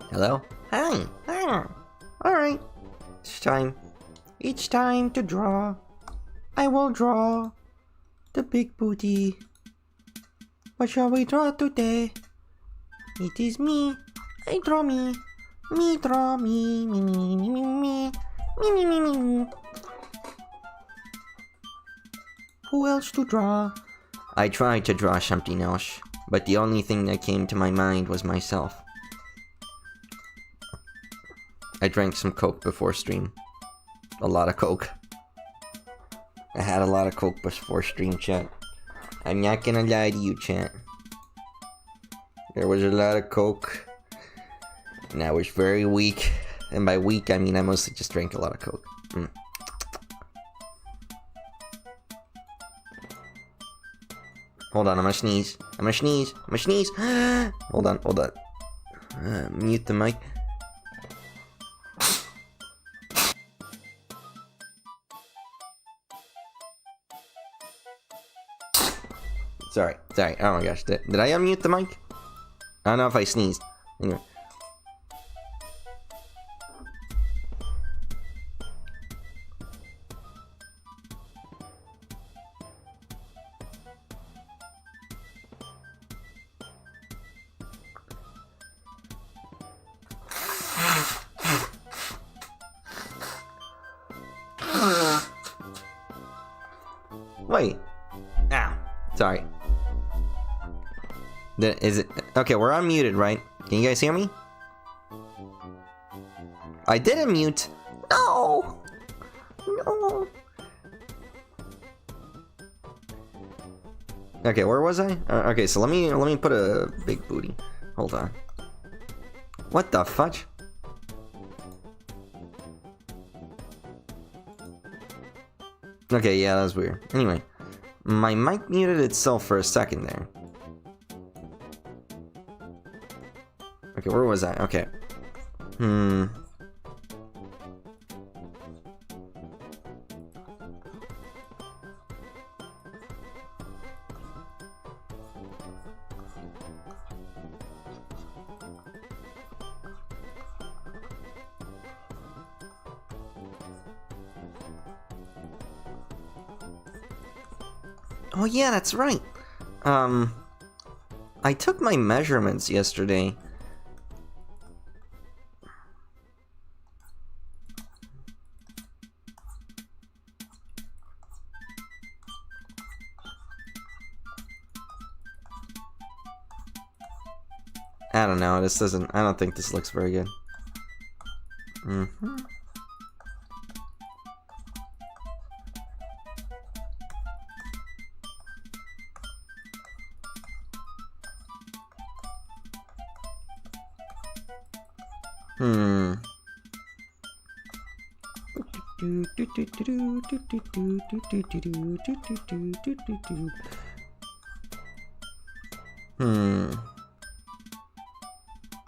Hello? Hi. Alright. It's time to draw. I will draw the big booty. What shall we draw today? It is me. I draw me. Me draw me. Me. Who else to draw? I tried to draw something else, but the only thing that came to my mind was myself. I drank some Coke before stream. A lot of Coke. I had a lot of Coke before stream, chat. I'm not gonna lie to you, chat. There was a lot of Coke. And I was very weak. And by weak, I mean I mostly just drank a lot of Coke. Hold on, I'm gonna sneeze. Hold on. Mute the mic. Sorry. Oh my gosh, did I unmute the mic? I don't know if I sneezed. Anyway. Wait. Ow. Sorry. Is it... Okay, we're unmuted, right? Can you guys hear me? I did unmute. No! Okay, where was I? Okay, so let me put a big booty. Hold on. What the fudge? Okay, yeah, that was weird. Anyway, my mic muted itself for a second there. Okay, where was I? Okay. Oh yeah, that's right. I took my measurements yesterday. I don't know, this doesn't... I don't think this looks very good.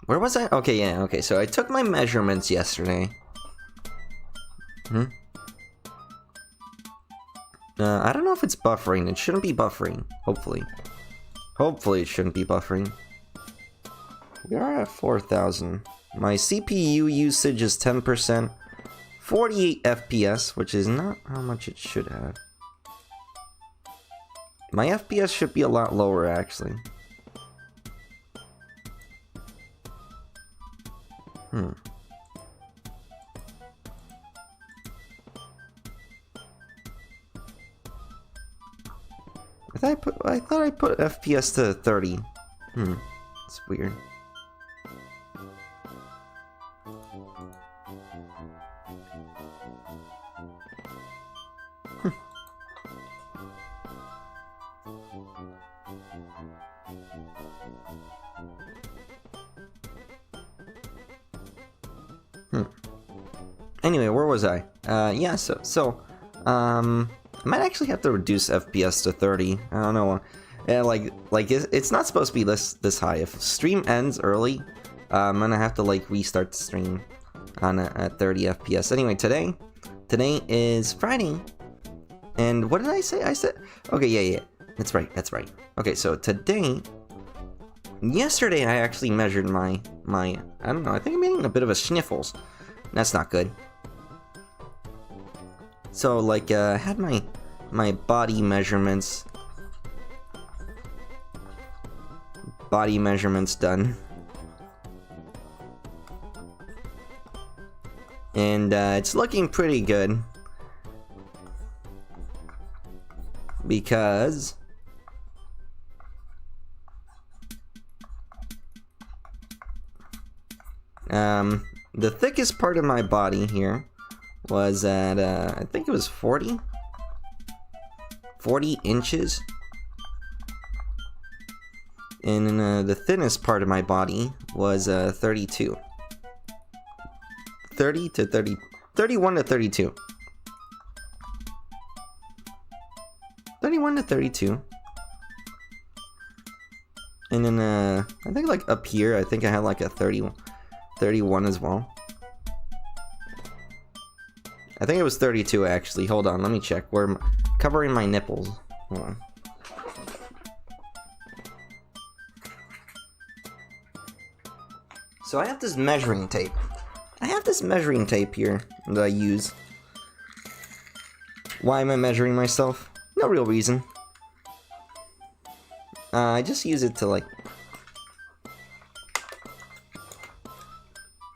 Where was I? Okay, yeah, okay, so I took my measurements yesterday. I don't know if it's buffering. It shouldn't be buffering, hopefully. Hopefully it shouldn't be buffering. We are at 4,000. My CPU usage is 10%. 48 FPS, which is not how much it should have. My FPS should be a lot lower, actually. I thought I put FPS to 30. It's weird. Anyway, where was I? Yeah, I might actually have to reduce FPS to 30. I don't know. Yeah, it's not supposed to be this high. If stream ends early, I'm gonna have to like restart the stream at 30 FPS. Anyway, today is Friday, and what did I say? I said, okay, yeah, that's right. Okay, so yesterday I actually measured my I don't know. I think I'm getting a bit of a sniffles. That's not good. So like I had my body measurements done, and it's looking pretty good because the thickest part of my body here was at I think it was 40 inches, and then the thinnest part of my body was 32. 31 to 32. 31 to 32. And then I think like up here, I think I had like a 31 as well. I think it was 32 actually. Hold on, let me check. We're covering my nipples. Hold on. So I have this measuring tape. Here that I use. Why am I measuring myself? No real reason. I just use it to like...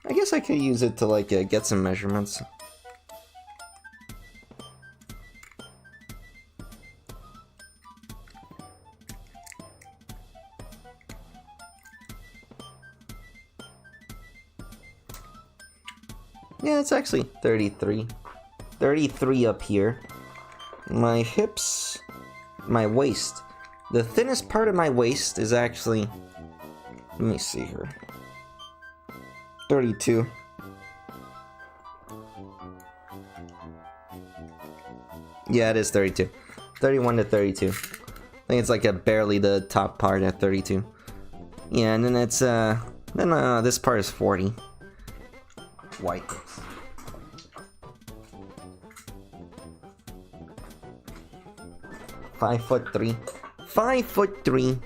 I guess I could use it to like get some measurements. Yeah, it's actually 33. 33 up here. My hips, my waist. The thinnest part of my waist is actually, let me see here, 32. Yeah, it is 32. 31 to 32. I think it's like barely the top part at 32. Yeah, and then it's this part is 40. White. 5'3". 5'3".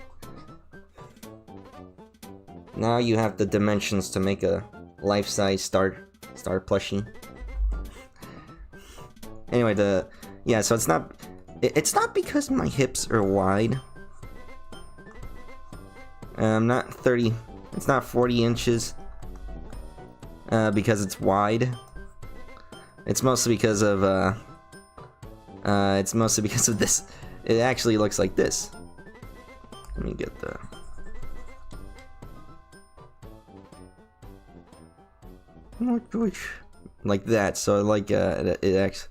Now you have the dimensions to make a life-size star plushie. Anyway, so it's not because my hips are wide. Not 30. It's not 40 inches. Because it's wide. It's mostly because of this. It actually looks like this. Let me get the... like that, so like it acts...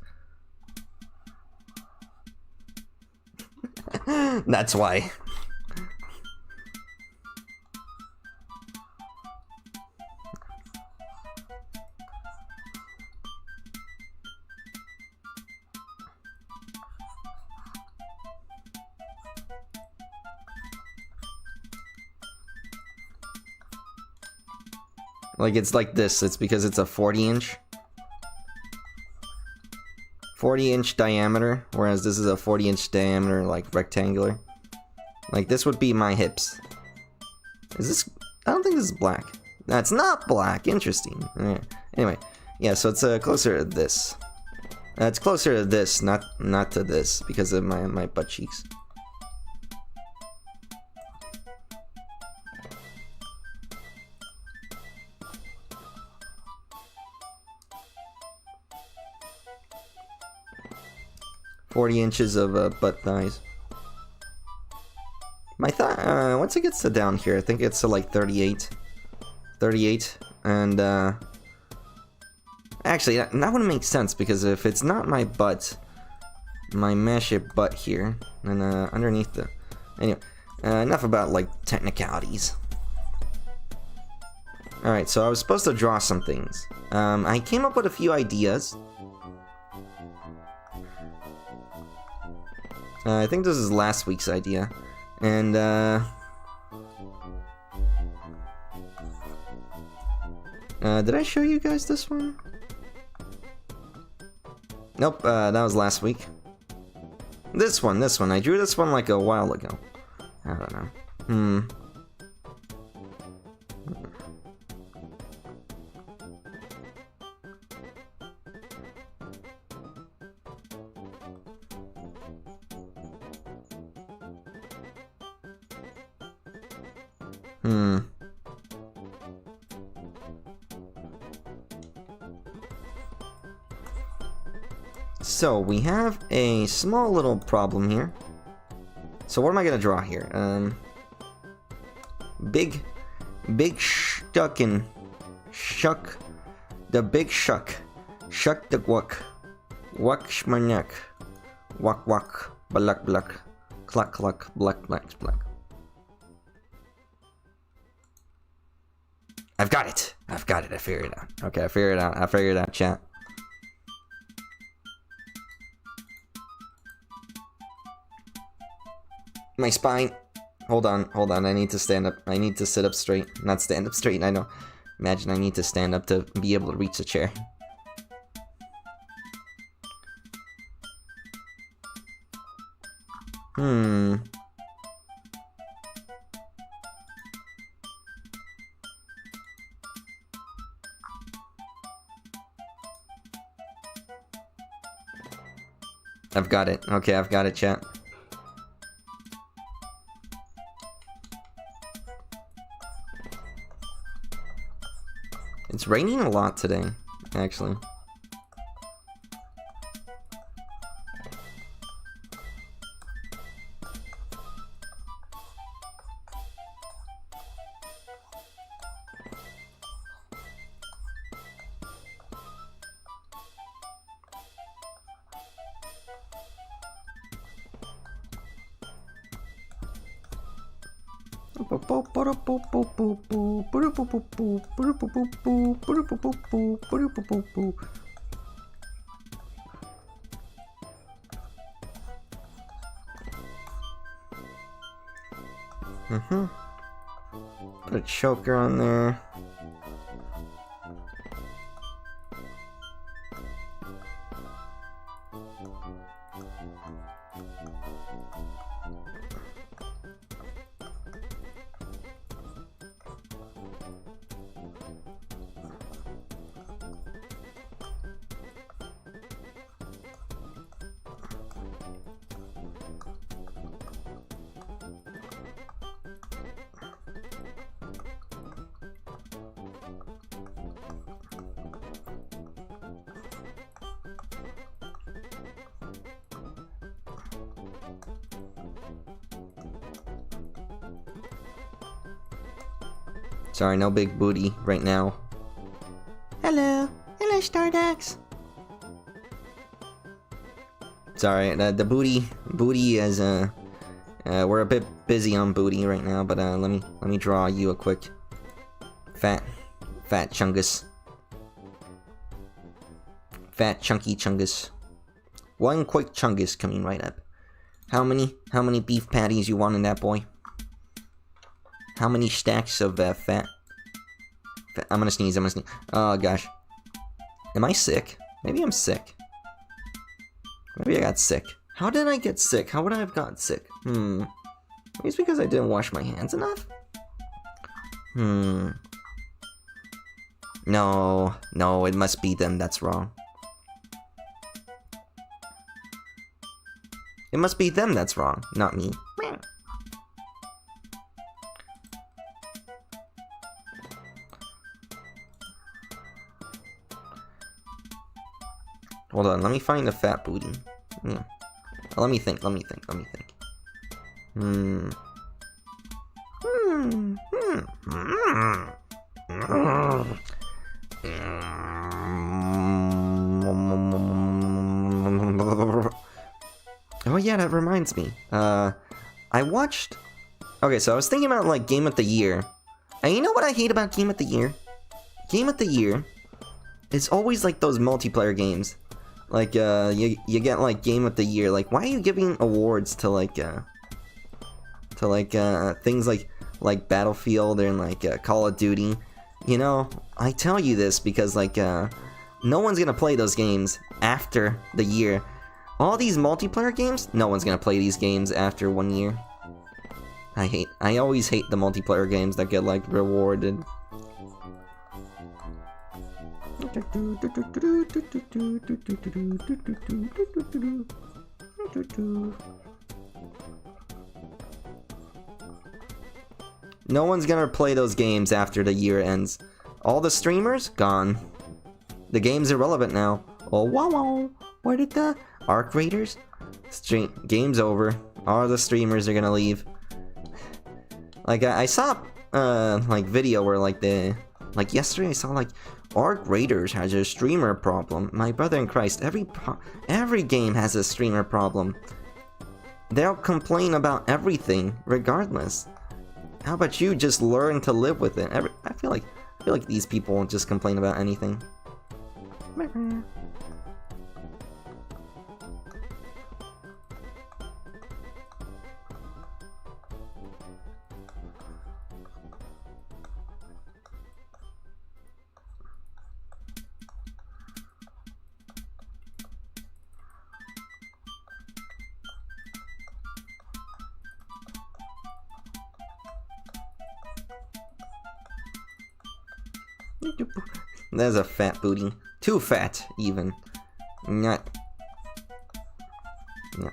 That's why. Like it's like this, it's because it's a 40-inch diameter, whereas this is a 40-inch diameter, like rectangular. Like this would be my hips. Is this? I don't think this is black. That's not black. Interesting. Anyway, yeah. So it's closer to this. It's closer to this, not to this, because of my butt cheeks. 40 inches of butt thighs. My thigh, once it gets to down here, I think it's to like 38. 38, and actually, that wouldn't make sense, because if it's not my butt, my mesh butt here, and underneath the... Anyway, enough about, like, technicalities. Alright, so I was supposed to draw some things. I came up with a few ideas. I think this is last week's idea. And, did I show you guys this one? Nope, that was last week. This one. I drew this one like a while ago. I don't know. So, we have a small little problem here. So what am I gonna draw here? Big shuckin'. Shuck. The big shuck. Shuck the guck. Wuck shmanek. Wuck wuck. Bluck bluck. Cluck cluck. Bluck bluck bluck. I've got it. I figured it out. Okay, I figured it out, chat. My spine. Hold on. I need to stand up. I need to sit up straight. Not stand up straight, I know. Imagine I need to stand up to be able to reach the chair. I've got it. Okay, I've got it, chat. It's raining a lot today, actually. Put a choker on there. Sorry, no big booty right now. Hello, Stardax. Sorry, the booty is we're a bit busy on booty right now, but let me draw you a quick fat chungus. Fat chunky chungus. One quick chungus coming right up. How many beef patties you want in that boy? How many stacks of fat? I'm gonna sneeze. Oh gosh. Am I sick? Maybe I'm sick. Maybe I got sick. How did I get sick? How would I have gotten sick? Maybe it's because I didn't wash my hands enough? No, it must be them that's wrong. It must be them that's wrong, not me. Hold on, let me find a fat booty. Let me think. Oh yeah, that reminds me. I watched... Okay, so I was thinking about, like, Game of the Year. And you know what I hate about Game of the Year? Game of the Year is always, like, those multiplayer games. Like, you get, like, Game of the Year. Like, why are you giving awards to, like, things like Battlefield and, like, Call of Duty? You know, I tell you this because, like, no one's gonna play those games after the year. All these multiplayer games, no one's gonna play these games after 1 year. I always hate the multiplayer games that get, like, rewarded. No one's gonna play those games after the year ends. All the streamers, gone. The game's irrelevant now. Oh, wow. Where did the Arc Raiders? Game's over. All the streamers are gonna leave. Like, I saw, like, video where, like, yesterday I saw, like, Arc Raiders has a streamer problem. My brother in Christ, every game has a streamer problem. They'll complain about everything, regardless. How about you just learn to live with it? I feel like these people won't just complain about anything. There's a fat booty. Too fat, even. Not. Yeah.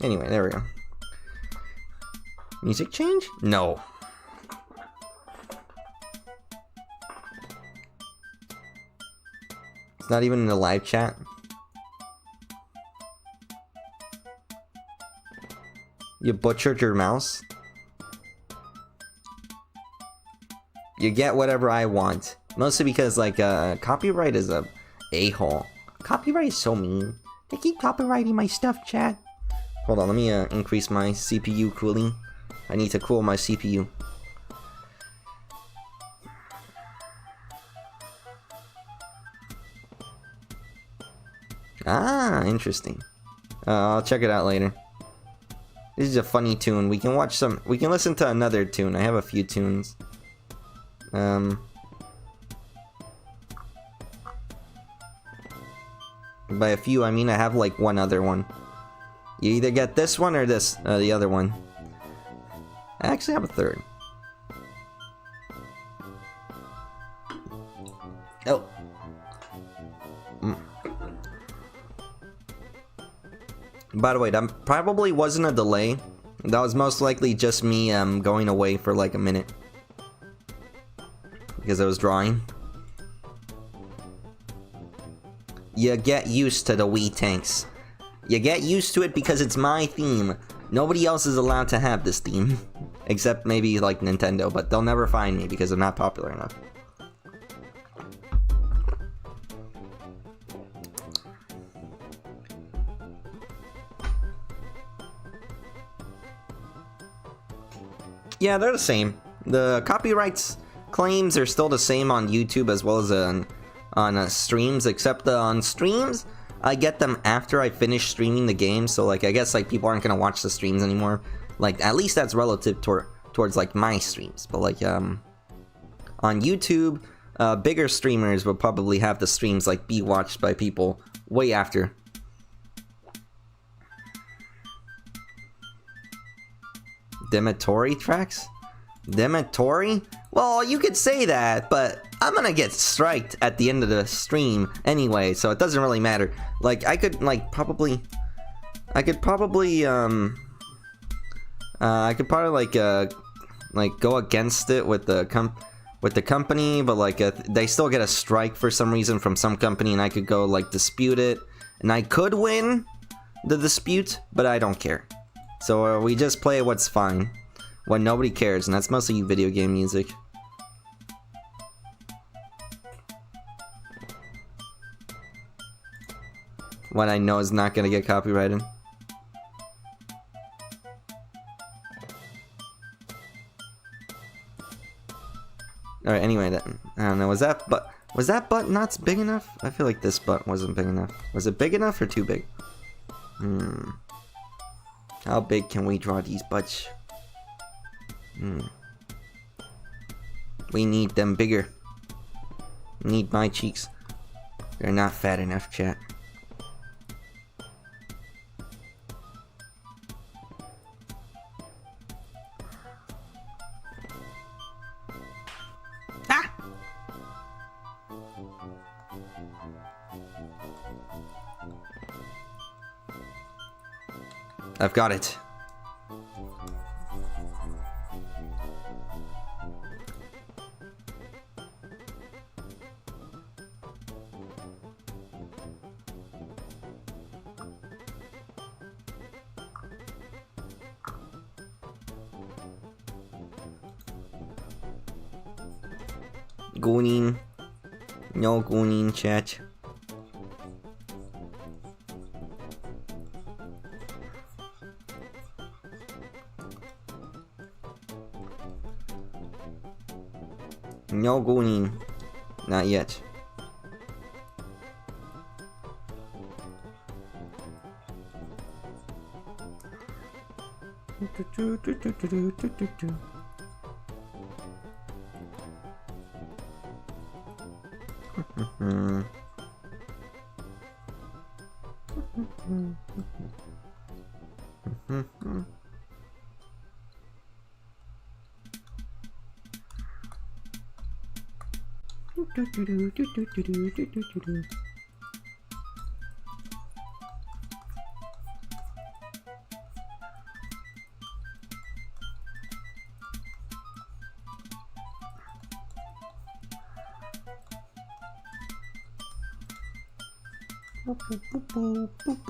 Anyway, there we go. Music change? No. It's not even in the live chat. You butchered your mouse? You get whatever I want. Mostly because, like, copyright is a a-hole. Copyright is so mean. They keep copyrighting my stuff, chat. Hold on, let me increase my CPU cooling. I need to cool my CPU. Ah, interesting. I'll check it out later. This is a funny tune. We can listen to another tune. I have a few tunes. By a few, I mean I have like one other one. You either get this one or this, the other one. I actually have a third. Oh. By the way, that probably wasn't a delay. That was most likely just me going away for like a minute. Because I was drawing. You get used to the Wii tanks. You get used to it because it's my theme. Nobody else is allowed to have this theme. Except maybe like Nintendo, but they'll never find me because I'm not popular enough. Yeah, they're the same. The copyrights claims are still the same on YouTube as well as on streams, except on streams, I get them after I finish streaming the game, so like I guess like people aren't gonna watch the streams anymore. Like at least that's relative towards like my streams, but like on YouTube, bigger streamers will probably have the streams like be watched by people way after. Dematory tracks? Dematory? Well, you could say that, but I'm gonna get striked at the end of the stream anyway, so it doesn't really matter. Like, I could probably go against it with the with the company, but like they still get a strike for some reason from some company, and I could go like dispute it, and I could win the dispute, but I don't care. So we just play what's fine, when nobody cares, and that's mostly video game music. What I know is not gonna get copyrighted. Alright, anyway, I don't know, was that butt not big enough? I feel like this butt wasn't big enough. Was it big enough or too big? How big can we draw these butts? We need them bigger. Need my cheeks. They're not fat enough, chat. I've got it. Gooning. No gooning, chat. No gooning. Not yet.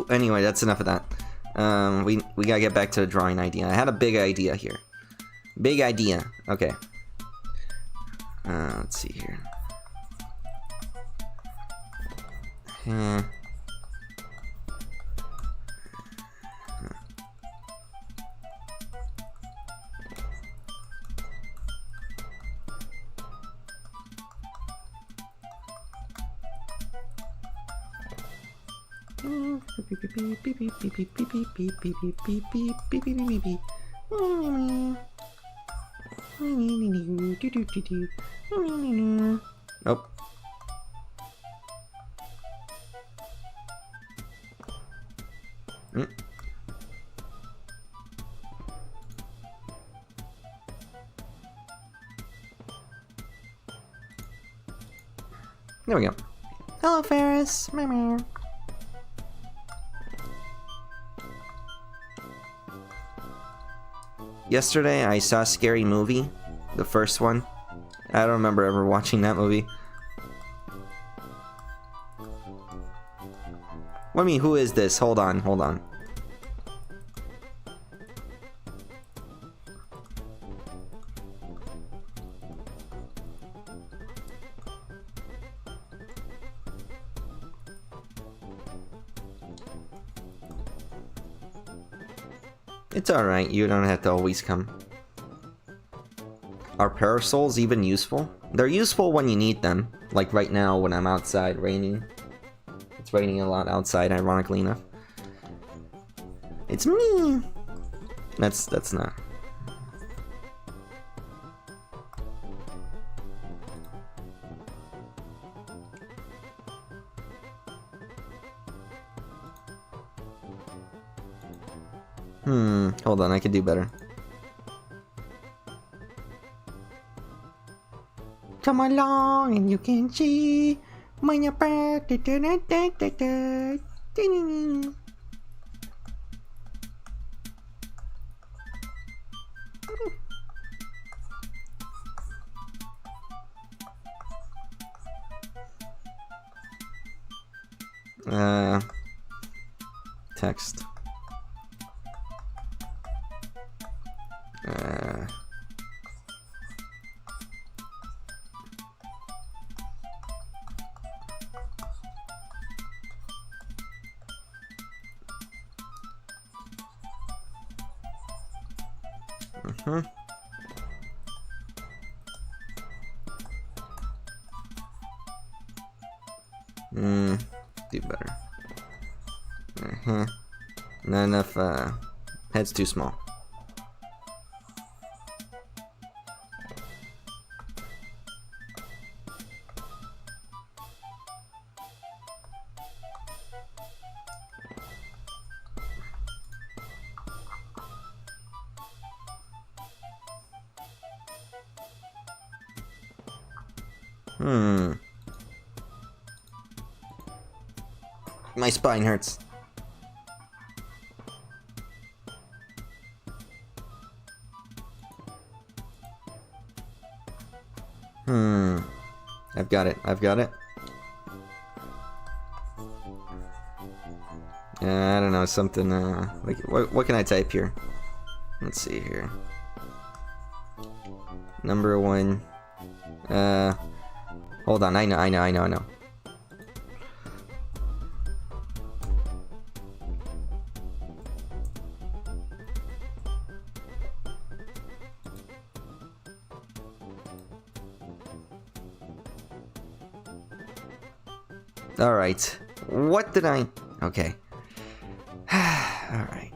Anyway, that's enough of that. We gotta get back to the drawing idea. I had a big idea here. Big idea. Okay. Let's see here. Nope. There we go. Hello, Ferris. Meow. Yesterday, I saw Scary Movie, the first one. I don't remember ever watching that movie. What do you mean, who is this? Hold on, hold on. It's alright, you don't have to always come. Are parasols even useful? They're useful when you need them. Like right now when I'm outside raining. It's raining a lot outside, ironically enough. It's me! That's not. Hold on, I could do better. Come along and you can see when you're back. Text. Do better. Not enough, head's too small. My spine hurts. I've got it. I've got it. I don't know, something, like, what can I type here? Let's see here. Number 1. Hold on, I know. Alright. What did I... Okay. Alright.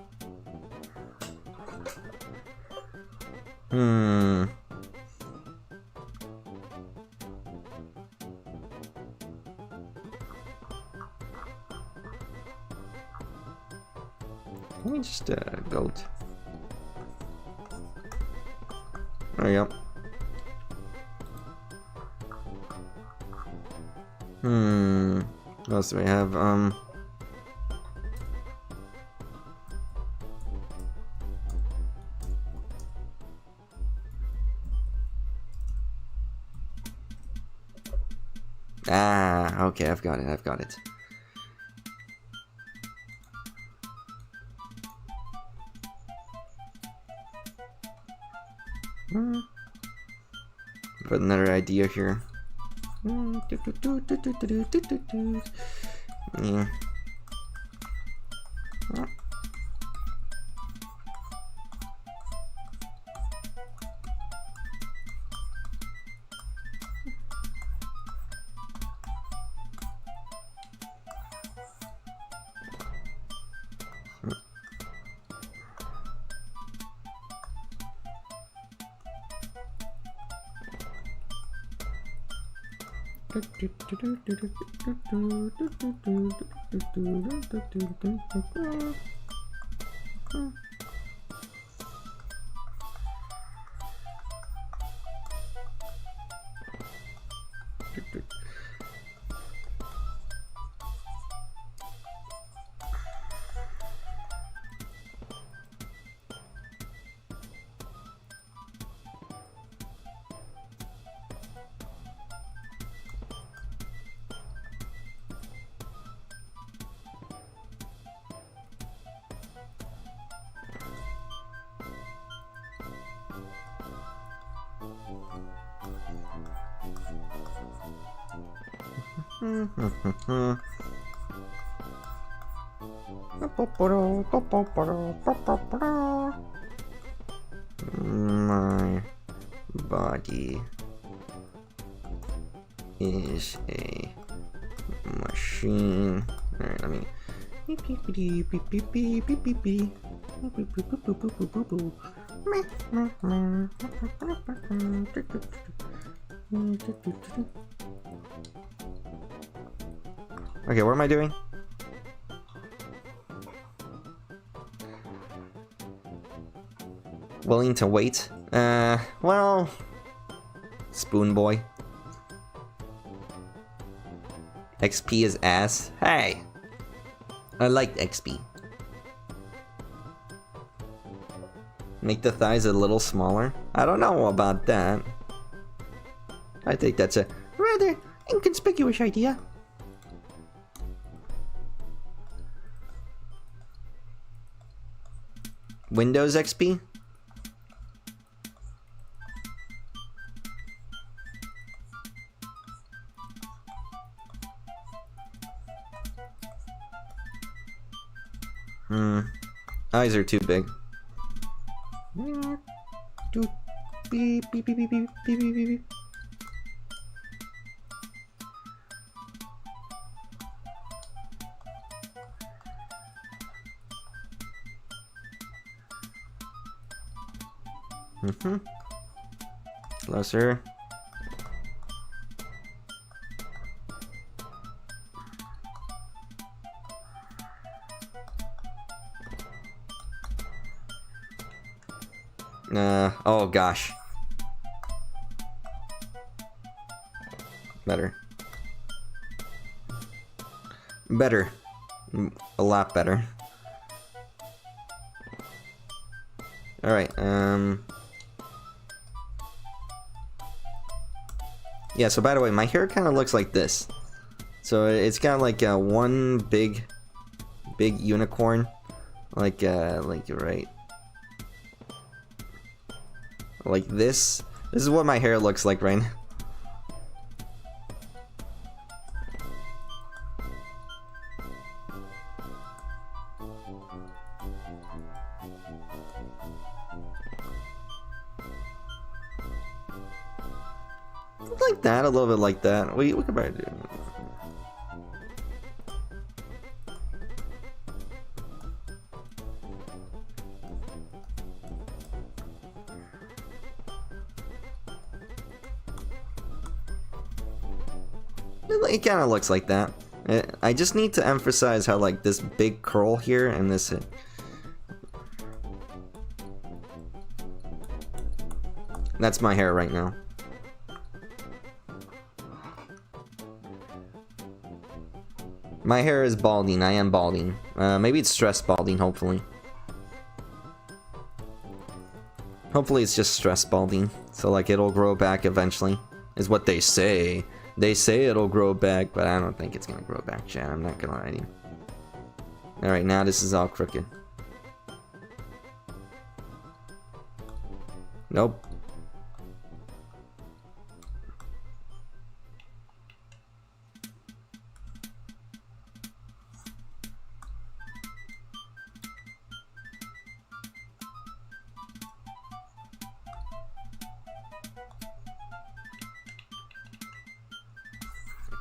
Let me just, go... There we go. What else do we have? Okay, I've got it. Put another idea here. Yeah. My body is a machine. Alright, let me. Okay, what am I doing? Willing to wait? Well... Spoon boy. XP is ass. Hey! I liked XP. Make the thighs a little smaller? I don't know about that. I think that's a rather inconspicuous idea. Windows XP? Eyes are too big. Beep, beep, beep, beep, beep, beep, beep, beep. Closer. Oh gosh. Better. Better. A lot better. Alright, yeah, so by the way, my hair kind of looks like this. So it's got like one big unicorn. Like right. Like this. This is what my hair looks like right now. Like that, a little bit like that. We could probably do. It kind of looks like that. I just need to emphasize how like this big curl here and this. That's my hair right now. My hair is balding. I am balding. Maybe it's stress balding, hopefully. Hopefully it's just stress balding. So like it'll grow back eventually. Is what they say. They say it'll grow back, but I don't think it's gonna grow back, Chad. I'm not gonna lie to you. Alright, now this is all crooked. Nope.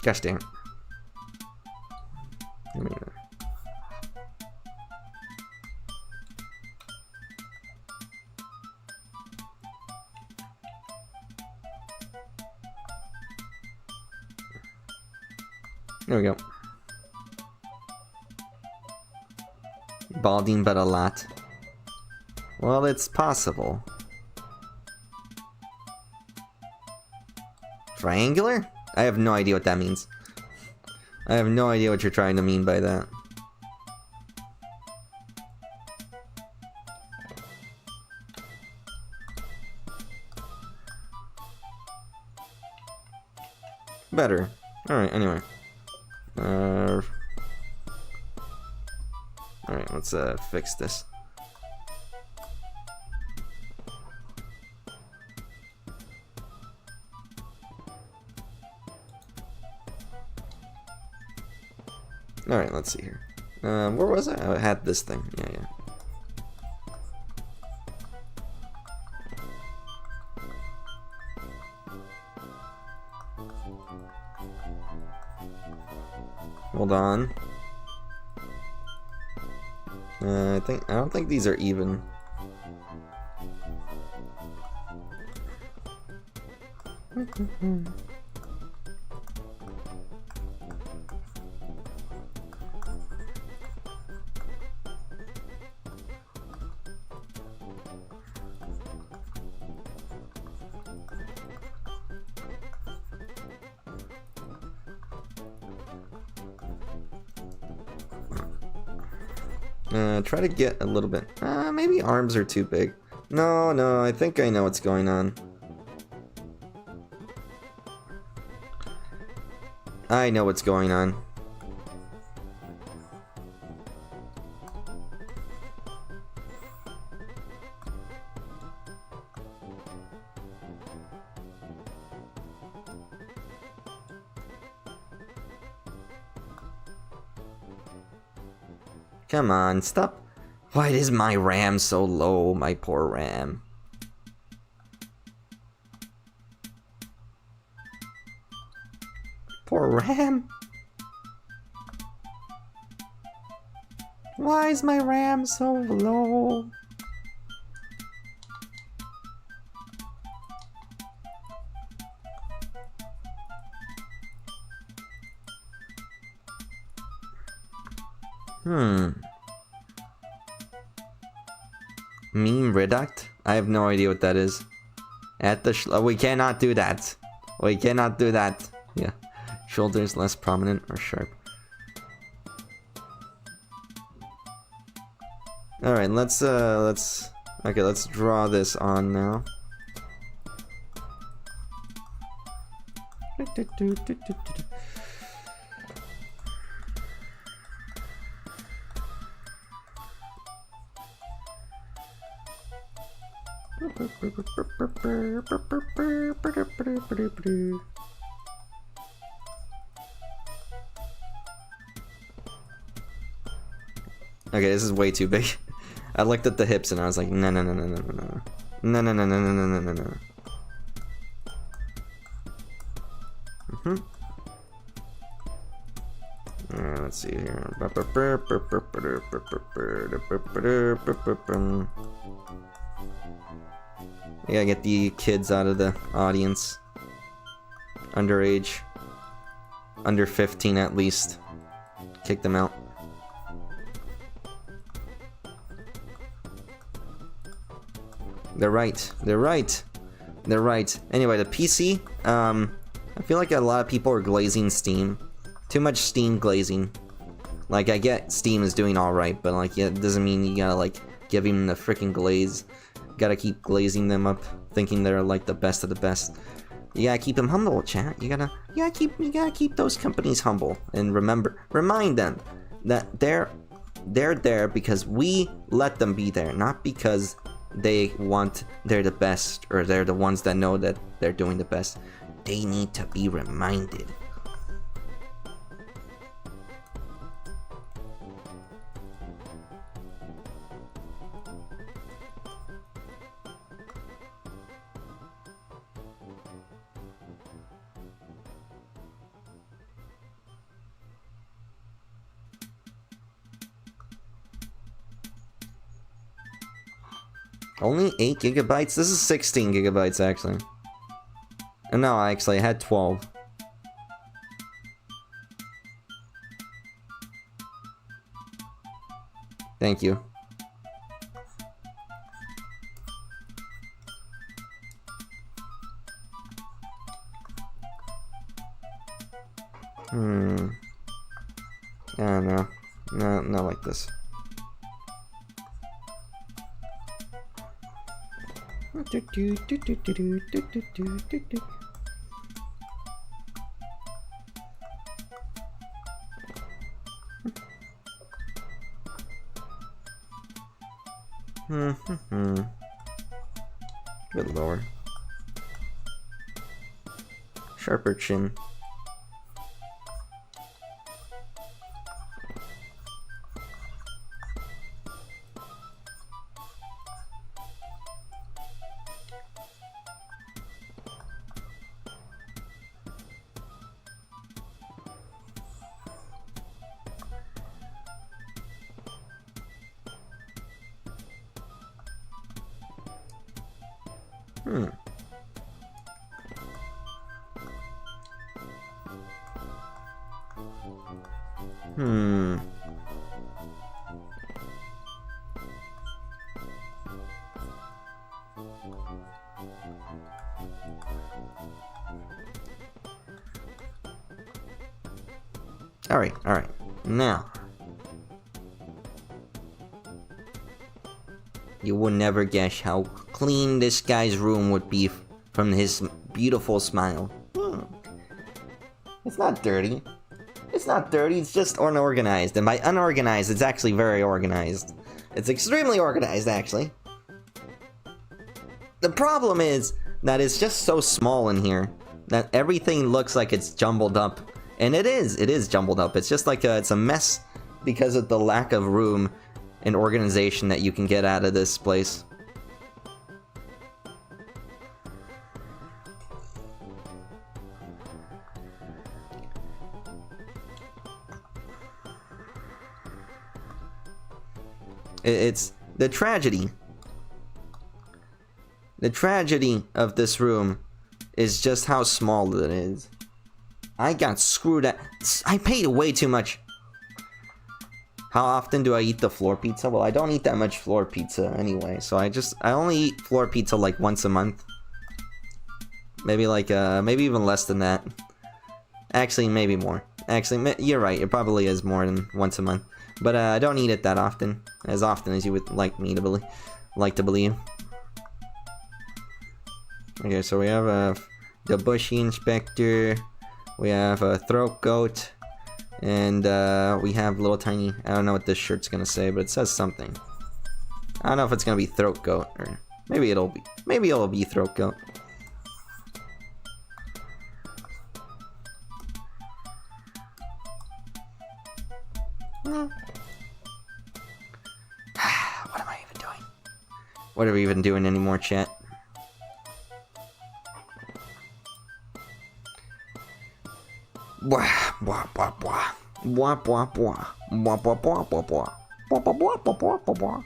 Gosh dang it. There we go. Balding, but a lot. Well, it's possible. Triangular? I have no idea what that means. I have no idea what you're trying to mean by that. Better. Alright, anyway. Alright, let's fix this. Alright, let's see here. Where was I? Oh, I had this thing. Yeah. Hold on. I don't think these are even. Try to get a little bit. Maybe arms are too big. No, I think I know what's going on. I know what's going on. Come on, stop. Why is my RAM so low? My poor RAM. Poor RAM. Why is my RAM so low? Meme reduct? I have no idea what that is. At the we cannot do that. We cannot do that. Yeah. Shoulders less prominent or sharp. Alright, let's draw this on now. Okay, this is way too big. I looked at the hips and I was like, no, no, no, no, no, no, no, no, no, no, no, no, no, no, no. Let's see here. You gotta get the kids out of the audience. Underage. Under 15 at least. Kick them out. They're right. They're right. They're right. Anyway, the PC, I feel like a lot of people are glazing Steam. Too much Steam glazing. Like, I get Steam is doing alright, but like, yeah, it doesn't mean you gotta like give him the freaking glaze. You gotta keep glazing them up, thinking they're like the best of the best. You gotta keep them humble, chat. You gotta keep those companies humble, and remind them that they're there because we let them be there, not because they're the best, or they're the ones that know that they're doing the best. They need to be reminded. Only 8 gigabytes? This is 16 gigabytes, actually. No, actually, I had 12. Thank you. Yeah, no. No, not like this. Bit lower. Sharper chin. Alright. Now. You would never guess how clean this guy's room would be from his beautiful smile. It's not dirty. It's not dirty, it's just unorganized. And by unorganized, it's actually very organized. It's extremely organized, actually. The problem is that it's just so small in here that everything looks like it's jumbled up. And it is jumbled up. It's just like it's a mess because of the lack of room and organization that you can get out of this place. It's the tragedy. The tragedy of this room is just how small it is. I got screwed at. I paid way too much. How often do I eat the floor pizza? Well, I don't eat that much floor pizza anyway, so I only eat floor pizza like once a month. Maybe like maybe even less than that. Actually, maybe more. Actually, you're right. It probably is more than once a month. But I don't eat it that often, as you would like me to believe. Okay, so we have the bushy inspector, we have a throat goat, and we have little tiny. I don't know what this shirt's gonna say, but it says something. I don't know if it's gonna be throat goat or maybe it'll be throat goat. What am I even doing? What are we even doing anymore, chat? Blah blah blah blah blah blah blah blah blah blah blah blah blah blah blah blah blah.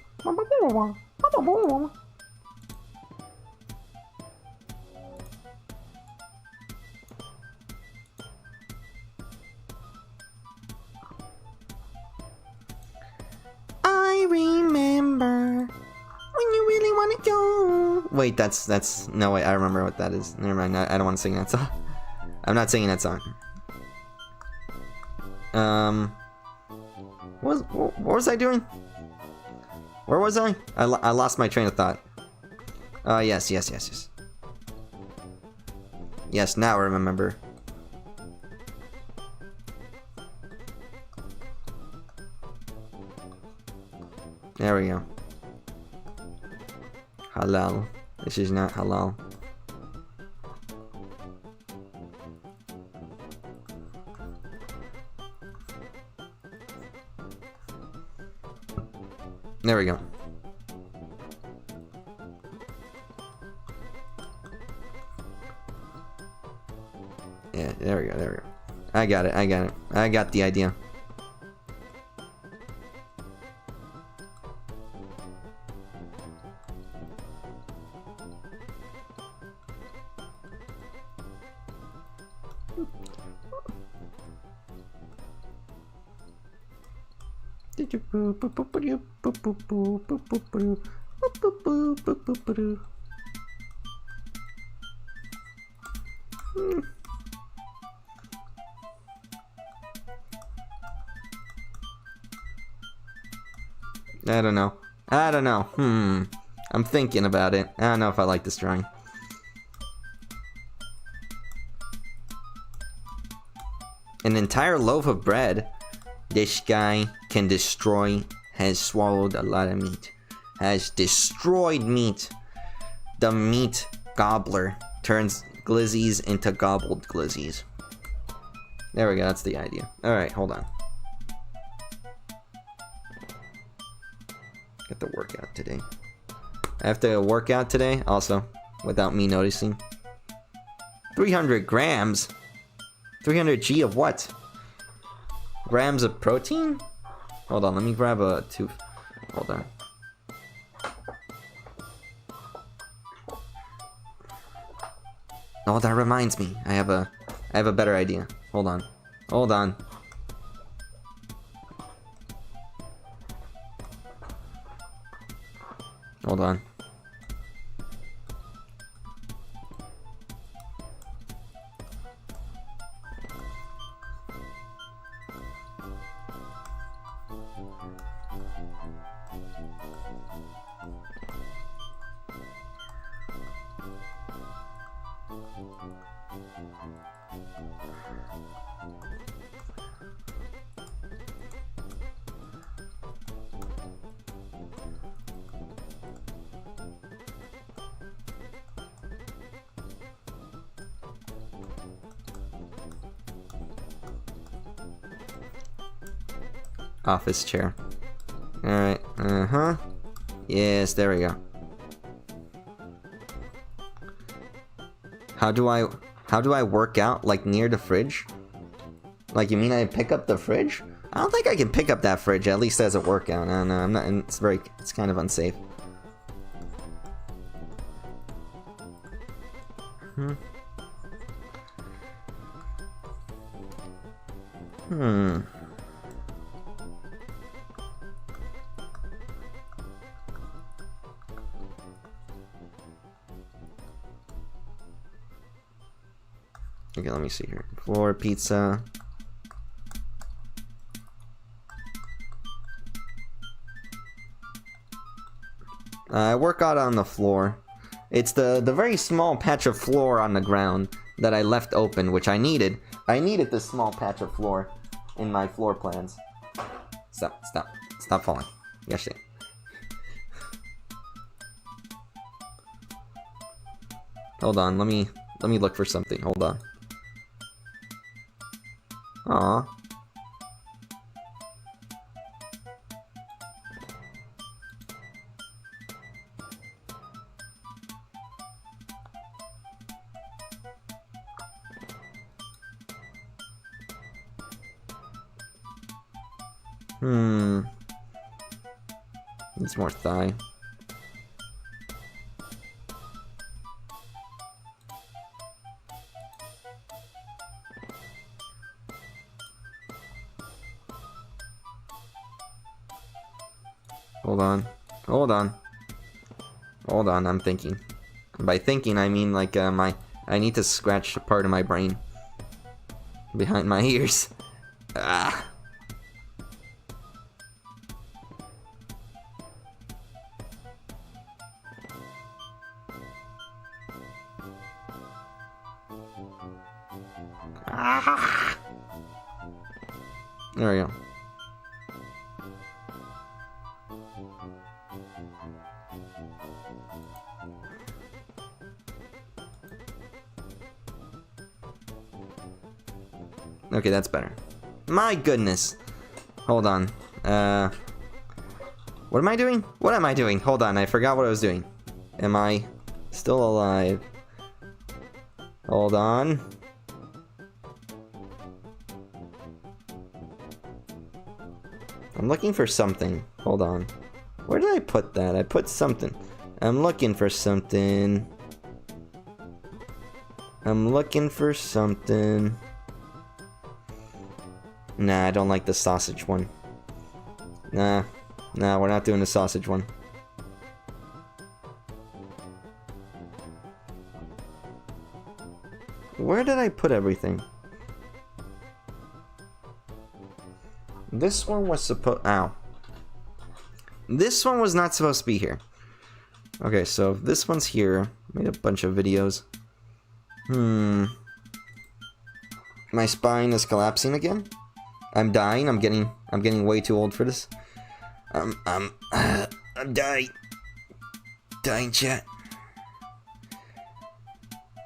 I remember when you really want to go. Wait, that's no wait. I remember what that is. Never mind. I don't want to sing that song. I'm not singing that song. What was I doing? Where was I? I lost my train of thought. Yes. Yes, now I remember. There we go. Halal. This is not halal. There we go. Yeah, there we go. I got it. I got the idea. I don't know. I'm thinking about it. I don't know if I like this drawing. An entire loaf of bread. This guy can destroy. Has swallowed a lot of meat. Has destroyed meat. The meat gobbler turns glizzies into gobbled glizzies. There we go, that's the idea. Alright, hold on. Got to work out today. I have to work out today, also, without me noticing. 300 grams? 300 G of what? Grams of protein? Hold on, let me grab a tooth. Hold on. Oh, that reminds me. I have a better idea. Hold on. Hold on. Hold on. office chair. Alright, Yes, there we go. How do I work out, like, near the fridge? Like, you mean I pick up the fridge? I don't think I can pick up that fridge, at least as a workout. I don't know, I'm not, it's kind of unsafe. Okay, let me see here. Floor, pizza. I work out on the floor. It's the very small patch of floor on the ground that I left open, which I needed. I needed this small patch of floor in my floor plans. Stop falling. Yes, hold on, let me look for something. Hold on. Aww. Needs more thigh. Hold on, I'm thinking. By thinking, I mean like I need to scratch a part of my brain behind my ears. Ah. There we go. Okay, that's better. My goodness. Hold on. What am I doing? What am I doing? Hold on, I forgot what I was doing. Am I still alive? Hold on. I'm looking for something. Hold on. Where did I put that? I put something. I'm looking for something. Nah, I don't like the sausage one. Nah, we're not doing the sausage one. Where did I put everything? This one was Ow. This one was not supposed to be here. Okay, so this one's here. Made a bunch of videos. My spine is collapsing again. I'm dying. I'm getting way too old for this. I'm dying. Dying, chat.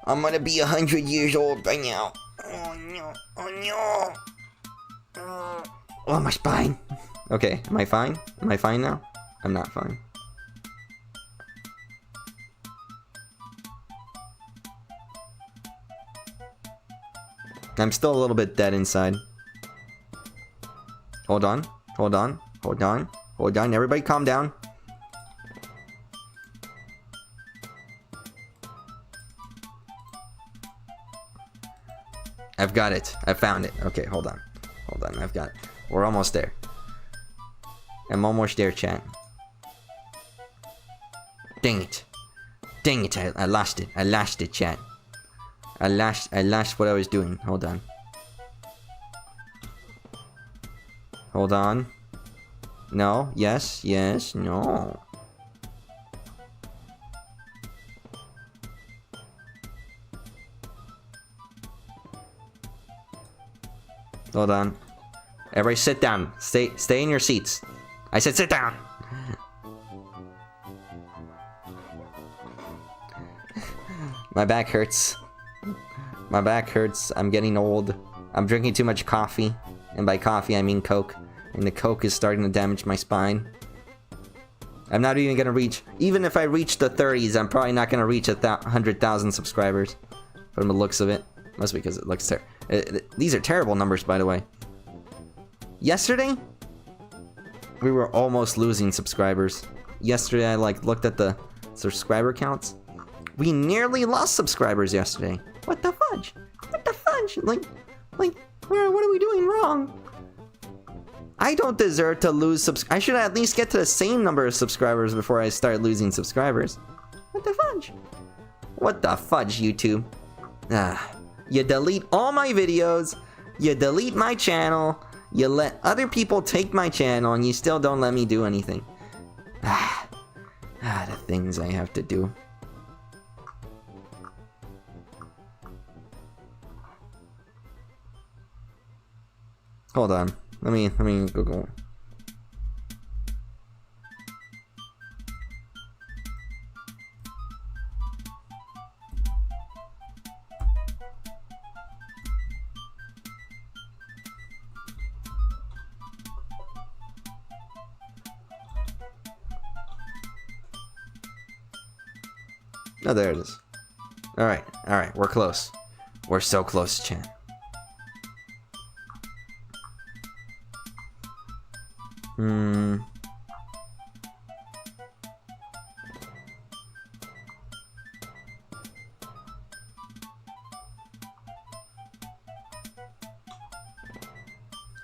I'm gonna be 100 years old by now. Oh no! Oh no! Oh, my spine. Okay, am I fine? Am I fine now? I'm not fine. I'm still a little bit dead inside. Hold on. Everybody calm down. I've got it. I found it. Okay, hold on. I've got it. We're almost there. I'm almost there, chat. Dang it. I lost it, chat. I lost what I was doing. Hold on. No. Yes. No. Hold on. Everybody sit down. Stay in your seats. I said sit down. My back hurts. I'm getting old. I'm drinking too much coffee. And by coffee, I mean Coke. And the coke is starting to damage my spine. I'm not even gonna reach... Even if I reach the 30s, I'm probably not gonna reach 100,000 subscribers. From the looks of it. Must be because it looks terrible. These are terrible numbers, by the way. Yesterday, we were almost losing subscribers. Yesterday, I looked at the subscriber counts. We nearly lost subscribers yesterday. What the fudge? What the fudge? What are we doing wrong? I don't deserve to lose I should at least get to the same number of subscribers before I start losing subscribers. What the fudge? What the fudge, YouTube? You delete all my videos, you delete my channel, you let other people take my channel, and you still don't let me do anything. The things I have to do. Hold on. Let me Google. Oh, there it is. Alright, we're close. We're so close, chat.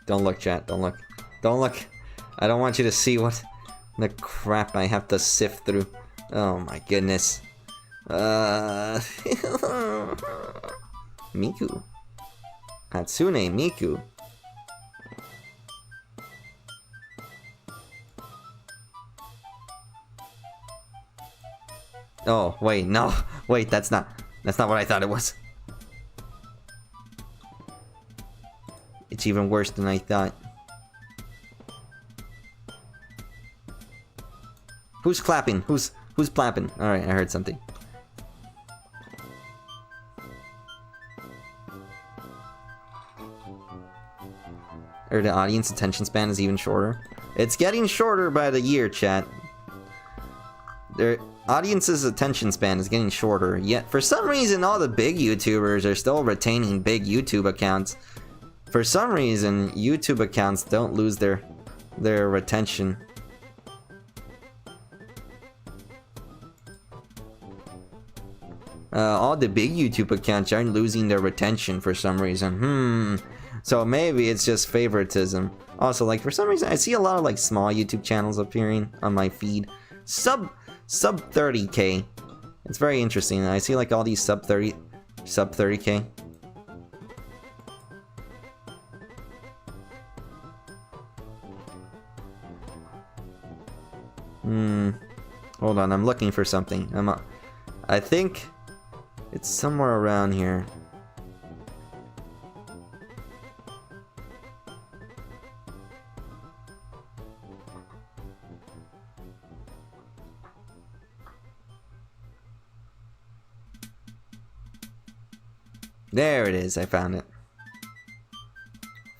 Don't look, chat. Don't look. Don't look. I don't want you to see what the crap I have to sift through. Oh my goodness. Miku. Hatsune Miku. Oh, wait, no. Wait, that's not what I thought it was. It's even worse than I thought. Who's clapping? Who's clapping? Alright, I heard something. Or the audience attention span is even shorter. It's getting shorter by the year, chat. Their audience's attention span is getting shorter, yet for some reason all the big YouTubers are still retaining big YouTube accounts. For some reason, YouTube accounts don't lose their retention. All the big YouTube accounts aren't losing their retention for some reason. So maybe it's just favoritism. Also, like, for some reason, I see a lot of, like, small YouTube channels appearing on my feed. Sub 30K. It's very interesting. I see, like, all these sub 30K. Hold on, I'm looking for something. I think it's somewhere around here. There it is, I found it.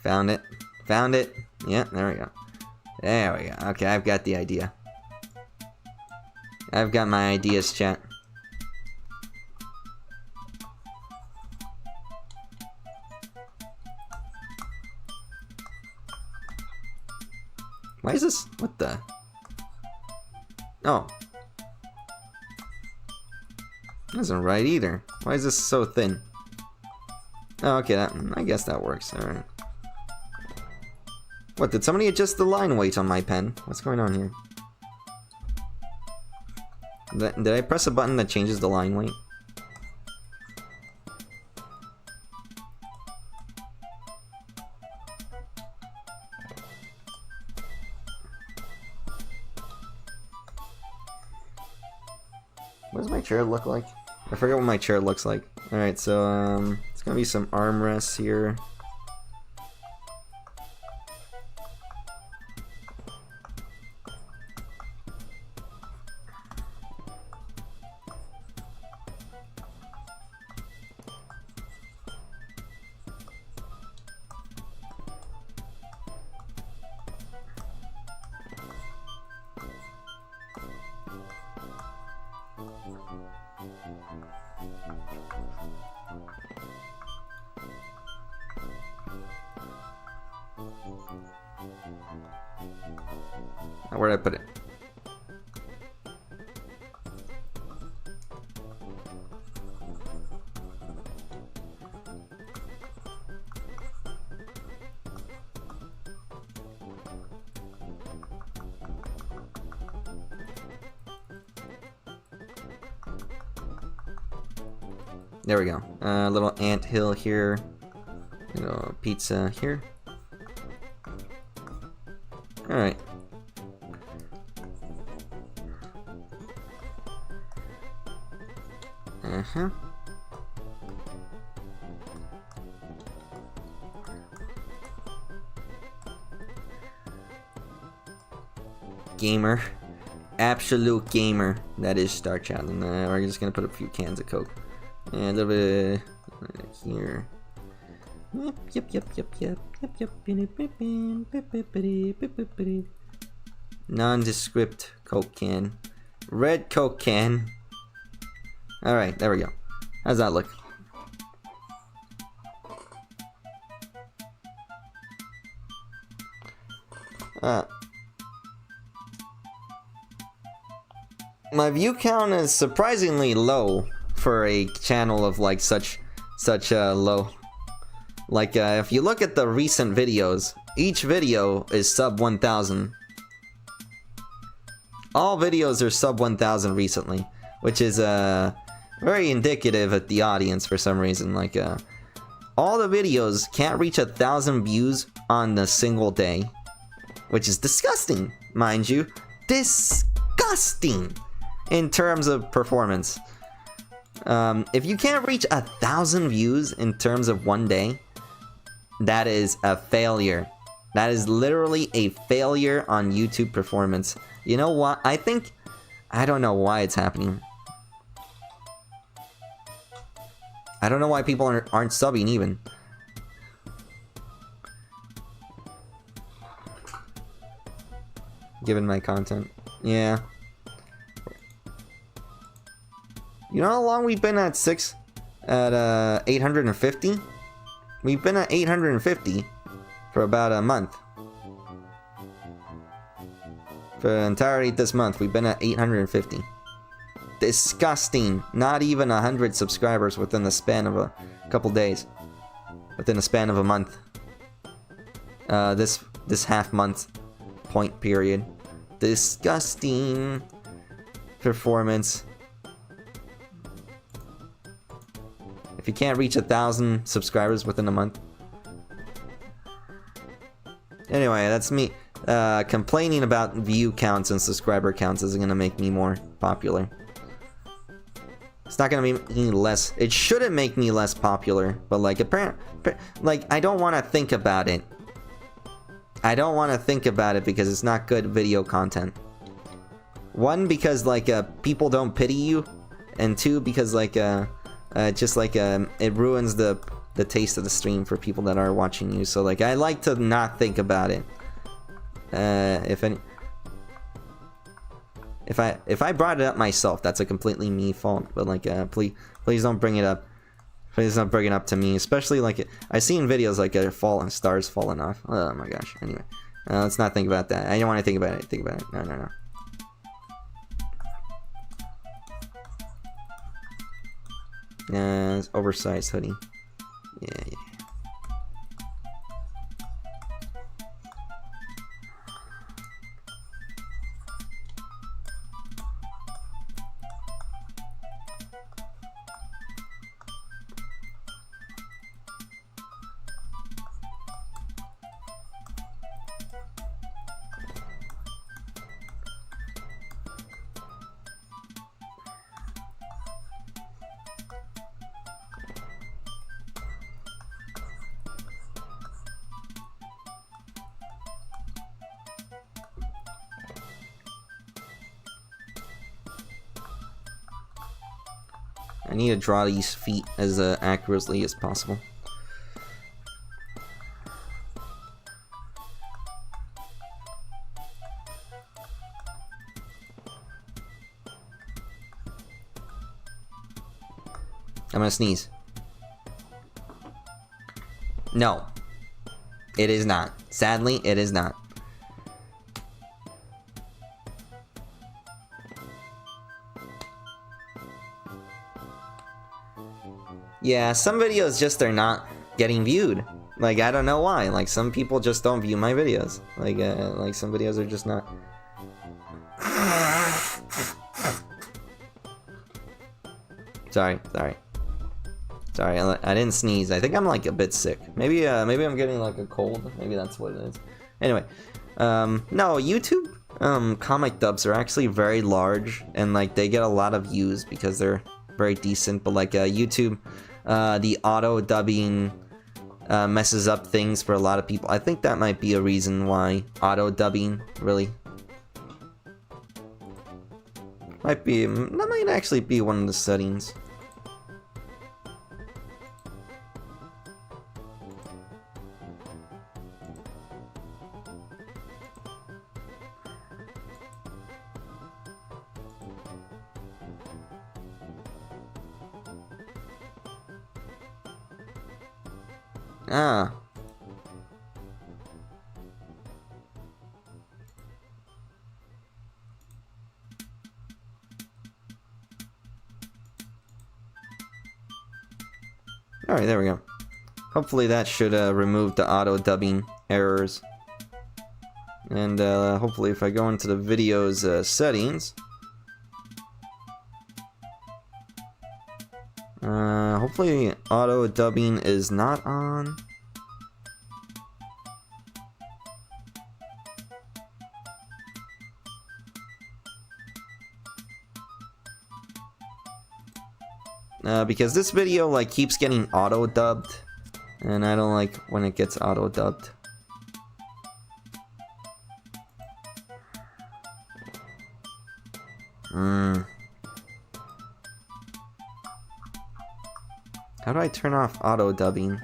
Found it. Found it. Yeah, there we go. There we go. Okay, I've got the idea. I've got my ideas, chat. Why is this? What the? Oh. That isn't right either. Why is this so thin? Oh, okay, I guess that works. Alright. What, did somebody adjust the line weight on my pen? What's going on here? Did I press a button that changes the line weight? What does my chair look like? I forget what my chair looks like. Alright, so, it's gonna be some armrests here. Where did I put it? There we go. Little ant hill here. Little pizza here. Alright. Uh-huh. Gamer. Absolute gamer. That is Starchild. And we're just gonna put a few cans of Coke. And a little bit here. Yep. Nondescript Coke can. Red Coke can. Alright, there we go. How's that look? My view count is surprisingly low for a channel of like such low. Like if you look at the recent videos, each video is sub 1,000. All videos are sub 1,000 recently, which is very indicative of the audience for some reason. Like all the videos can't reach 1,000 views on a single day, which is disgusting, mind you. Disgusting in terms of performance. If you can't reach 1,000 views in terms of one day, that is a failure. That is literally a failure on YouTube performance. You know what? I don't know why it's happening. I don't know why people aren't subbing even. Given my content. Yeah. You know how long we've been at 850? We've been at 850 for about a month. For the entirety of this month, we've been at 850. Disgusting. Not even 100 subscribers within the span of a couple days. Within the span of a month. This half month point period. Disgusting performance. If you can't reach 1,000 subscribers within a month. Anyway, that's me. Complaining about view counts and subscriber counts isn't gonna make me more popular. It's not gonna make me less. It shouldn't make me less popular, but like like I don't want to think about it. I don't want to think about it because it's not good video content. One, because like people don't pity you, and two, because like just like it ruins the taste of the stream for people that are watching you. So like I like to not think about it. If I brought it up myself, that's a completely me fault. But like please don't bring it up. Please don't bring it up to me, especially like I've seen videos like stars falling off. Oh my gosh. Anyway, let's not think about that. I don't want to think about it. Think about it. No. It's oversized hoodie. Yeah. I need to draw these feet as accurately as possible. I'm gonna sneeze. No. It is not. Sadly, it is not. Yeah, some videos just are not getting viewed. Like, I don't know why. Like, some people just don't view my videos. Like some videos are just not. Sorry. I didn't sneeze. I think I'm like a bit sick. Maybe I'm getting like a cold. Maybe that's what it is. Anyway, no, YouTube comic dubs are actually very large, and like they get a lot of views because they're very decent. But like YouTube, the auto dubbing messes up things for a lot of people. I think that might be a reason why auto dubbing really might actually be one of the settings. Ah. Alright, there we go. Hopefully that should remove the auto dubbing errors. And hopefully if I go into the video's settings, hopefully auto dubbing is not on. Because this video like keeps getting auto dubbed, and I don't like when it gets auto dubbed. How do I turn off auto dubbing?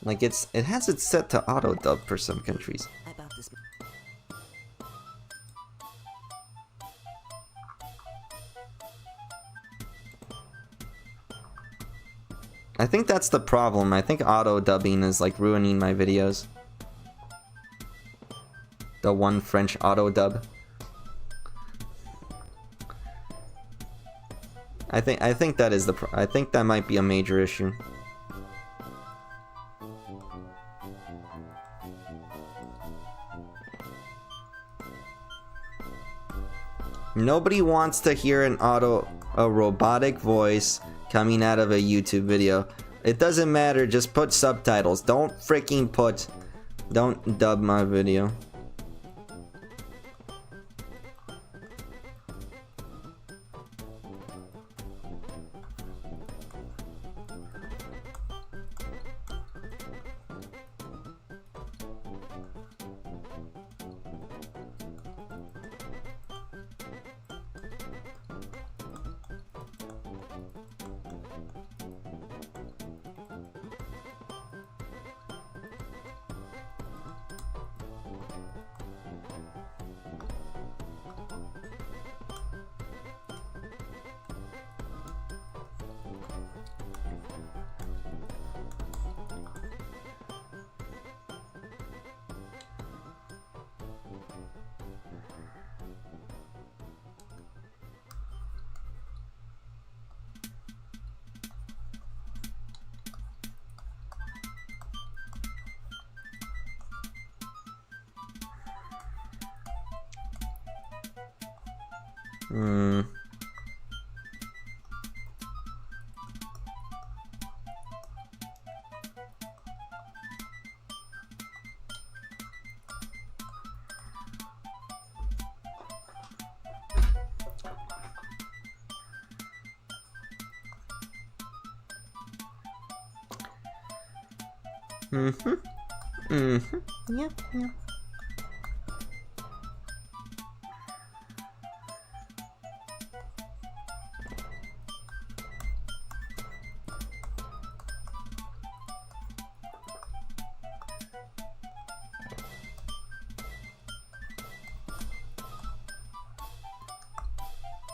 Like it has it set to auto dub for some countries. I think that's the problem. I think auto dubbing is like ruining my videos. The one French auto dub. I think that is I think that might be a major issue. Nobody wants to hear a robotic voice coming out of a YouTube video. It doesn't matter, just put subtitles. Don't dub my video. Yep.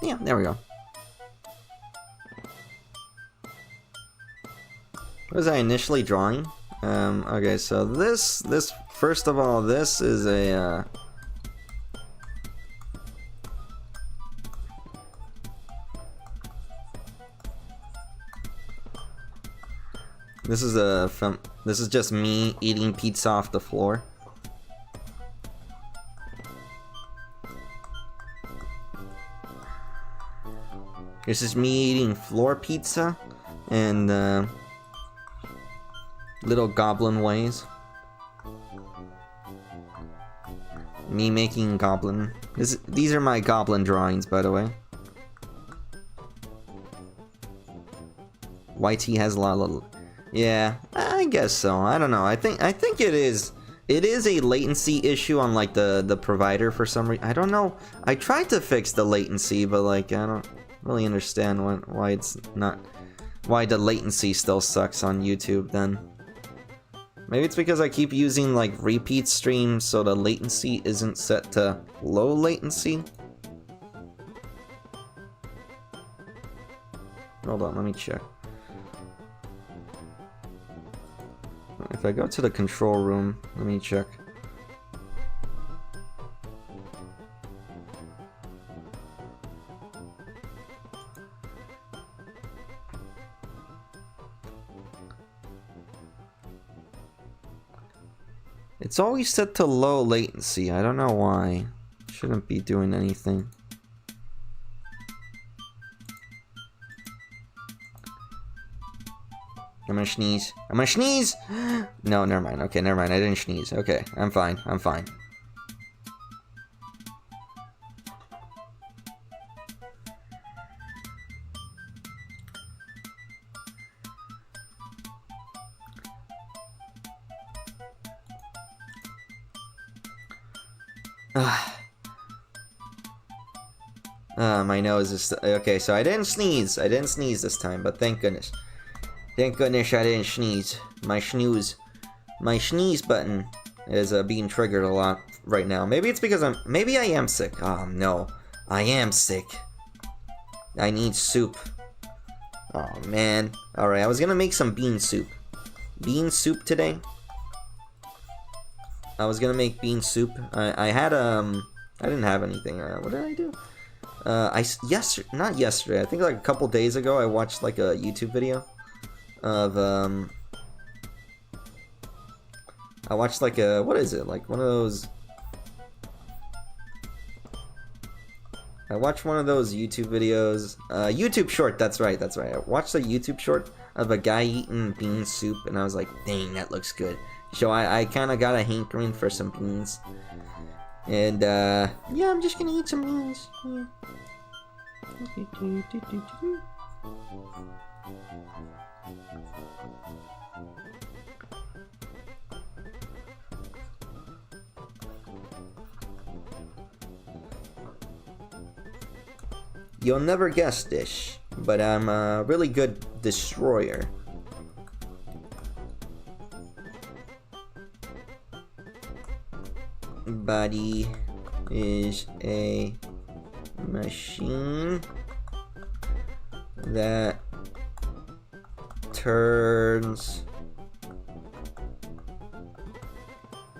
Yeah, there we go. What was I initially drawing? Okay, so this first of all, this is a this is just me eating pizza off the floor. This is me eating floor pizza and little goblin ways. Me making goblin. These are my goblin drawings, by the way. YT has a lot of... Yeah, I guess so. I don't know. I think it is. It is a latency issue on like the provider for some reason. I don't know. I tried to fix the latency, but like I don't really understand why it's not. Why the latency still sucks on YouTube then. Maybe it's because I keep using like repeat streams, so the latency isn't set to low latency. Hold on, let me check. If I go to the control room, let me check. It's always set to low latency. I don't know why. Shouldn't be doing anything. I'm gonna sneeze. I'm gonna sneeze! No, never mind. Okay, never mind. I didn't sneeze. Okay, I'm fine. I'm fine. My nose is... Okay, so I didn't sneeze. I didn't sneeze this time, but thank goodness. Thank goodness I didn't sneeze. My sneeze button is being triggered a lot right now. Maybe it's because maybe I am sick. Oh no, I am sick. I need soup. Oh man. Alright, I was gonna make some bean soup. Bean soup today. I was gonna make bean soup. I had I didn't have anything. What did I do? Not yesterday. I think like a couple days ago I watched like a YouTube video of I watched like a, what is it, like one of those, I watched one of those YouTube videos, YouTube short, that's right, I watched a YouTube short of a guy eating bean soup and I was like, dang, that looks good. So I kind of got a hankering for some beans, and yeah, I'm just gonna eat some beans. Yeah. You'll never guess this, but I'm a really good destroyer. Body is a machine that turns...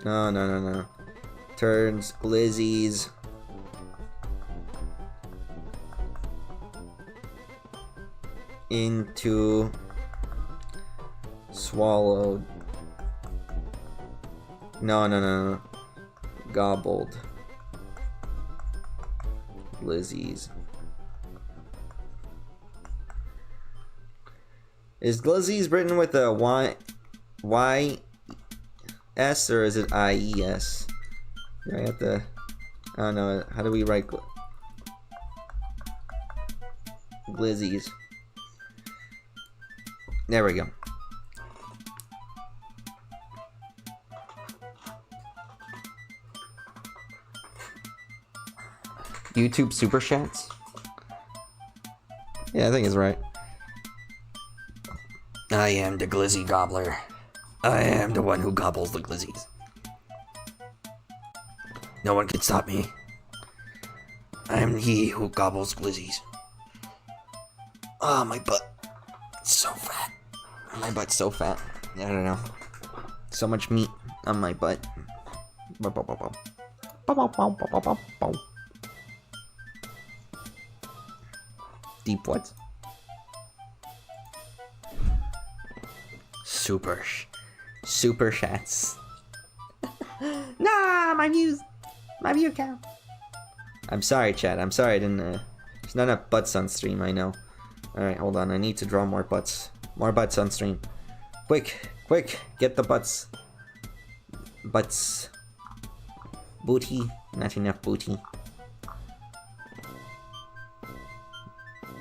No. Turns glizzies into swallowed. No. Gobbled glizzies. Is glizzies written with a Y-S or is it I-E-S? I have to... I don't know. How do we write glizzies? There we go. YouTube super chats? Yeah, I think it's right. I am the glizzy gobbler. I am the one who gobbles the glizzies. No one can stop me. I am he who gobbles glizzies. Oh, my butt. It's so fat. My butt's so fat. I don't know. So much meat on my butt. Deep what? Super chats. Nah, my view count. I'm sorry, chat. I'm sorry I didn't. There's not enough butts on stream. I know. All right, hold on. I need to draw more butts. More butts on stream. Quick, get the butts. Butts. Booty. Not enough booty.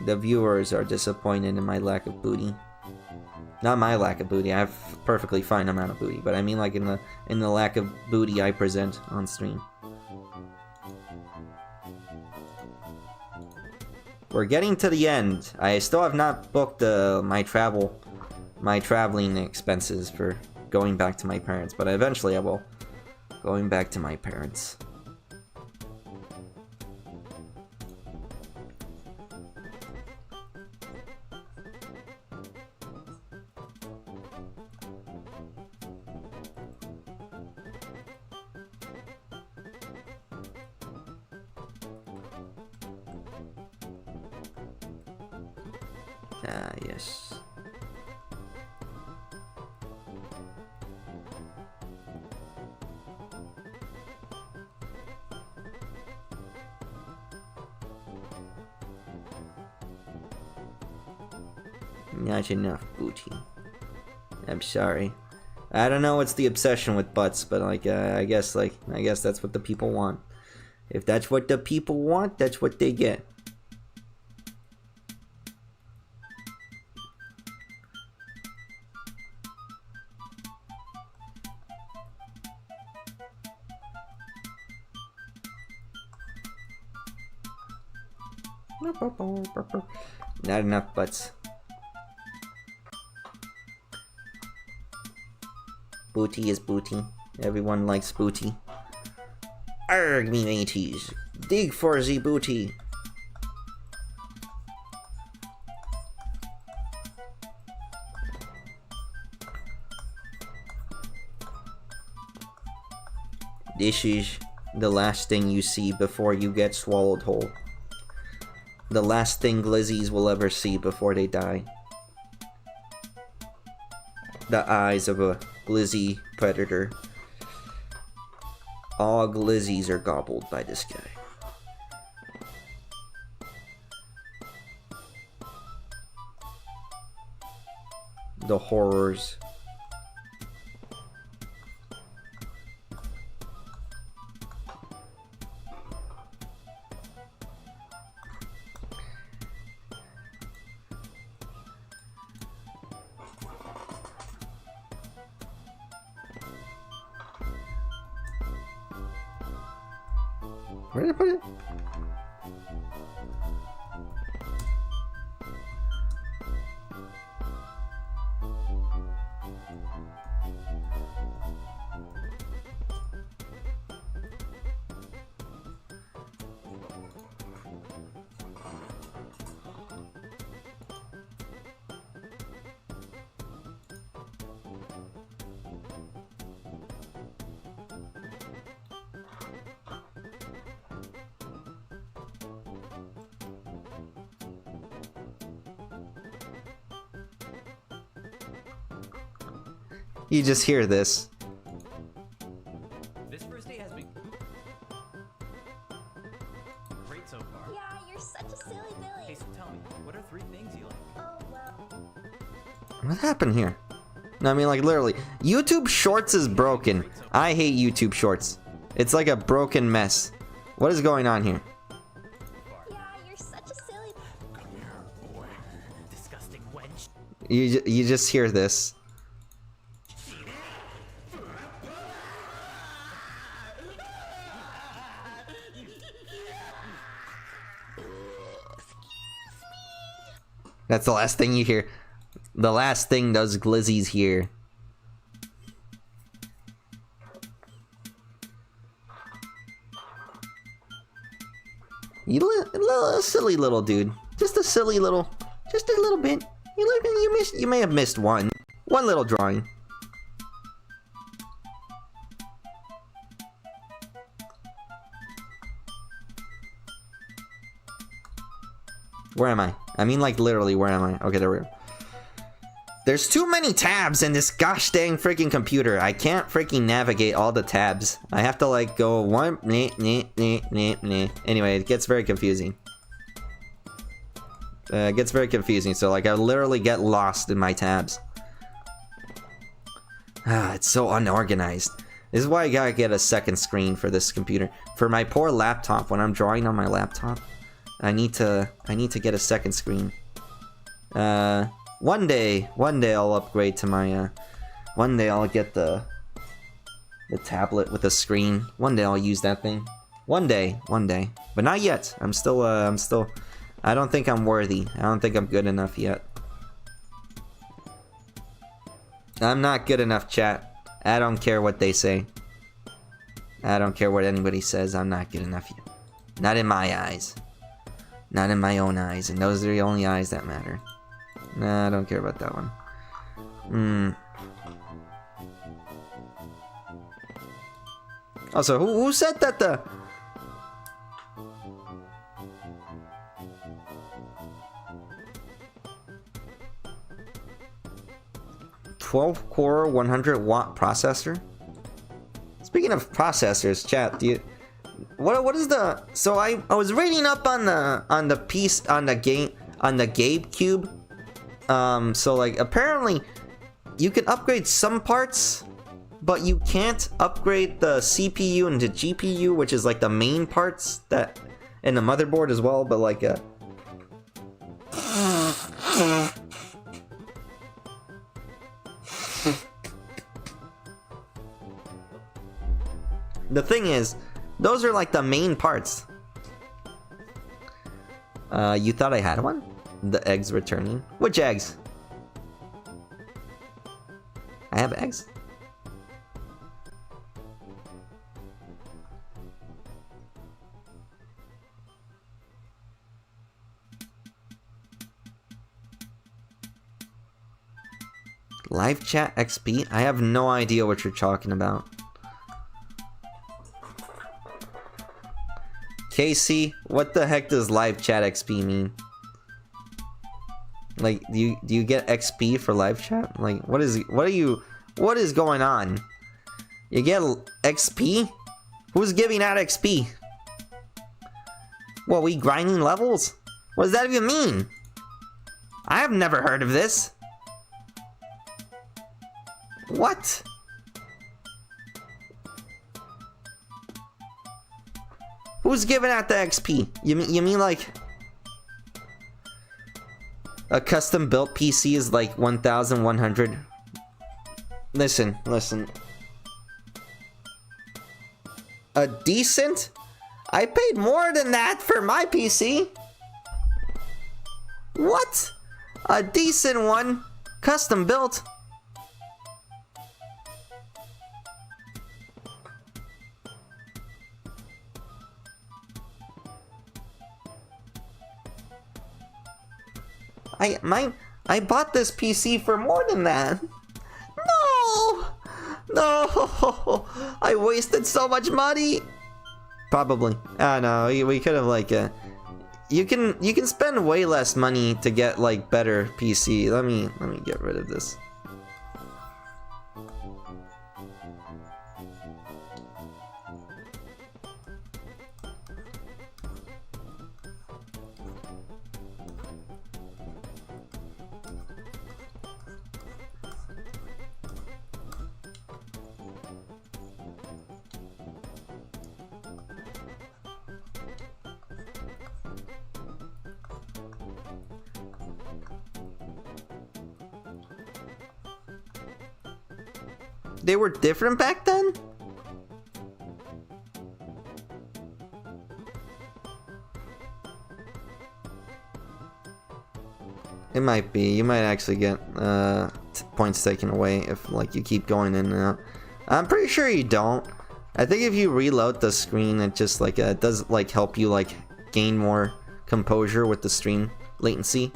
The viewers are disappointed in my lack of booty. Not my lack of booty. I have a perfectly fine amount of booty, but I mean like in the lack of booty I present on stream. We're getting to the end. I still have not booked my traveling expenses for going back to my parents, but eventually I will. Going back to my parents. Ah, yes. Not enough booty. I'm sorry. I don't know what's the obsession with butts, but like, I guess that's what the people want. If that's what the people want, that's what they get. Not enough butts. Booty is booty. Everyone likes booty. Arg, me mateys. Dig for the booty. This is the last thing you see before you get swallowed whole. The last thing glizzies will ever see before they die. The eyes of a glizzy predator. All glizzies are gobbled by this guy. The horrors. Where did I put it? You just hear this. This first day has been great so far. Yeah, you're such a silly Billy. Hey, so tell me, what are 3 things you like? Oh, well. What happened here? No, I mean, like, literally. YouTube Shorts is broken. I hate YouTube Shorts. It's like a broken mess. What is going on here? Yeah, you're such a silly... Come here, boy. Disgusting wench. You just hear this. That's the last thing you hear. The last thing those glizzies hear. You little silly little dude. Just a silly little, just a little bit. You may have missed one. One little drawing. Where am I? I mean, like, literally, where am I? Okay, there we go. There's too many tabs in this gosh dang freaking computer. I can't freaking navigate all the tabs. I have to, like, go one... Anyway, it gets very confusing. It gets very confusing, so, like, I literally get lost in my tabs. Ah, it's so unorganized. This is why I gotta get a second screen for this computer. For my poor laptop, when I'm drawing on my laptop, I need to get a second screen. One day I'll upgrade to my, one day I'll get the tablet with a screen. One day I'll use that thing. One day. But not yet. I'm still, I don't think I'm worthy. I don't think I'm good enough yet. I'm not good enough, chat. I don't care what they say. I don't care what anybody says. I'm not good enough yet. Not in my eyes. Not in my own eyes. And those are the only eyes that matter. Nah, I don't care about that one. Also, who said that the... core 100-watt processor? Speaking of processors, chat, do you... What is the... So I was reading up on the piece on the GameCube. So like apparently you can upgrade some parts, but you can't upgrade the CPU and the GPU, which is like the main parts that, and the motherboard as well. But like the thing is, those are like the main parts. You thought I had one? The eggs returning. Which eggs? I have eggs? Live chat XP? I have no idea what you're talking about. Casey, what the heck does live chat XP mean? Like, do you get XP for live chat? Like, what is going on? You get XP? Who's giving out XP? What, we grinding levels? What does that even mean? I have never heard of this. What? Who's giving out the XP? You mean like a custom built PC is like 1,100? Listen. A decent? I paid more than that for my PC. What? A decent one? Custom built? I bought this PC for more than that. No, I wasted so much money. Probably. No, we could have like you can spend way less money to get like better PC. Let me get rid of this. They were different back then? It might be. You might actually get points taken away if like you keep going in and out. I'm pretty sure you don't. I think if you reload the screen, it just like it does like help you like gain more composure with the stream latency.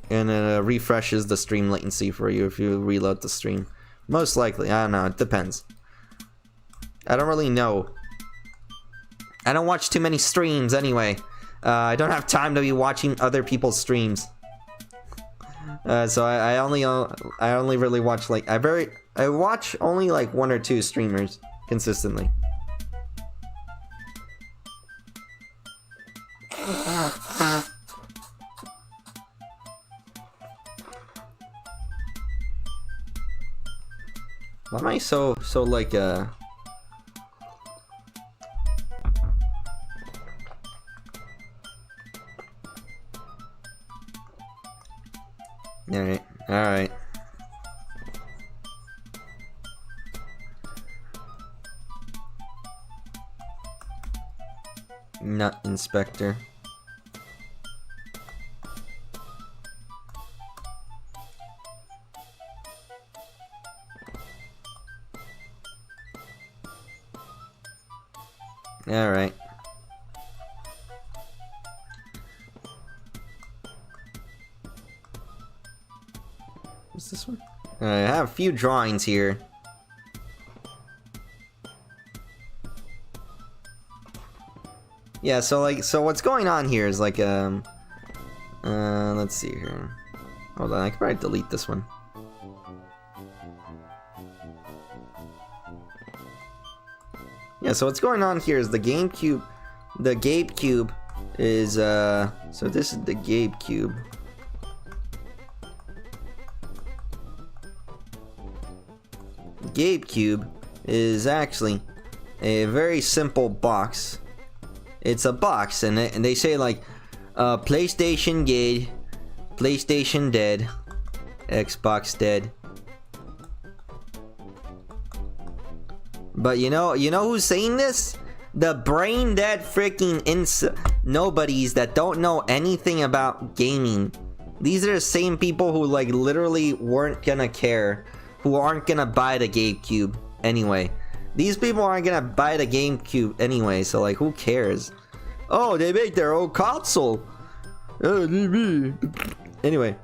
and it refreshes the stream latency for you if you reload the stream. Most likely, I don't know, it depends. I don't really know. I don't watch too many streams anyway. I don't have time to be watching other people's streams. So I only really watch like I watch only like 1 or 2 streamers consistently. Why am I so like Alright. Nut inspector. Alright. What's this one? I have a few drawings here. Yeah, so what's going on here is like let's see here. Hold on, I could probably delete this one. Yeah, so what's going on here is the GameCube. The Gabe Cube is so this is the Gabe Cube. Gabe Cube is actually a very simple box. It's a box, and they say like PlayStation dead, PlayStation dead, Xbox dead. But you know who's saying this? The brain dead freaking nobodies that don't know anything about gaming. These are the same people who like literally weren't gonna care, who aren't gonna buy the GameCube anyway. These people aren't gonna buy the GameCube anyway, so like who cares? Oh, they make their own console. Anyway,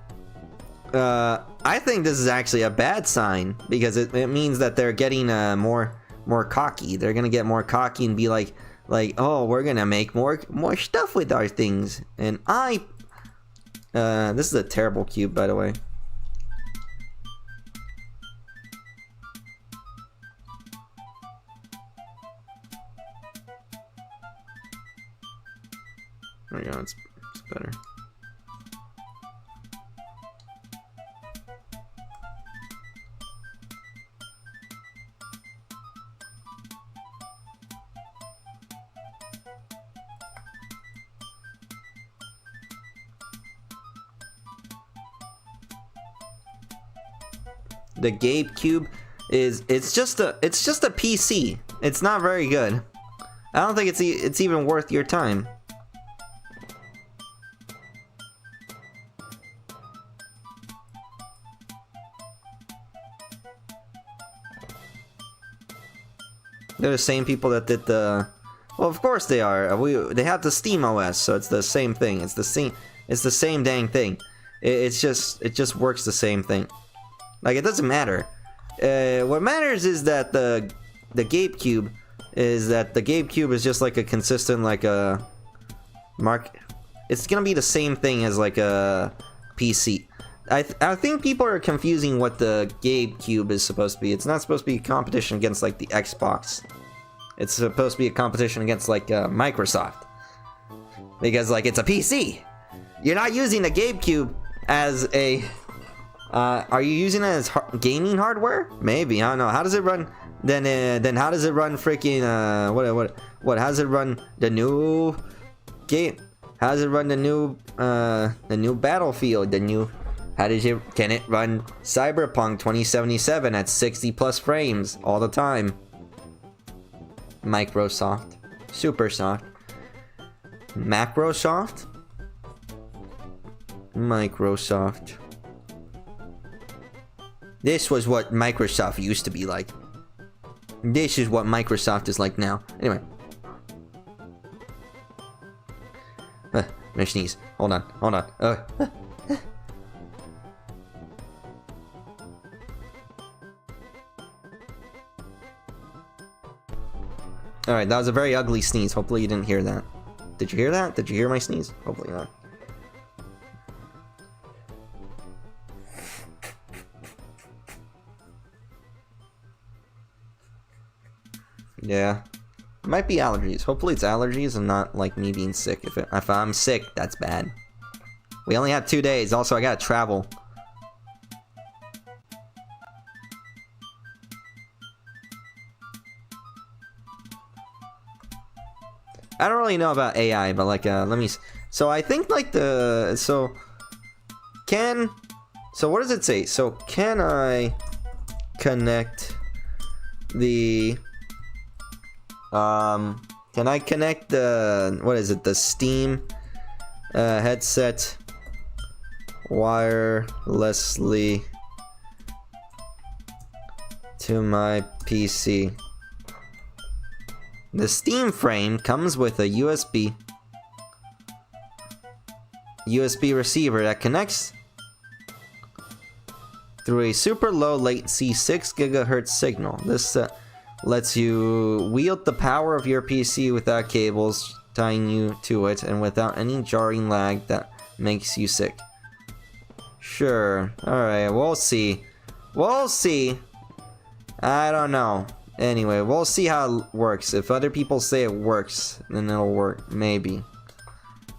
I think this is actually a bad sign because it means that they're getting more cocky. They're gonna get more cocky and be like, oh, we're gonna make more stuff with our things. And this is a terrible cube, by the way. There we go, it's better. The Gabe Cube it's just a PC. It's not very good. I don't think it's even worth your time. They're the same people that did the... Well, of course they are. They have the Steam OS, so it's the same thing. It's the same dang thing. It just works the same thing. Like, it doesn't matter. What matters is that the GameCube is just like a consistent like a mark. It's gonna be the same thing as like a PC. I think people are confusing what the GameCube is supposed to be. It's not supposed to be a competition against like the Xbox. It's supposed to be a competition against like Microsoft. Because like it's a PC. You're not using the GameCube as a... are you using it as gaming hardware? Maybe, I don't know. How does it run? Then how does it run freaking what? How does it run the new game? How does it run the new Battlefield? Can it run Cyberpunk 2077 at 60 plus frames all the time? Microsoft, Supersoft, Macrosoft, Microsoft. This was what Microsoft used to be like. This is what Microsoft is like now. Anyway. I'm gonna sneeze. Hold on. Alright, that was a very ugly sneeze. Hopefully you didn't hear that. Did you hear that? Did you hear my sneeze? Hopefully not. Yeah. It might be allergies. Hopefully it's allergies and not like me being sick. If I'm sick, that's bad. We only have 2 days. Also, I gotta travel. I don't really know about AI, but like, let me... So I think like the... So what does it say? So can I connect the... Can I connect the... What is it? The Steam headset wirelessly to my PC? The Steam frame comes with a USB receiver that connects through a super low latency 6 GHz signal. This lets you wield the power of your PC without cables tying you to it and without any jarring lag that makes you sick. Sure. Alright, we'll see. We'll see. I don't know. Anyway, we'll see how it works. If other people say it works, then it'll work. Maybe.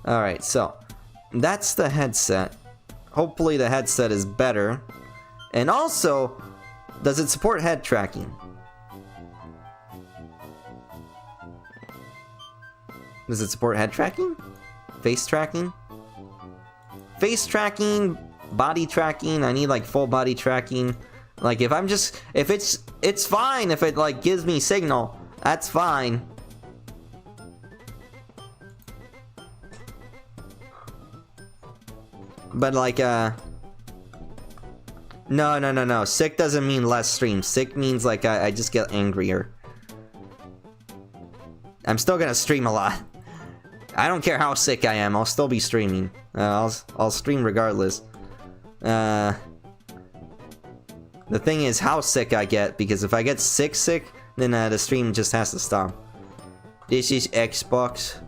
Alright, so that's the headset. Hopefully the headset is better. And also, does it support head tracking? Does it support head tracking? Face tracking? Face tracking, body tracking. I need like full body tracking. Like if I'm just, if it's fine if it like gives me signal. That's fine. But like no. Sick doesn't mean less stream. Sick means like I just get angrier. I'm still gonna stream a lot. I don't care how sick I am, I'll still be streaming. I'll stream regardless. The thing is how sick I get, because if I get sick, then the stream just has to stop. This is Xbox.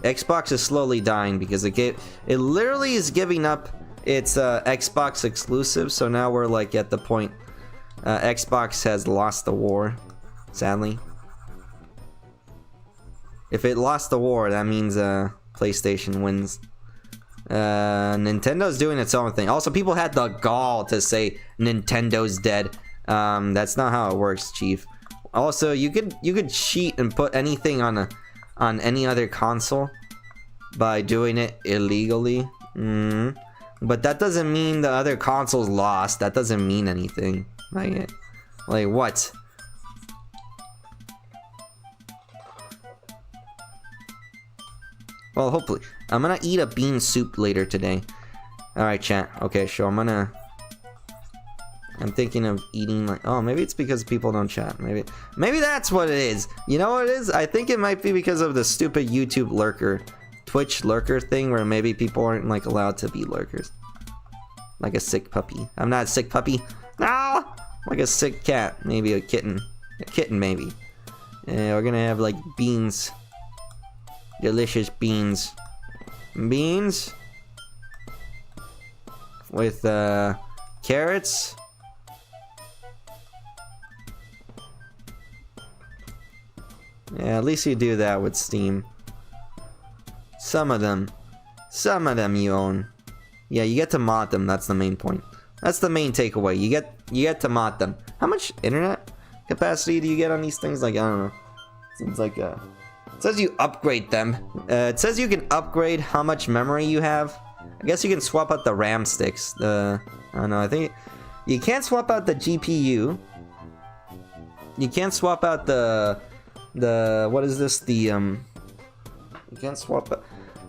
Xbox is slowly dying because it literally is giving up its Xbox exclusive, so now we're like at the point Xbox has lost the war, sadly. If it lost the war, that means PlayStation wins. Nintendo's doing its own thing. Also, people had the gall to say Nintendo's dead. That's not how it works, Chief. Also, you could cheat and put anything on any other console by doing it illegally. But that doesn't mean the other console's lost. That doesn't mean anything. Like what? Well, hopefully. I'm gonna eat a bean soup later today. Alright, chat. Okay, so I'm thinking of eating like... Oh, maybe it's because people don't chat. Maybe that's what it is. You know what it is? I think it might be because of the stupid YouTube lurker, Twitch lurker thing, where maybe people aren't like allowed to be lurkers. Like a sick puppy. I'm not a sick puppy. No! Like a sick cat. Maybe a kitten. A kitten, maybe. Yeah, we're gonna have like beans. Delicious beans. Beans with carrots. Yeah, at least you do that with Steam. Some of them you own. Yeah, you get to mod them. That's the main point. That's the main takeaway. You get to mod them. How much internet capacity do you get on these things? Like, I don't know. Seems like it says you upgrade them. It says you can upgrade how much memory you have. I guess you can swap out the RAM sticks. I don't know. I think you can't swap out the GPU. You can't swap out the what is this? You can't swap out.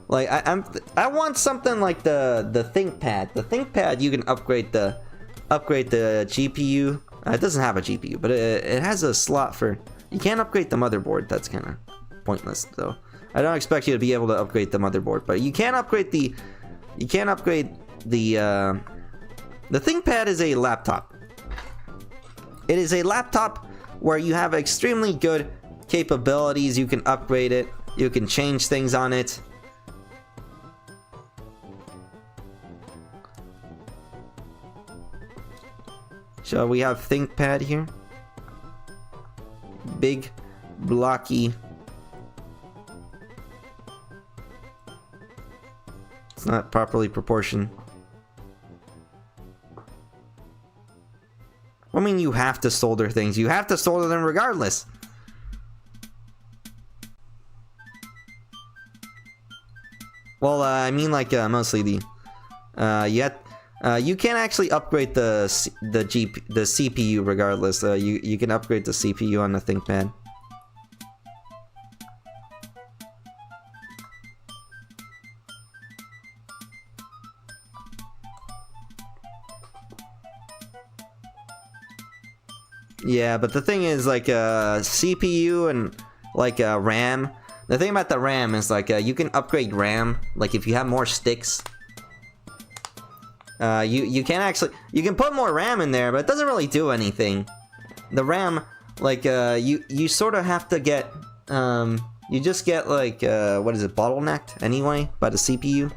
Like I want something like the ThinkPad. The ThinkPad you can upgrade the GPU. It doesn't have a GPU, but it has a slot for. You can't upgrade the motherboard. That's kind of pointless though. I don't expect you to be able to upgrade the motherboard, but you can upgrade the ThinkPad is a laptop. It is a laptop where you have extremely good capabilities. You can upgrade it. You can change things on it. So we have ThinkPad here. Big, blocky. It's not properly proportioned. I mean, you have to solder things. You have to solder them regardless. Well, I mean, like mostly the. You can actually upgrade the CPU regardless. You can upgrade the CPU on the ThinkPad. Yeah, but the thing is, like, CPU and, like, RAM. The thing about the RAM is, like, you can upgrade RAM. Like, if you have more sticks. You can actually... You can put more RAM in there, but it doesn't really do anything. The RAM, like, you sort of have to get... you just get, like, what is it, bottlenecked anyway by the CPU.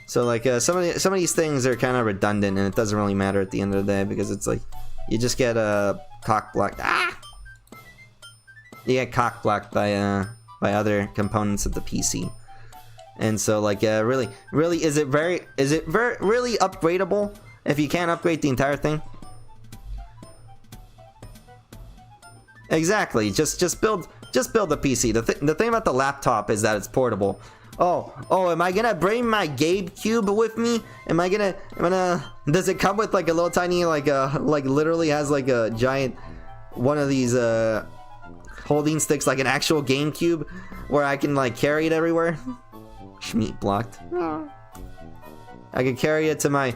So, like, some of these things are kind of redundant, and it doesn't really matter at the end of the day, because it's, like... You just get cock-blocked. Ah! You get cock-blocked by other components of the PC, and so like really, is it really upgradable if you can't upgrade the entire thing? Exactly. Just build the PC. The thing about the laptop is that it's portable. Oh, am I gonna bring my GameCube with me? Am I gonna, does it come with like a little tiny, like literally has like a giant, one of these, holding sticks, like an actual GameCube, where I can like carry it everywhere? Schmeat blocked. I can carry it to my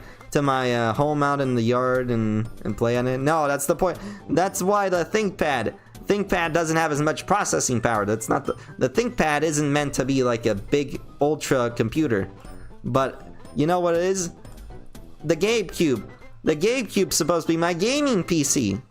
home out in the yard and play on it. No, that's the point. That's why the ThinkPad doesn't have as much processing power. That's not the ThinkPad isn't meant to be like a big ultra computer. But you know what it is? The GameCube. The GameCube's supposed to be my gaming PC.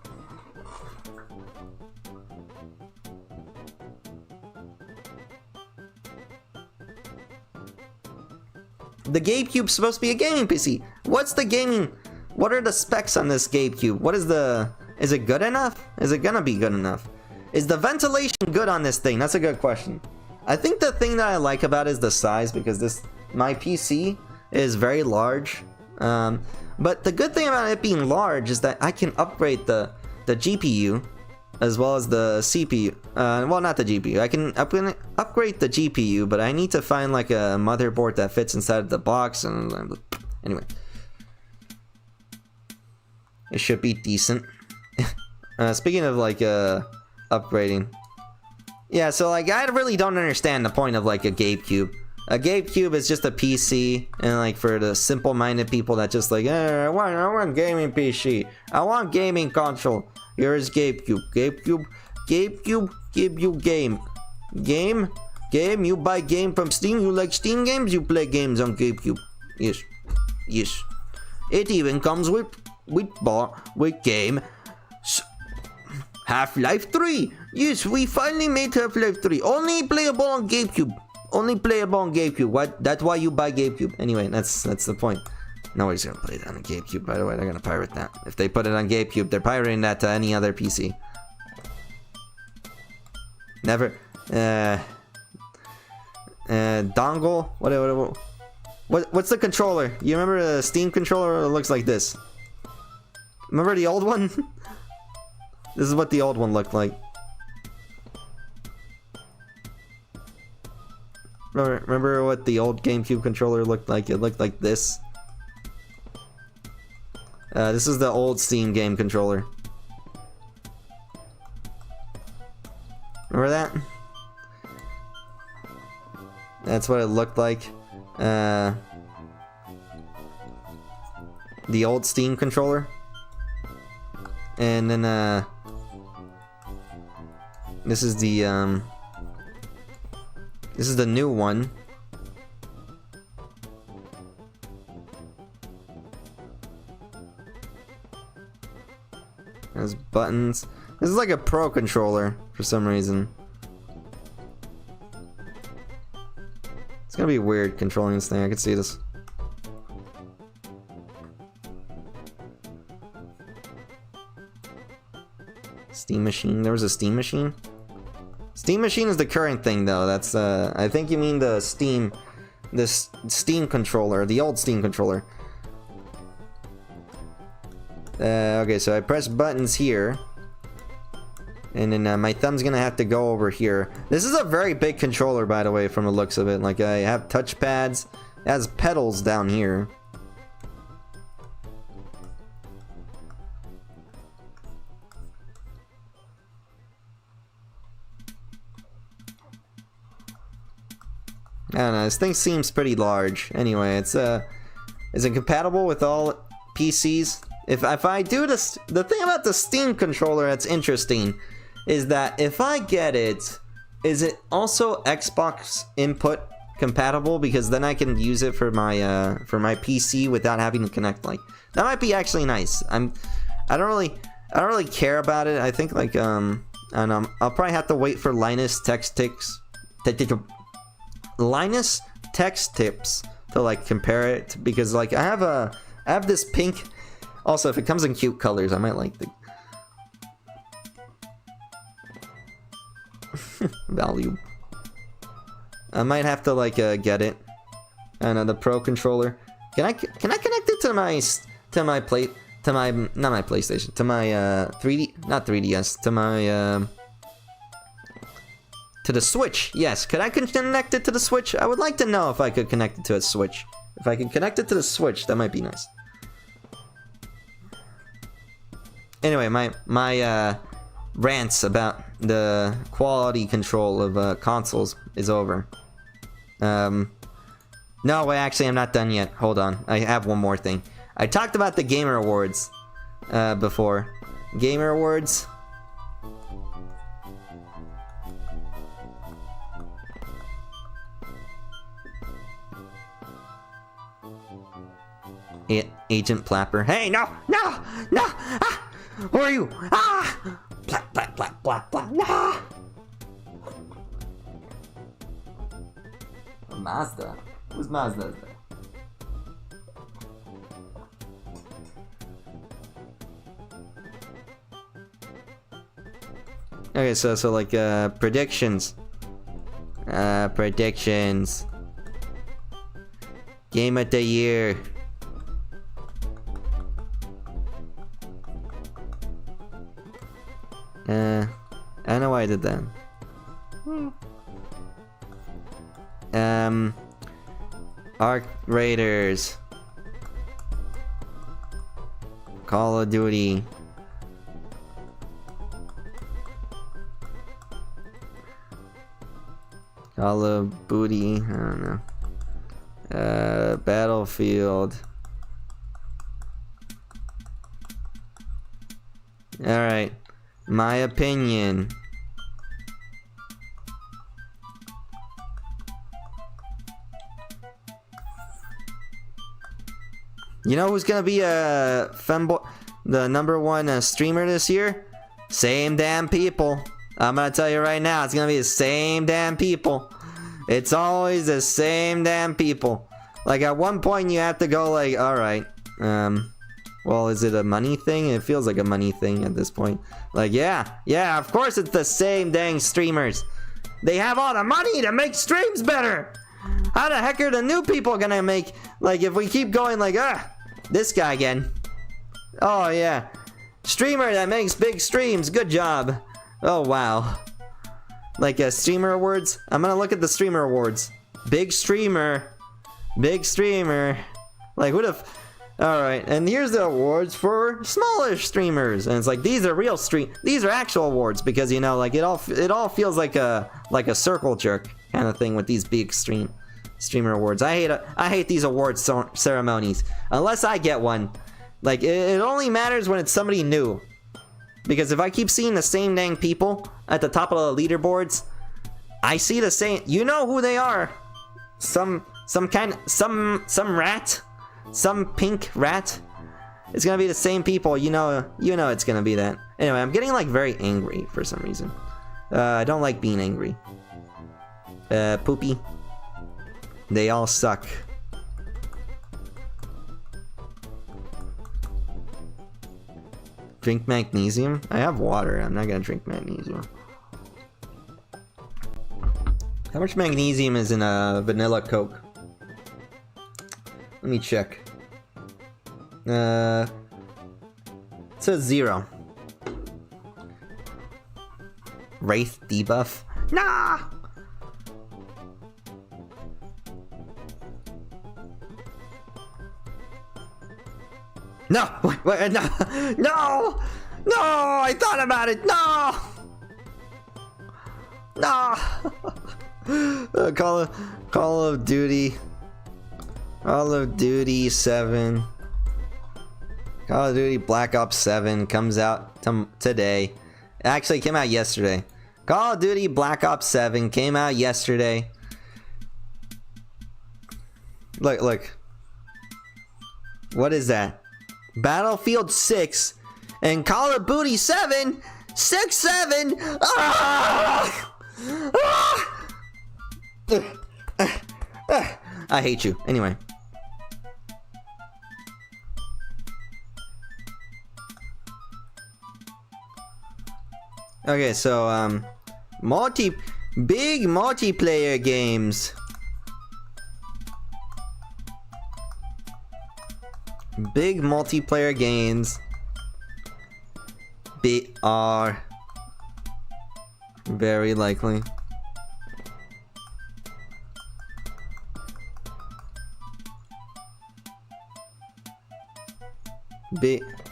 The GameCube's supposed to be a gaming PC. What are the specs on this GameCube? Is it good enough? Is it gonna be good enough? Is the ventilation good on this thing? That's a good question. I think the thing that I like about it is the size, because my PC is very large. But the good thing about it being large is that I can upgrade the GPU as well as the CPU. Well, not the GPU. I can upgrade the GPU, but I need to find like a motherboard that fits inside of the box. And anyway, it should be decent. Speaking of like upgrading, yeah. So like I really don't understand the point of like a GameCube. A GameCube is just a PC, and like for the simple-minded people that just like, I want gaming PC. I want gaming console. Here's GameCube. GameCube give you game. Game. You buy game from Steam. You like Steam games? You play games on GameCube. Yes. It even comes with game. Half-Life 3. Yes, we finally made Half-Life 3. Only playable on GameCube. What? That's why you buy GameCube. Anyway, that's the point. Nobody's gonna play that on a GameCube, by the way. They're gonna pirate that. If they put it on GameCube, they're pirating that to any other PC. Never. Dongle? What's the controller? You remember the Steam controller? It looks like this. Remember the old one? This is what the old one looked like. Remember what the old GameCube controller looked like? It looked like this. This is the old Steam game controller. Remember that? That's what it looked like. The old Steam controller. And then, this is the new one. buttons. This is like a pro controller for some reason. It's gonna be weird controlling this thing. I can see this. Steam machine. There was a steam machine. Steam machine is the current thing, though. That's I think you mean the Steam controller, the old Steam controller. Okay, so I press buttons here. And then my thumb's gonna have to go over here. This is a very big controller, by the way, from the looks of it. Like, I have touch pads. It has pedals down here. I don't know, this thing seems pretty large. Anyway, is it compatible with all PCs? If I do this, the thing about the Steam controller that's interesting is that if I get it, is it also Xbox input compatible? Because then I can use it for my PC without having to connect. Like, that might be actually nice. I don't really care about it. I think like and I'll probably have to wait for Linus Tech Tips to like compare it, because like I have this pink. Also, if it comes in cute colors, I might like the value. I might have to like get it. And the Pro controller. Can I connect it to my not my PlayStation, to my 3D, not 3DS, to my to the Switch? Yes, could I connect it to the Switch? I would like to know if I could connect it to a Switch. If I could connect it to the Switch, that might be nice. Anyway, my rants about the quality control of consoles is over. No, wait, actually, I'm not done yet. Hold on, I have one more thing. I talked about the Gamer Awards before. Gamer Awards. Agent Plapper. Hey, no! Ah! Who are you? Ah! Plap, plap, plap, plap, plap. Nah! Mazda? Who's Mazda? Okay, so like predictions. Predictions. Game of the year. I don't know why I did that. Arc Raiders. Call of Duty. Call of Booty. I don't know. Battlefield. Alright. My opinion. You know who's gonna be a femboy, the #1 streamer this year? Same damn people. I'm gonna tell you right now, it's gonna be the same damn people. It's always the same damn people. Like, at one point you have to go like, alright, well, is it a money thing? It feels like a money thing at this point. Like, yeah, of course it's the same dang streamers. They have all the money to make streams better. How the heck are the new people gonna make, like, if we keep going like, this guy again. Oh yeah, streamer that makes big streams, good job. Oh wow. Like, streamer awards? I'm gonna look at the streamer awards. Big streamer. Like, who the alright, and here's the awards for smaller streamers. And it's like, these are real these are actual awards, because, you know, like, it all feels like a circle jerk kind of thing with these big streamer awards. I hate these awards ceremonies. Unless I get one. Like, it only matters when it's somebody new. Because if I keep seeing the same dang people at the top of the leaderboards, I see the same, you know who they are. Some rat. Some pink rat. It's gonna be the same people, you know it's gonna be that. Anyway, I'm getting like very angry for some reason. I don't like being angry. Poopy. They all suck. Drink magnesium? I have water. I'm not gonna drink magnesium. How much magnesium is in a vanilla Coke? Let me check. It says 0. Wraith debuff? Nah! No! Wait, no! No! No! I thought about it! No! No! Call of Duty. Call of Duty 7. Call of Duty Black Ops 7 comes out today. It actually came out yesterday. Call of Duty Black Ops 7 came out yesterday. Look. What is that? Battlefield 6 and Call of Duty 7 6-7. Ah! Ah! I hate you. Anyway. Okay, so big multiplayer games. Big multiplayer games are very likely.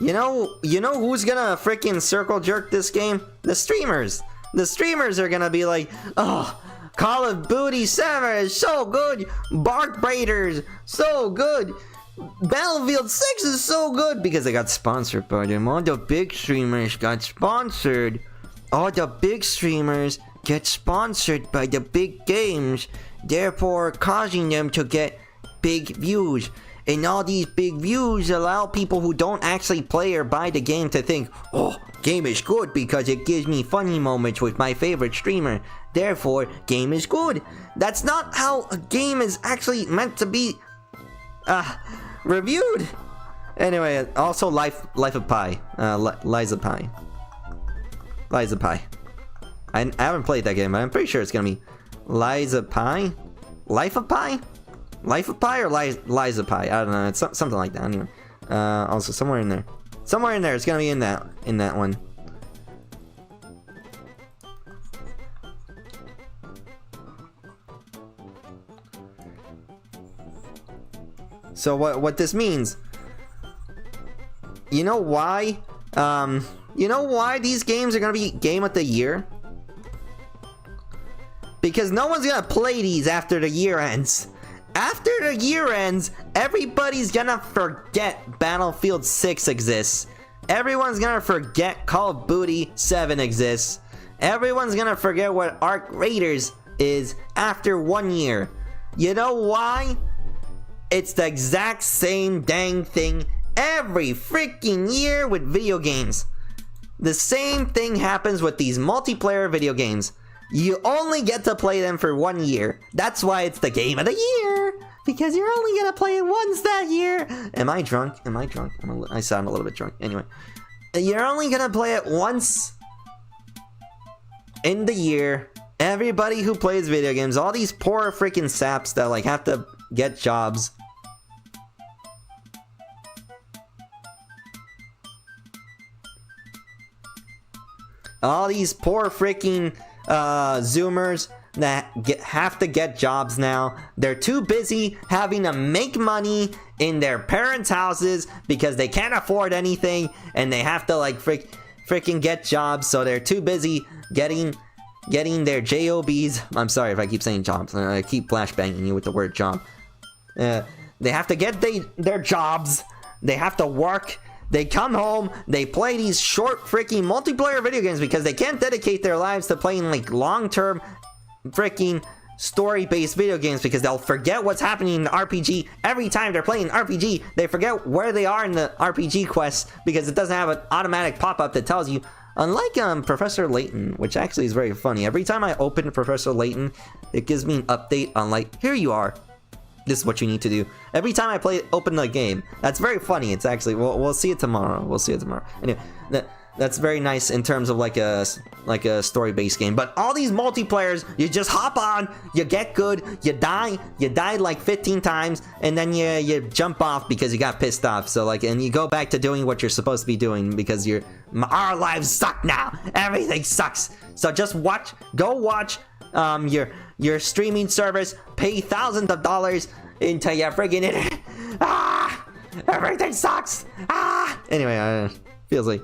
You know who's gonna freaking circle jerk this game? The streamers. The streamers are gonna be like, oh, Call of Duty 7 is so good. Bark Raiders, so good. Battlefield 6 is so good because they got sponsored by them. All the big streamers got sponsored. All the big streamers get sponsored by the big games, therefore causing them to get big views. And all these big views allow people who don't actually play or buy the game to think, oh, game is good because it gives me funny moments with my favorite streamer. Therefore, game is good. That's not how a game is actually meant to be reviewed. Anyway, also Life of Pi. Liza Pi. Liza Pi. I haven't played that game, but I'm pretty sure it's gonna be Liza Pi? Life of Pi? Life of Pi or Liza Pi? I don't know. It's something like that. Anyway, also somewhere in there, it's gonna be in that one. So what this means? You know why? You know why these games are gonna be Game of the Year? Because no one's gonna play these after the year ends. After the year ends, everybody's gonna forget Battlefield 6 exists. Everyone's gonna forget Call of Duty 7 exists. Everyone's gonna forget what Arc Raiders is after 1 year. You know why? It's the exact same dang thing every freaking year with video games. The same thing happens with these multiplayer video games. You only get to play them for 1 year. That's why it's the Game of the Year. Because you're only gonna play it once that year. Am I drunk? I sound a little bit drunk. Anyway. You're only gonna play it once in the year. Everybody who plays video games, all these poor freaking saps that like have to get jobs. All these poor freaking Zoomers that have to get jobs now. They're too busy having to make money in their parents' houses because they can't afford anything, and they have to like freaking get jobs. So they're too busy getting their jobs. I'm sorry if I keep saying jobs. I keep flashbanging you with the word job. They have to get their jobs. They have to work. They come home, they play these short freaking multiplayer video games because they can't dedicate their lives to playing like long-term freaking story-based video games because they'll forget what's happening in the RPG. Every time they're playing RPG, they forget where they are in the RPG quest because it doesn't have an automatic pop-up that tells you Unlike Professor Layton, which actually is very funny. Every time I open Professor Layton, it gives me an update on like, here you are. This is what you need to do. Every time I open the game. That's very funny. It's actually, we'll see it tomorrow. We'll see it tomorrow. Anyway, that's very nice in terms of like a story-based game. But all these multiplayers, you just hop on, you get good, you die like 15 times, and then you jump off because you got pissed off. So like, and you go back to doing what you're supposed to be doing because our lives suck now. Everything sucks. So just go watch your streaming service, pay thousands of dollars into your friggin' internet. Everything sucks. Anyway, feels like.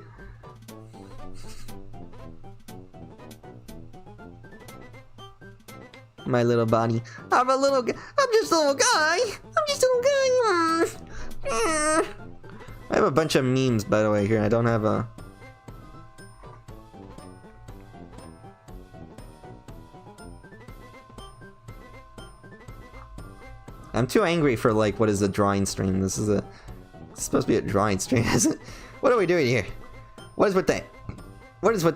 My little body. I'm just a little guy. I have a bunch of memes, by the way, here. I don't have a... I'm too angry for, like, what is a drawing stream? This is it's supposed to be a drawing stream, isn't it? What are we doing here? What is with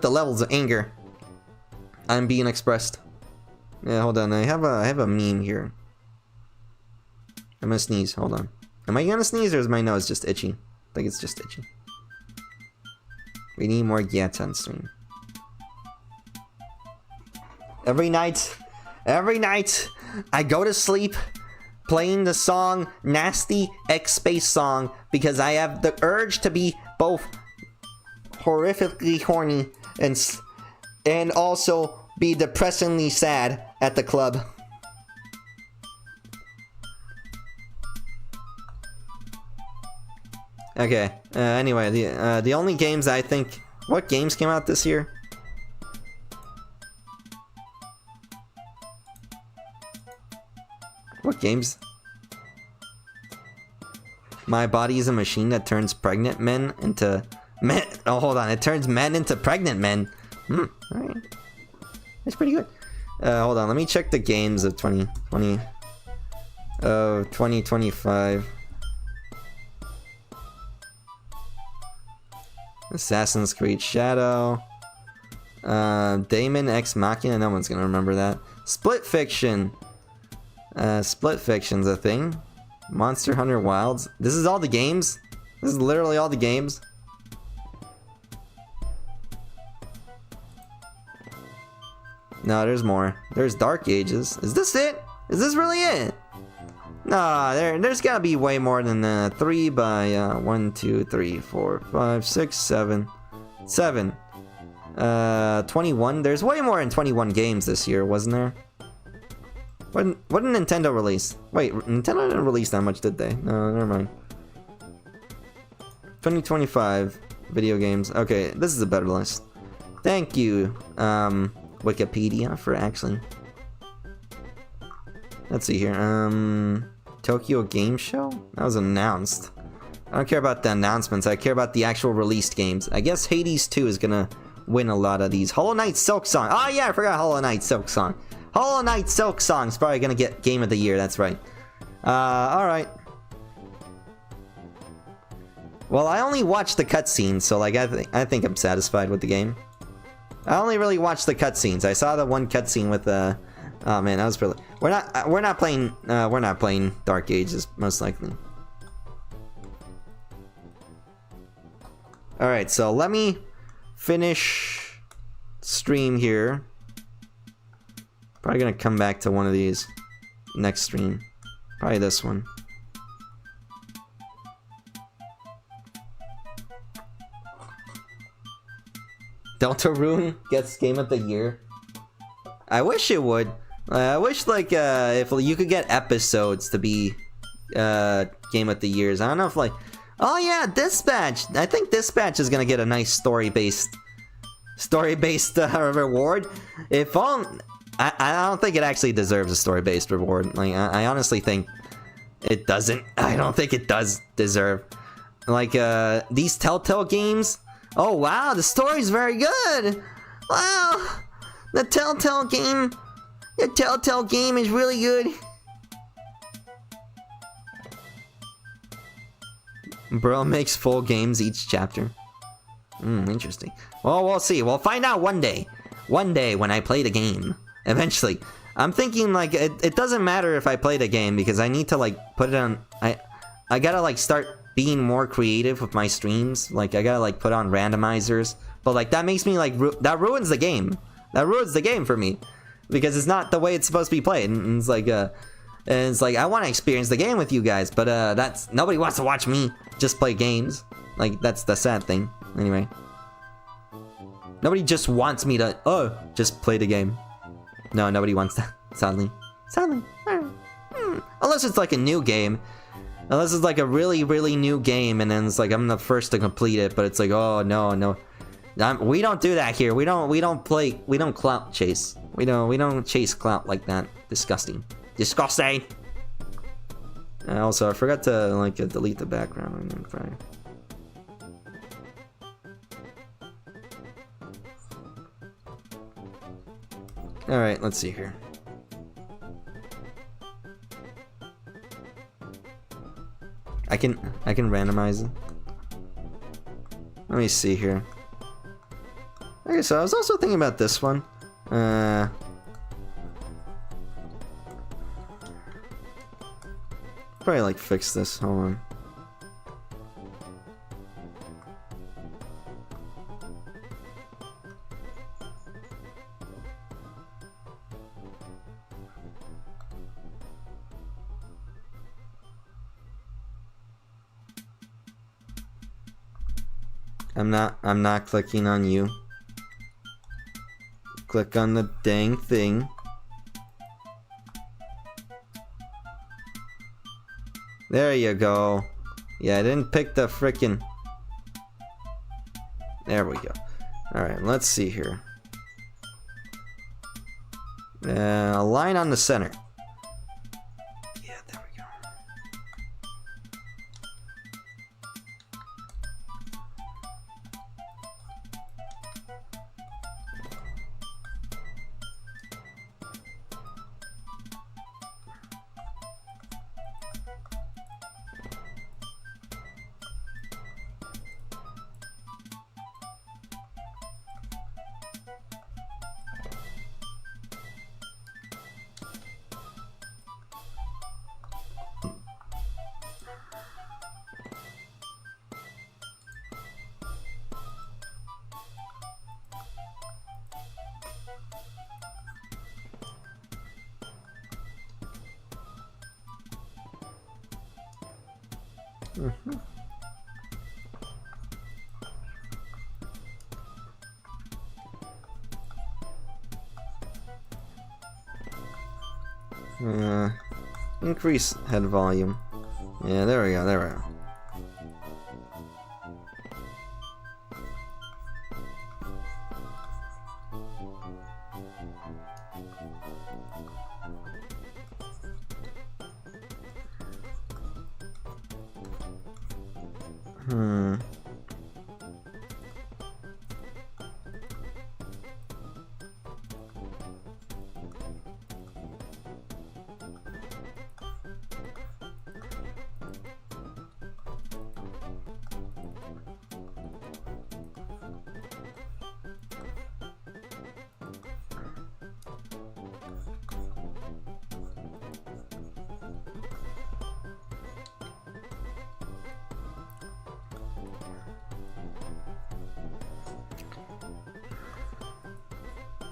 the levels of anger I'm being expressed? Yeah, hold on. I have a meme here. I'm gonna sneeze. Hold on. Am I gonna sneeze or is my nose just itchy? I think it's just itchy. We need more gats on stream. Every night, I go to sleep playing the song Nasty X Space Song because I have the urge to be both horrifically horny and also be depressingly sad at the club. Okay. Anyway, the only games I think. What games came out this year? What games? My Body is a Machine that turns pregnant men into men. Oh, hold on. It turns men into pregnant men. Alright. That's pretty good. Hold on. Let me check the games of 2020. Oh, 2025. Assassin's Creed Shadow. Daemon Ex Machina. No one's gonna remember that. Split Fiction. Split Fiction's a thing. Monster Hunter Wilds. This is all the games? This is literally all the games? No, there's more. There's Dark Ages. Is this it? Is this really it? Nah, there's gotta be way more than 3 by 1, 2, 3, 4, 5, 6, 7. 7. 21. There's way more than 21 games this year, wasn't there? What did Nintendo release? Wait, Nintendo didn't release that much, did they? No, never mind. 2025 video games. Okay, this is a better list. Thank you, Wikipedia, for actually. Let's see here. Tokyo Game Show? That was announced. I don't care about the announcements. I care about the actual released games. I guess Hades 2 is gonna win a lot of these. Hollow Knight Silk Song. Oh yeah, I forgot Hollow Knight Silk Song. Hollow Knight Silk Song is probably gonna get Game of the Year. That's right. Alright. Well, I only watched the cutscenes, so like I think I'm satisfied with the game. I only really watched the cutscenes. I saw the one cutscene with the. Oh man, that was really. We're not playing Dark Ages most likely. All right, so let me finish stream here. Probably gonna come back to one of these next stream. Probably this one. Deltarune gets Game of the Year. I wish it would. I wish like if you could get episodes to be Game of the Years. I don't know if like, oh yeah, Dispatch. I think Dispatch is gonna get a nice story-based reward. If I don't think it actually deserves a story-based reward. Like I honestly think it doesn't. I don't think it does deserve. Like these Telltale games. Oh wow, the story's very good. Wow, the Telltale game is really good. Bro makes full games each chapter. Interesting. Well, we'll see. We'll find out one day. One day when I play the game. Eventually. I'm thinking, like, it doesn't matter if I play the game, because I need to, like, put it on... I gotta, like, start being more creative with my streams. Like, I gotta, like, put on randomizers. But, like, that makes me, like, that ruins the game. That ruins the game for me. Because it's not the way it's supposed to be played. And it's like, I want to experience the game with you guys. But, that's... Nobody wants to watch me just play games. Like, that's the sad thing. Anyway. Nobody just wants me to, just play the game. No, nobody wants that, sadly. Sadly. Unless it's like a new game. Unless it's like a really, really new game, and then it's like I'm the first to complete it, but it's like, oh, no. We don't do that here. We don't clout chase. We don't chase clout like that. Disgusting. Disgusting! Also, I forgot to, like, delete the background. I'm sorry. Alright, let's see here. I can randomize it. Let me see here. Okay, so I was also thinking about this one. Probably like fix this. Hold on. I'm not clicking on you. Click on the dang thing. There you go. Yeah, I didn't pick the frickin'... There we go. Alright, let's see here. A line on the center. Yeah, there we go. Increase head volume. Yeah, there we go, there we go.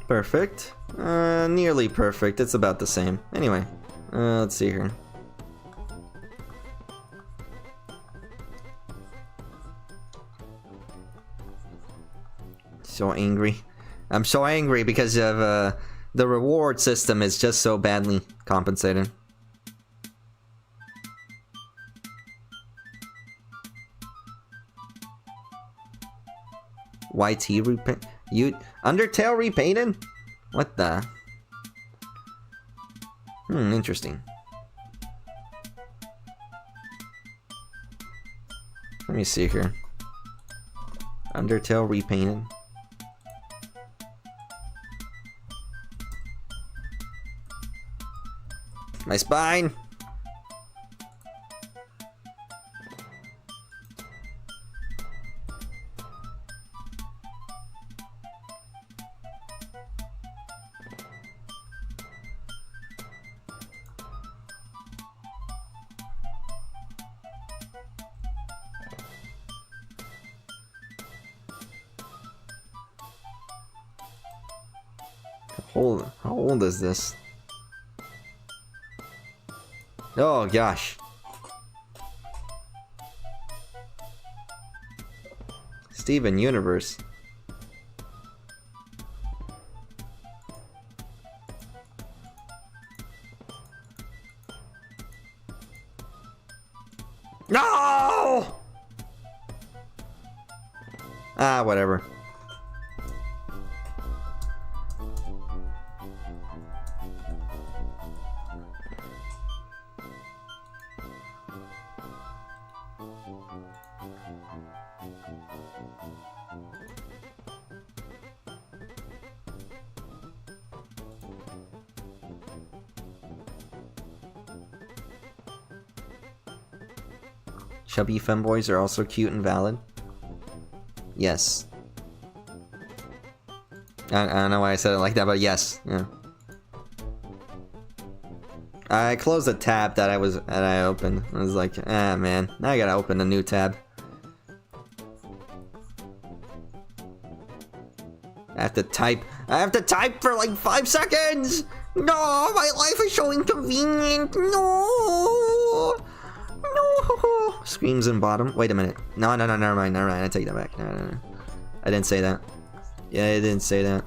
Perfect. Nearly perfect. It's about the same. Anyway, let's see here. So angry. I'm so angry because of the reward system is just so badly compensated. YT repaint. You Undertale repainted? What the? Interesting. Let me see here. Undertale repainted. My spine. How old is this? Oh gosh. Steven Universe. No! Ah, whatever. Chubby femboys are also cute and valid. Yes. I don't know why I said it like that, but yes. Yeah. I closed a tab that I opened. I was like, ah man, now I gotta open a new tab. I have to type for like 5 seconds! No, my life is so inconvenient! No! No! Screams in bottom. Wait a minute. No, never mind. I take that back. No. I didn't say that. Yeah, I didn't say that.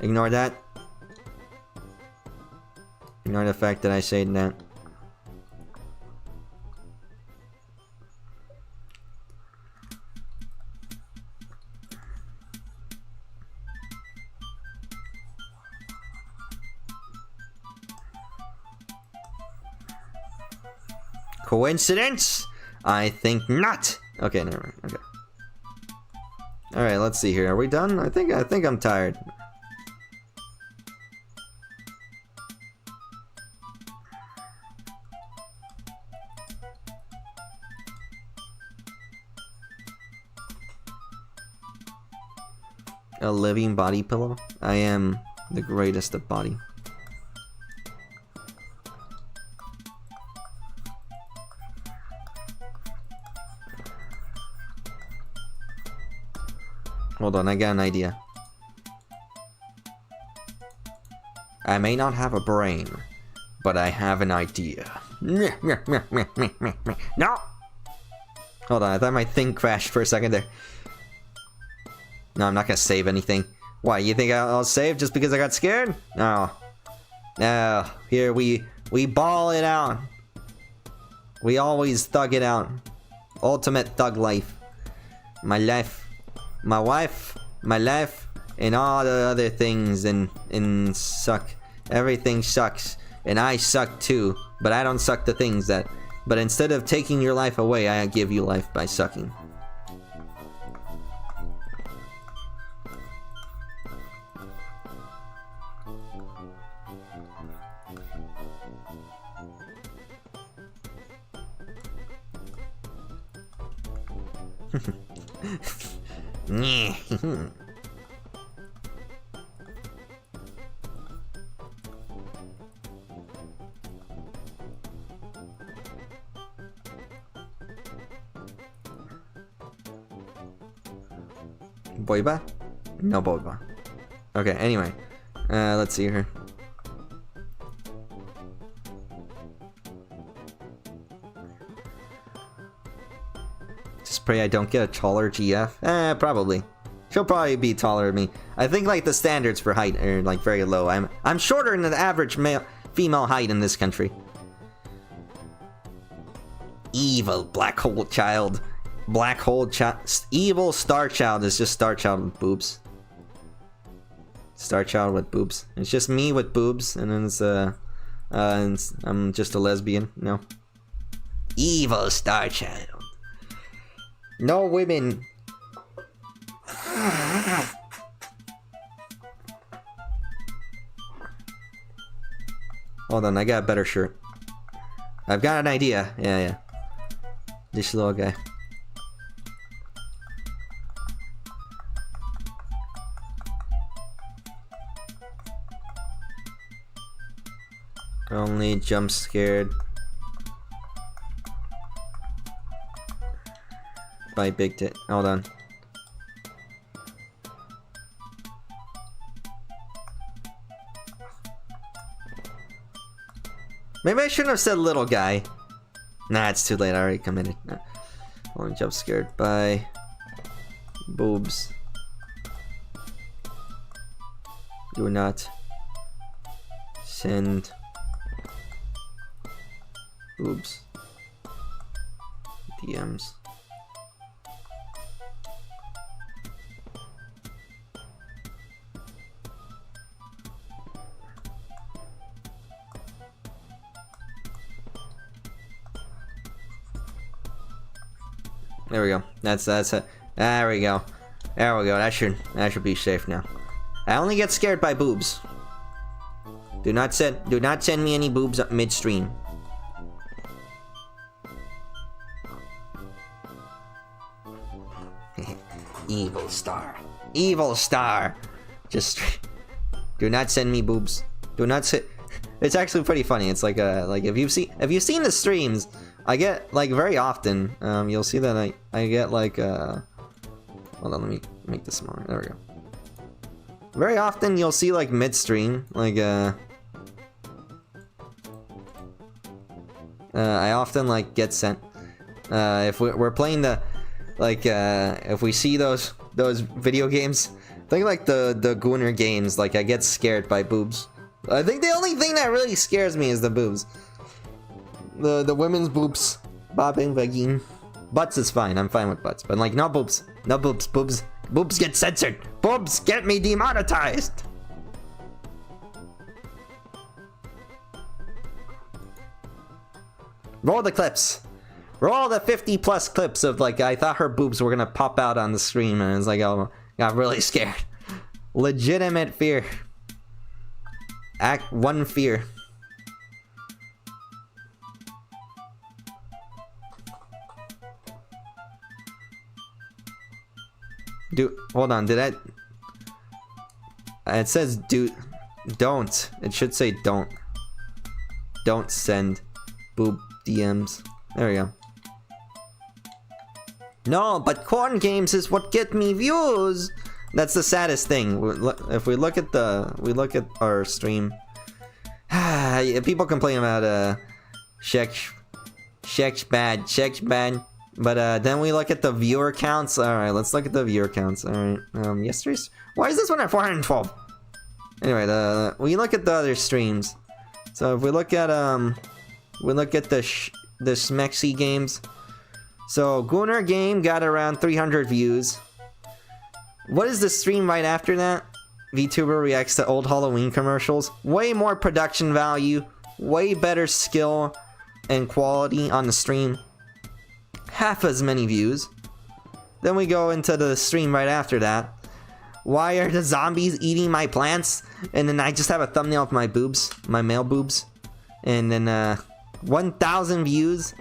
Ignore that. Ignore the fact that I said that. Coincidence? I think not. Okay, never mind. Okay. All right, let's see here. Are we done? I think I'm tired. A living body pillow? I am the greatest of body. Hold on, I got an idea. I may not have a brain, but I have an idea. No! Hold on, I thought my thing crashed for a second there. No, I'm not gonna save anything. Why, you think I'll save just because I got scared? No. No, here we ball it out. We always thug it out. Ultimate thug life. My life. My wife, my life, and all the other things and suck. Everything sucks. And I suck too. But I don't suck the things that... But instead of taking your life away, I give you life by sucking. Boiba? No boiba. Okay, anyway. Let's see here. Just pray I don't get a taller GF. Probably. She'll probably be taller than me. I think like the standards for height are like very low. I'm shorter than the average female height in this country. Evil black hole child. Black hole child. Evil Starchild is just Starchild with boobs. Starchild with boobs. It's just me with boobs, and then it's and I'm just a lesbian. No. Evil Starchild. No women. Hold on, I got a better shirt. I've got an idea. Yeah. This little guy. Only jump scared by big tit. Hold on. Maybe I shouldn't have said little guy. Nah, it's too late. I already committed. Nah. Only jump scared by boobs. Do not send boobs DMs. There we go. That's it. There we go. There we go. That should be safe now. I only get scared by boobs. Do not send me any boobs midstream. Evil star. Evil star. Just do not send me boobs. Do not send. It's actually pretty funny. It's like if you've seen the streams, I get like very often. You'll see that I get like hold on, let me make this smaller. There we go. Very often you'll see like midstream, like I often like get sent if we're playing the if we see those video games, think like the Gooner games, like I get scared by boobs. I think the only thing that really scares me is the boobs. The women's boobs, bobbing, vagine. Butts is fine. I'm fine with butts, but like no boobs, no boobs. Boobs get censored. Boobs get me demonetized. Roll the clips. Roll the 50+ clips of like I thought her boobs were gonna pop out on the screen, and it's like I got really scared. Legitimate fear. Act 1 fear. Hold on, did I... It says don't. It should say don't. Don't send boob DMs. There we go. No, but corn games is what get me views. That's the saddest thing. If we look at our stream, people complain about sex bad. But then we look at the viewer counts. All right, let's look at the viewer counts. All right, yesterday's. Why is this one at 412? Anyway, we look at the other streams. So if we look at the Smexy games. So Gooner game got around 300 views. What is the stream right after that? VTuber reacts to old Halloween commercials. Way more production value, way better skill and quality on the stream. Half as many views. Then we go into the stream right after that. Why are the zombies eating my plants? And then I just have a thumbnail of my boobs, my male boobs. And then 1,000 views.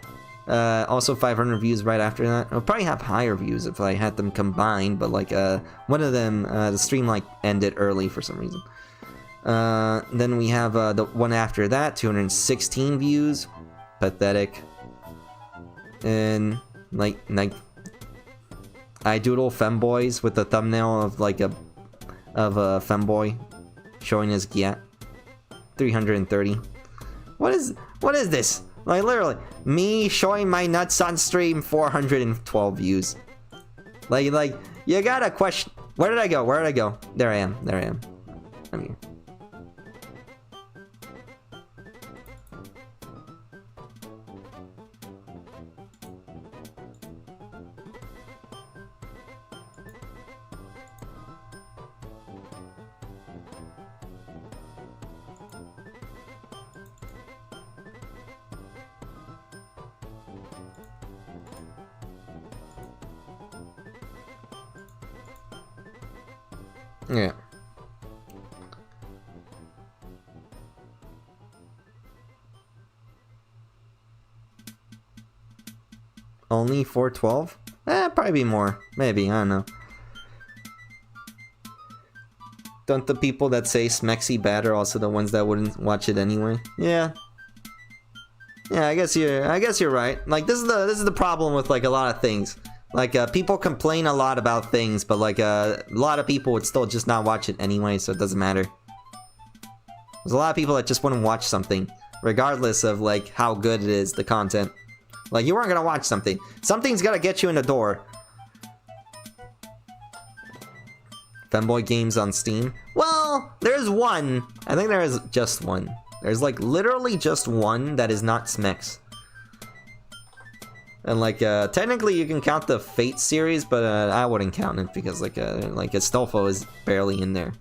Also 500 views right after that. I'll probably have higher views if I had them combined, but like one of them, the stream like ended early for some reason. Then we have the one after that, 216 views. Pathetic. And like I doodle femboys with the thumbnail of like a femboy showing his gyat. 330. What is this? Like literally me showing my nuts on stream, 412 views. Like you gotta question. Where did I go? There I am. I'm here. Yeah. Only 412? Probably be more. Maybe, I don't know. Don't the people that say Smexy bad are also the ones that wouldn't watch it anyway? Yeah. Yeah, I guess you're right. Like this is the problem with like a lot of things. Like, people complain a lot about things, but like, a lot of people would still just not watch it anyway, so it doesn't matter. There's a lot of people that just wouldn't watch something. regardless of like how good it is, the content. Like, you weren't gonna watch something. Something's gotta get you in the door. Femboy games on Steam? Well, there's one. I think there is just one. There's like literally just one that is not Smex. And like, technically you can count the Fate series, but I wouldn't count it because like Astolfo is barely in there.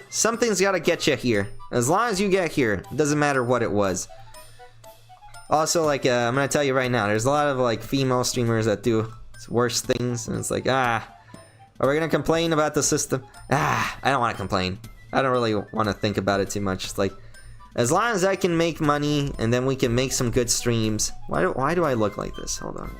Something's gotta get you here. As long as you get here, it doesn't matter what it was. Also, like, I'm gonna tell you right now, there's a lot of like female streamers that do worse things, and it's like, are we gonna complain about the system? I don't want to complain. I don't really want to think about it too much. It's like, as long as I can make money, and then we can make some good streams. Why do I look like this? Hold on.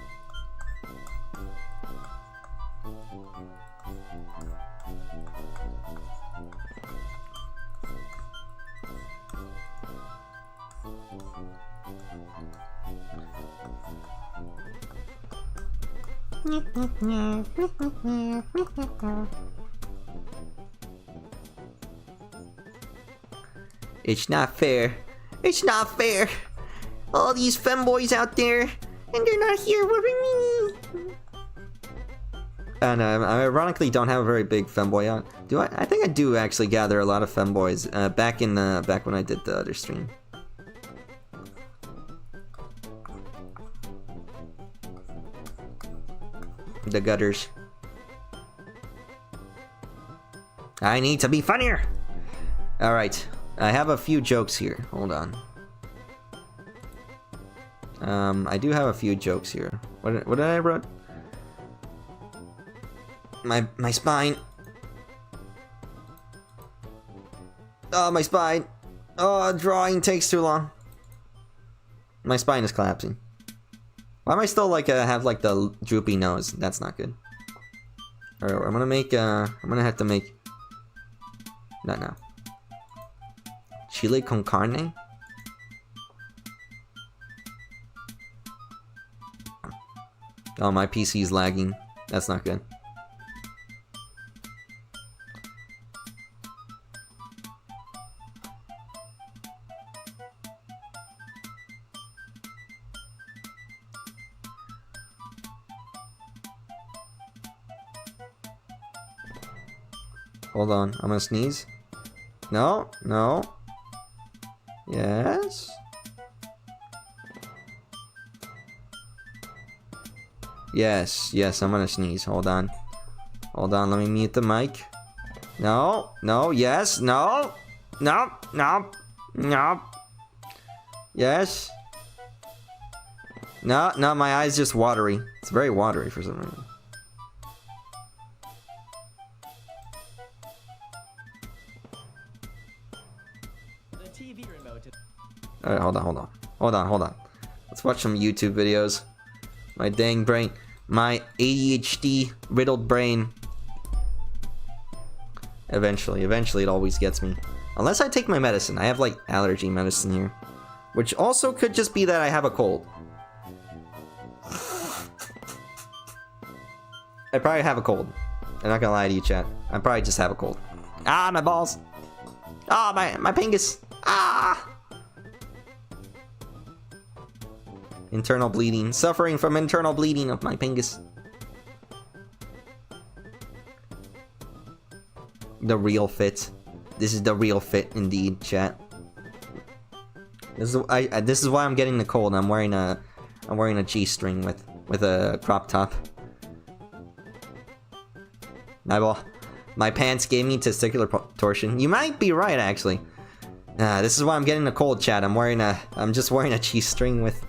It's not fair. It's not fair. All these femboys out there, and they're not here with me. And I ironically don't have a very big femboy on. Do I? I think I do actually gather a lot of femboys. Back when I did the other stream. The gutters. I need to be funnier. All right, I have a few jokes here. Hold on. I do have a few jokes here. What did I write? My spine. Oh, my spine. Oh, drawing takes too long. My spine is collapsing. Why am I still like have like the droopy nose? That's not good. Alright, I'm gonna make I'm gonna have to make not now. Chile con carne? Oh, my PC is lagging. That's not good. Hold on, I'm gonna sneeze. No, no. Yes. Yes, yes, I'm gonna sneeze. Hold on. Hold on, let me mute the mic. No, no, yes, no. No, no, no. Yes. No, no, my eye's just watery. It's very watery for some reason. Alright, hold on. Let's watch some YouTube videos. My dang brain. My ADHD riddled brain. Eventually it always gets me. Unless I take my medicine. I have like allergy medicine here. Which also could just be that I have a cold. I probably have a cold. I'm not gonna lie to you, chat. I probably just have a cold. Ah, my balls. Ah, my pingus. Ah! Internal bleeding. Suffering from internal bleeding of my pingus. The real fit. This is the real fit indeed, chat. This is why I'm getting the cold. I'm wearing a G-string with a crop top. My pants gave me testicular torsion. You might be right, actually. This is why I'm getting the cold, chat. I'm just wearing a G-string with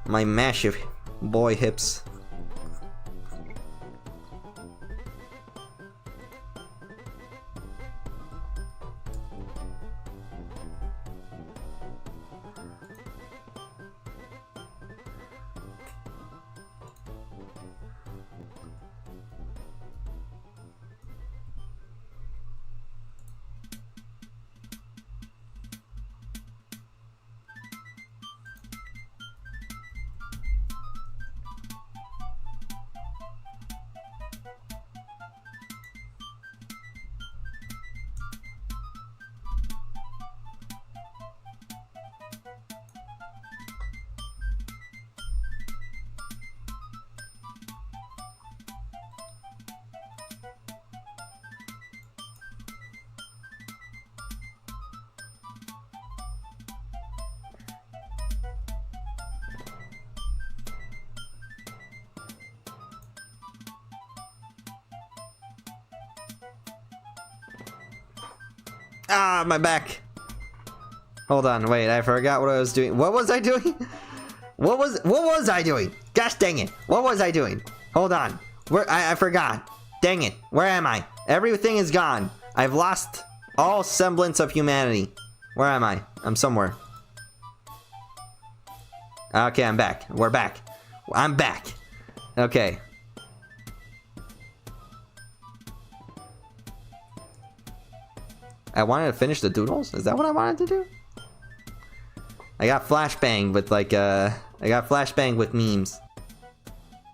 my massive boy hips. Ah, my back. Hold on, wait, I forgot what I was doing. What was I doing? What was I doing? Gosh dang it. What was I doing? Hold on. I forgot. Dang it. Where am I? Everything is gone. I've lost all semblance of humanity. Where am I? I'm somewhere. Okay, I'm back. We're back. I'm back. Okay. I wanted to finish the doodles? Is that what I wanted to do? I got flashbanged with like I got flashbanged with memes.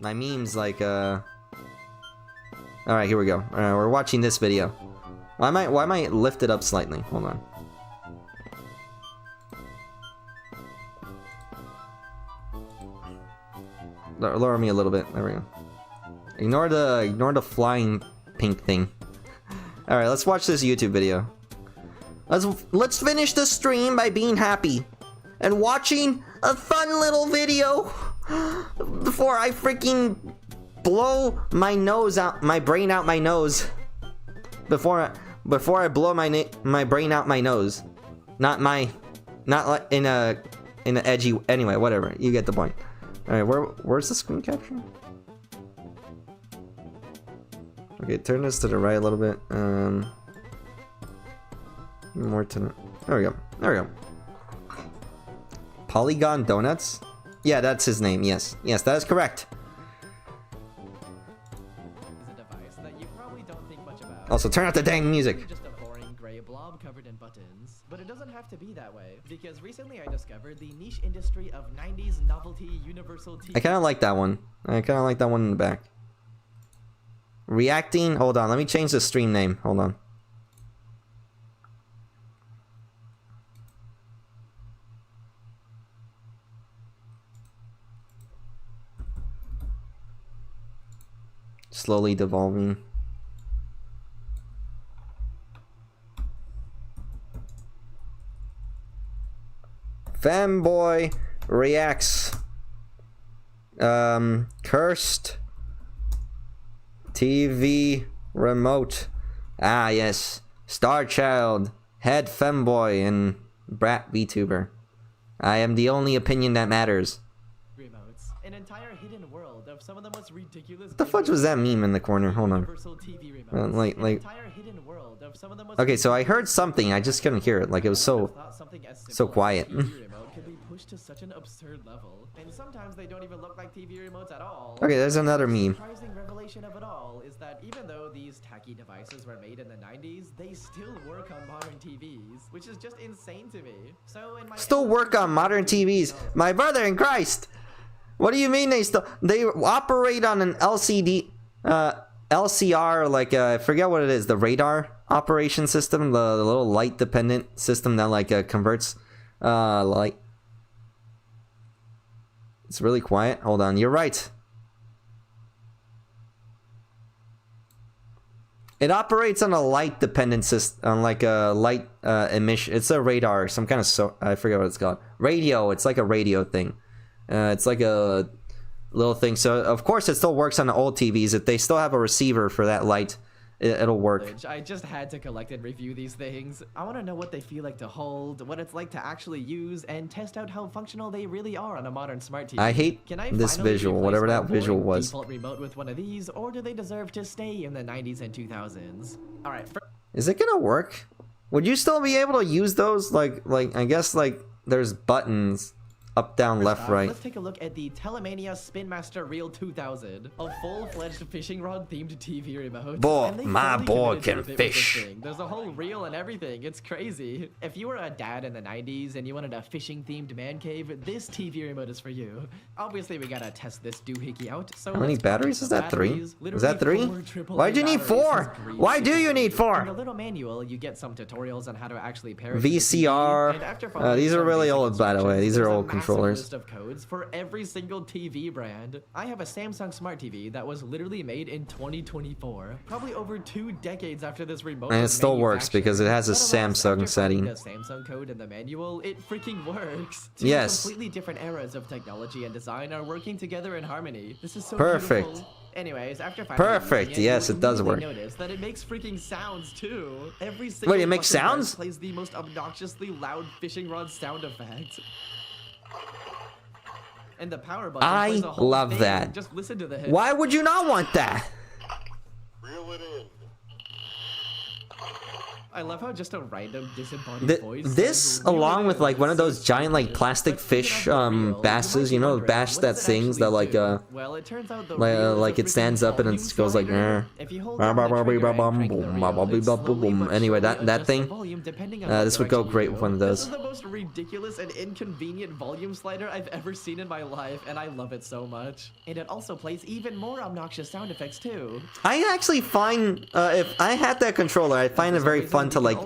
My memes like Alright, here we go. We're watching this video. Why am I lift it up slightly? Hold on. Lower me a little bit. There we go. Ignore the flying pink thing. All right, let's watch this YouTube video. Let's finish the stream by being happy and watching a fun little video before I freaking blow my nose out, my brain out my nose. Before I blow my brain out my nose. Not like in a edgy. Anyway, whatever. You get the point. All right, where's the screen capture? Okay, turn this to the right a little bit. More to the... There we go. There we go. Polygon Donuts? Yeah, that's his name. Yes. Yes, that is correct. Is a device that you probably don't think much about. Also, turn out the dang music. Just a boring gray blob covered in buttons. But it doesn't have to be that way, because recently I discovered the niche industry of 90s novelty universal TV. I kind of like that one. I kind of like that one in the back. Reacting. Hold on. Let me change the stream name. Hold on. Slowly devolving. Femboy reacts. Cursed TV remote. Ah, yes. Starchild, head femboy, and brat VTuber. I am the only opinion that matters. Remotes. An entire hidden world of some of the most ridiculous. What the fudge was that meme in the corner? Hold on. Okay, so I heard something. I just couldn't hear it. Like it was so quiet. Pushed to such an absurd level, and sometimes they don't even look like TV remotes at all. Okay, there's another meme. The surprising revelation of it all is that even though these tacky devices were made in the 90s, they still work on modern TVs, which is just insane to me. So in my still work on modern TVs. My brother in Christ. What do you mean they operate on an LCD LCR, like I forget what it is, the radar operation system, the little light dependent system that like converts light. It's really quiet. Hold on. You're right. It operates on a light dependent system, on like a light emission. It's a radar, some kind of I forget what it's called. Radio. It's like a radio thing. It's like a little thing. So of course it still works on the old TVs. If they still have a receiver for that light, it'll work. I just had to collect and review these things. I want to know what they feel like to hold, what it's like to actually use, and test out how functional they really are on a modern smart TV. I hate this visual, whatever that visual was. Default remote with one of these, or do they deserve to stay in the 90s and 2000s? All right. Is it gonna work? Would you still be able to use those? Like I guess like there's buttons. Up, down, left, right. Let's take a look at the Telemania Spin Master Reel 2000, a full-fledged fishing rod themed TV remote. Boy, my boy can fish. There's a whole reel and everything. It's crazy. If you were a dad in the 90s and you wanted a fishing themed man cave, this TV remote is for you. Obviously, we gotta test this doohickey out. So how many batteries is that? 3? Is that 3? Why'd you need 4? Why do you need 4? In the little manual, you get some tutorials on how to actually pair VCR. These are really old, by the way. These are old controllers. List of codes for every single TV brand. I have a Samsung Smart TV that was literally made in 2024, probably over 2 decades after this remote. And it still works because it has a Samsung setting. The Samsung code in the manual, it freaking works. Yes. Completely different eras of technology and design are working together in harmony. This is so perfect. beautiful. Anyways, after finally Perfect, using yes, you'll it does immediately work. Notice that it makes freaking sounds too. Every single Wait, it makes button sounds? plays the most obnoxiously loud fishing rod sound effect. And the power button I plays a whole love thing. that. Just listen to the hits. Why would you not want that? Reel it in. I love how just a random disembodied voice. This, says, along "Reel with it like in." one of those So giant like stupid. plastic But speaking fish of the reel, basses, you you might be know, wondering, bass what that does it sings that actually like do? Well, it turns out the like, reel is like a it stands freaking up and it volume goes like slider. If you hold down the trigger and crank the reel, it slowly but anyway, that surely adjusts thing, the volume depending on what this would go direction you great go. with one of This those. is the most ridiculous and inconvenient volume slider I've ever seen in my life, and I love it so much. And it also plays even more obnoxious sound effects too. I actually find if I had that controller, I find it very fun to like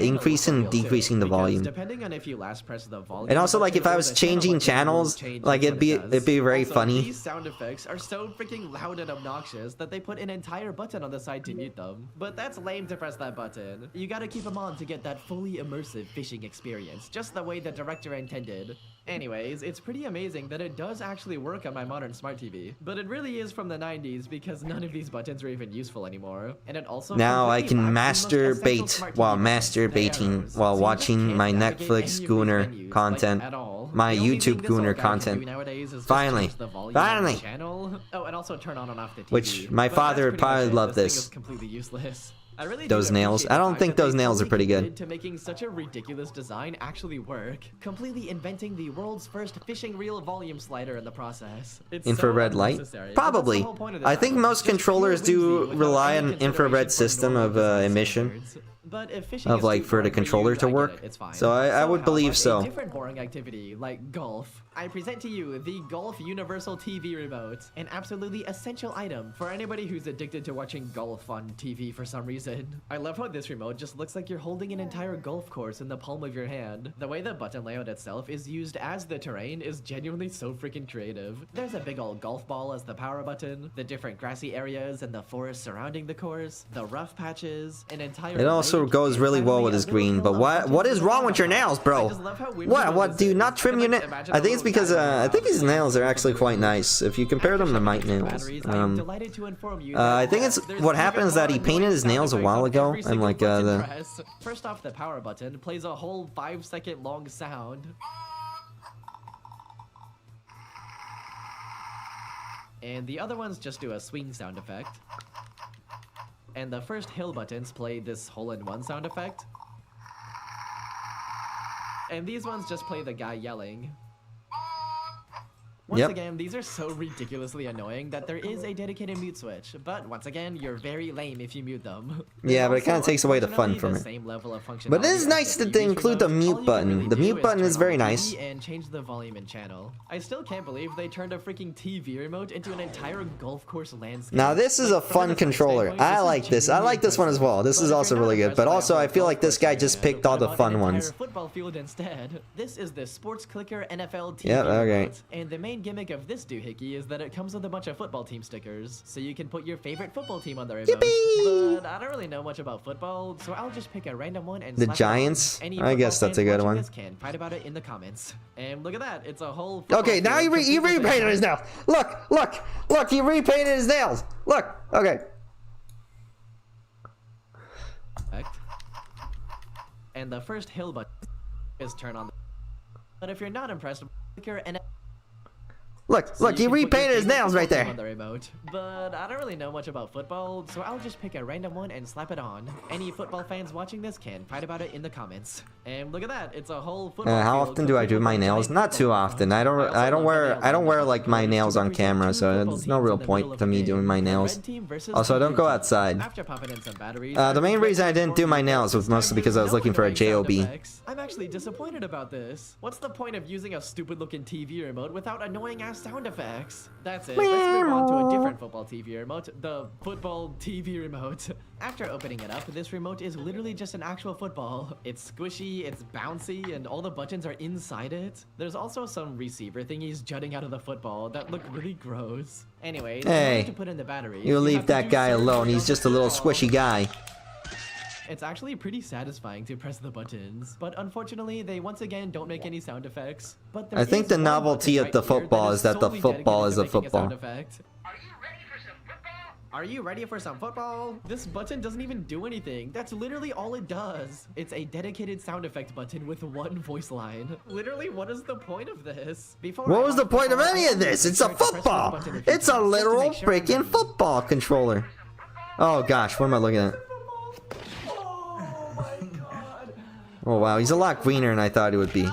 increase and decreasing the volume. Depending on if you last press the volume And also like if I button was or the channel changing button, it will channels, change like what it'd it does. be very Also, funny. These sound effects are so freaking loud and obnoxious that they put an entire button on the side to mute them. But that's lame to press that button. You gotta keep them on to get that fully immersive fishing experience, just the way the director intended. Anyways, it's pretty amazing that it does actually work on my modern smart TV. But it really is from the 90s because none of these buttons are even useful anymore. And it also Now I completely can lacks the most essential masturbate smart while TV buttons, the masturbating arrows. while So you just watching can't my navigate Netflix any of these Gooner menus, content, like, at all. my The only YouTube thing this old Gooner guy can content. do nowadays is just Finally. change the volume Finally. on the channel. Oh, and also turn on and off the TV. Which my But father that's would pretty much probably it. love thing this. is completely useless. I really Those do nails. appreciate I the don't fact think that those they nails are fully pretty good. committed to making such a ridiculous design actually work, completely inventing the world's first fishing reel volume slider in the process. It's Infrared so light? unnecessary, but that's the Probably. whole point of the I think design. most Just pure controllers do whimsy without rely any on infrared consideration for system normal of design emission. standards. But if fishing Of is like too for the boring controller you, to I get work. it, it's fine. So I would how believe about so. A different boring activity like golf. I present to you the Golf Universal TV Remote, an absolutely essential item for anybody who's addicted to watching golf on TV for some reason. I love how this remote just looks like you're holding an entire golf course in the palm of your hand. The way the button layout itself is used as the terrain is genuinely so freaking creative. There's a big old golf ball as the power button, the different grassy areas and the forest surrounding the course, the rough patches, an entire It also lake, goes and really well finally with a his little green, hill but of what buttons is and wrong with your buttons. nails, bro? I just love how whimsical What this do you is. not trim your nails? Imagine I a think it's little because guy I think his running nails are around actually with quite a nice if you compare them to my nails. batteries, I am delighted to inform you I that think it's there's what even happens more that he painted annoying his sound nails a effects while on ago every and single like button the press. First off, the power button plays a whole 5-second long sound. And the other ones just do a swing sound effect. And the first hill buttons play this hole-in-one sound effect. And these ones just play the guy yelling. Once Yep. again, these are so ridiculously annoying that there is a dedicated mute switch, but once again, you're very lame if you mute them. Yeah, but it kind of Also, takes away the fun unfortunately, from the it. same level of But it is functionality nice as to the TV include the remote. mute All you button. really The do mute button turn is on very the nice. TV and change the volume and channel. I still can't believe they turned a freaking TV remote into an entire golf course landscape. Now this is a Like, from fun the controller. standpoint, I is like this. I genuinely like this one as well. This impressive. is But if also you're not really good. impressed But by a also whole I feel like golf this guy course just area, picked all what the about fun an entire ones. football field instead. This is the Sports Clicker NFL TV Yep, okay. remote. And the main gimmick of this doohickey is that it comes with a bunch of football team stickers, so you can put your favorite football team on the remote. Yippee! But I don't really know much about football, so I'll just pick a random one and The slap it on. Giants? Any I guess football that's a fans good watching one. This can fight about it in the comments. And look at that, it's a whole. Okay, now he football field complete with repainted a- his nails. Look, he repainted his nails. Look, okay. Perfect. And the first hill button is turn on. But if you're not impressed, clicker and Look, so he you can put your repainted his favorite nails football right team there. on the remote. But I don't really know much about football, so I'll just pick a random one and slap it on. Any football fans watching this can fight about it in the comments. And look at that, it's a whole football How field often do I complete do with my a nails? giant Not too football often. field. I don't wear love like my the nails on colors to camera, represent so two there's football no real teams in the middle point of to the me game. doing my The nails. red team versus Also, I the don't blue go team. outside. After popping in some batteries, The main reason I didn't do my nails was mostly because I was looking for a JOB. I'm actually disappointed about this. What's the point of using a stupid looking TV remote without annoying ass sound effects? That's it. Let's move on to a different football TV remote, the football TV remote. After opening it up, this remote is literally just an actual football. It's squishy, it's bouncy, and all the buttons are inside it. There's also some receiver thingies jutting out of the football that look really gross. Anyways, in Hey, order to put in the batteries, You have leave to that do guy surgery alone. on He's the just a little football. squishy guy. It's actually pretty satisfying to press the buttons, but unfortunately, they once again don't make any sound effects. But there I think is the one novelty button of the right here football is that the solely football dedicated is to a making football. sound effect. Are you ready for some Are you ready for some football? This button doesn't even do anything. That's literally all it does. It's a dedicated sound effect button with one voice line. Literally, what is the point of this? What was the point of any of this? It's a football. It's a literal freaking football controller. Oh gosh, what am I looking at? Oh my god. Oh wow, he's a lot greener than I thought he would be.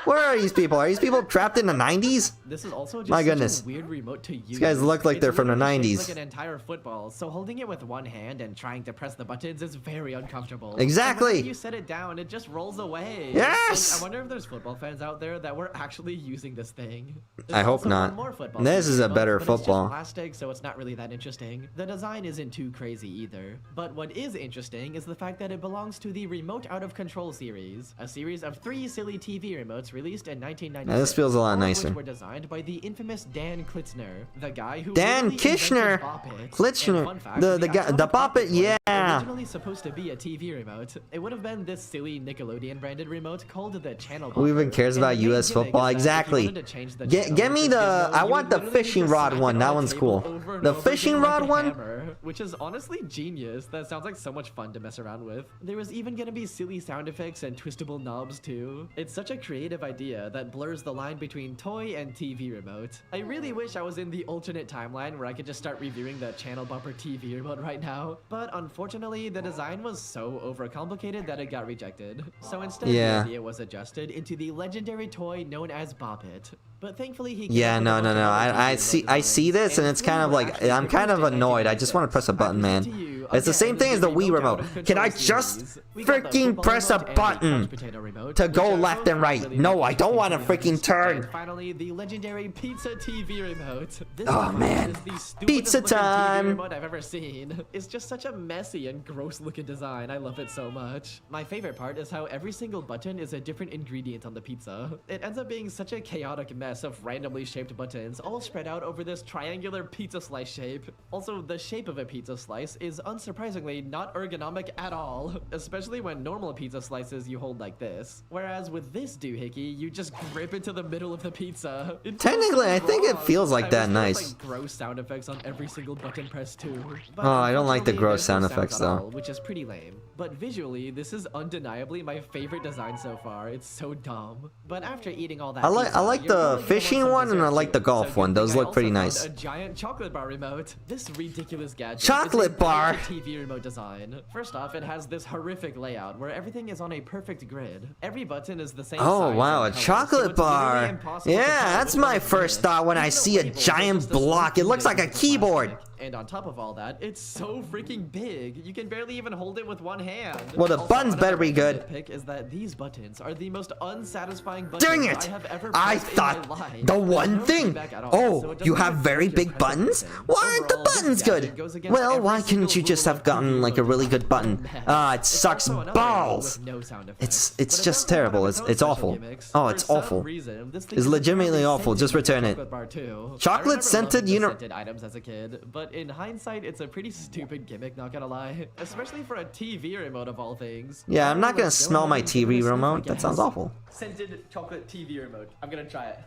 Where are these people? Are these people trapped in the 90s? This is also just My such goodness. a weird remote to use. These guys look like It's they're from the literally shaped 90s. like an entire football, so holding it with one hand and trying to press the buttons is very uncomfortable. Exactly. And when you set it down, it just rolls away. Yes! Like, I wonder if there's football fans out there that were actually using this thing. There's I hope also not. one more football This is a remote, better but football. It's just plastic, so it's not really that interesting. The design isn't too crazy either. But what is interesting is the fact that it belongs to the Remote Out of Control series, a series of 3 silly TV remotes released in 1996. Now, this feels a lot all of nicer. which were designed by the infamous Dan Klitzner, the guy who Dan literally Kishner. invented Bop It. Klitschner. And fun fact, The guy- actual the Bop It, was yeah. Originally supposed to be a TV remote. It would have been this silly Nickelodeon branded remote called the Channel Who even Bopper. cares And about the main US gimmick football? is that if you Exactly. wanted to change the Get channel me for the. Gizmo, I you want would the literally fishing just rod smack one. it That on the one's table cool. over and The over fishing again like rod a one? hammer, which is honestly genius. That sounds like so much fun to mess around with. There was even gonna be silly sound effects and twistable knobs too. It's such a creative idea that blurs the line between toy and TV remote. I really wish I was in the alternate timeline where I could just start reviewing the Channel Bumper TV remote right now. But unfortunately, the design was so overcomplicated that it got rejected. So instead, Yeah. the idea was adjusted into the legendary toy known as Bop It. But thankfully, he Yeah, came up with no. a bunch of other I TV see. remote I see designs, this, and it's three kind of were like actually I'm kind of produced in annoyed. I just want to press a 1996. button, man. I present to you, It's the same again, thing as the the Wii Remote remote. Out of Can I Control just series. We got the freaking football press a remote and the button couch potato remote, to which go are left both and right? really No, I don't interesting want to be freaking honest. turn. And finally, the legendary Pizza TV remote. This Oh, remote man. is the stupidest Pizza looking time. TV remote I've ever seen. It's just such a messy and gross looking design. I love it so much. My favorite part is how every single button is a different ingredient on the pizza. It ends up being such a chaotic mess of randomly shaped buttons, all spread out over this triangular pizza slice shape. Also, the shape of a pizza slice is unsurprisingly not ergonomic at all, especially when normal pizza slices you hold like this. Whereas with this doohickey, you just grip into the middle of the pizza. It feels Technically, so I think it wrong. feels like I that wish there was, nice. like, gross sound effects on every single button press too. But Oh, I don't like the unfortunately, gross there's no sound sounds effects, at though. all, which is pretty lame. But visually, this is undeniably my favorite design so far. It's so dumb. But after eating all that, I like pizza, the you're probably gonna want fishing some one and I dessert like the too. golf So good one. Those thing I look pretty also found nice. A giant chocolate bar remote. This ridiculous gadget. Chocolate is a bar? TV remote design. First off, it has this horrific layout where everything is on a perfect grid. Every button is the same Oh size wow, a and color, so chocolate it's literally bar. impossible to Yeah, tell that's which my one is first which. thought when I Even the see a labels are giant just a small block. It looks like a piece of plastic. keyboard. And on top of all that, it's so freaking big. You can barely even hold it with one hand. Well, the Also, buttons better another be good. nitpick is that these buttons are the most unsatisfying buttons Dang I it! have ever I pressed in my thought life. the There's one no thing. feedback at all, Oh, so it you doesn't have even very feel like big you're pressing buttons? anything. Why aren't the Overall, this buttons gadget good? goes against Well, every why single couldn't you just rule have of gotten TV like a really good remote button? design. Ah, it It's sucks also another remote balls. with no sound effects, It's but it just does have terrible. one of It's its own awful. special gimmicks. Oh, For it's some awful. reason, this thing It's is legitimately apparently awful. Just scented like return a it. chocolate bar, too. Chocolate I remember scented loving the uni- scented items as a kid, but in hindsight, it's a pretty stupid gimmick, not gonna lie. Especially for a TV remote of all things. Yeah, I'm not gonna Go smell ahead my and give it a TV sniff, I remote. That sounds guess. awful. Scented chocolate TV remote. I'm gonna try it.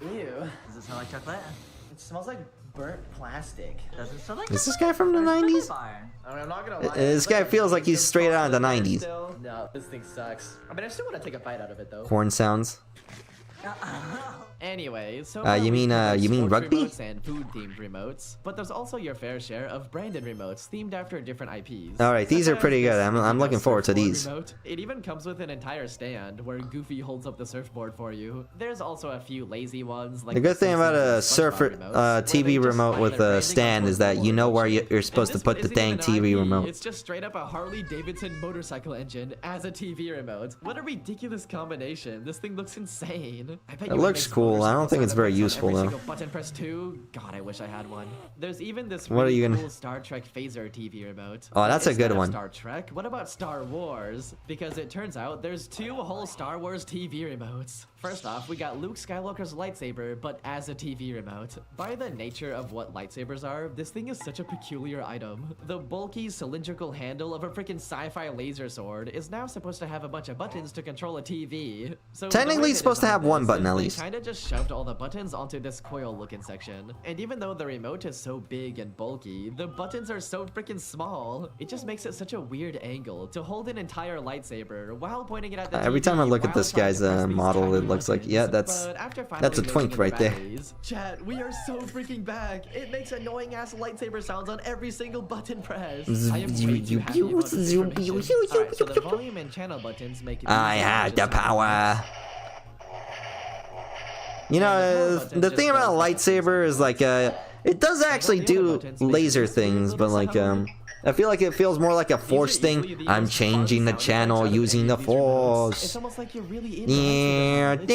Ew. Does it smell like chocolate? It smells like burnt plastic. Does it smell like Is this guy from the 90s? bar? I mean, I'm not gonna lie. This guy feels like he's straight out of the 90s. Still. No, this thing sucks. I mean, I still want to take a bite out of it though. Corn sounds. Anyway, so you mean rugby? remotes and food themed remotes, but there's also your fair share of branded remotes themed after different IPs. All right, these Such are as pretty this good. I'm Mickey looking Mouse forward to surfboard these. remote. It even comes with an entire stand where Goofy holds up the surfboard for you. There's also a few lazy ones like The good thing about a surfer TV remote with a stand is that you know where you're supposed to put the dang TV remote. It's just straight up a Harley Davidson motorcycle engine as a TV remote. What a ridiculous combination. This thing looks insane. I bet It looks cool. I don't think it's very useful, though. Button press 2. God, I wish I had one. There's even this What are really you gonna- cool Star Trek phaser TV remote. Oh, that's a Instead good of one. Star Trek. What about Star Wars? Because it turns out there's 2 whole Star Wars TV remotes. First off, we got Luke Skywalker's lightsaber, but as a TV remote. By the nature of what lightsabers are, this thing is such a peculiar item. The bulky cylindrical handle of a freaking sci-fi laser sword is now supposed to have a bunch of buttons to control a TV. So the way Technically, they it's supposed to designed have one this button is at they least. kinda just just shoved all the buttons onto this coil-looking section. And even though the remote is so big and bulky, the buttons are so freaking small. It just makes it such a weird angle to hold an entire lightsaber while pointing it at the Every TV time I look at while this trying guy's to press these model, tiny it looks like, buttons. yeah, But that's after a finally twink losing the right there. batteries, chat, we are so freaking back. It makes annoying ass lightsaber sounds on every single button press. I am way too happy about this information. Alright, so the volume and channel buttons make it I had the power. You know, the thing about a lightsaber is like, it does actually do laser things, but like, I feel like it feels more like a force thing. I'm changing the channel using the It's force. almost like you're really Yeah. into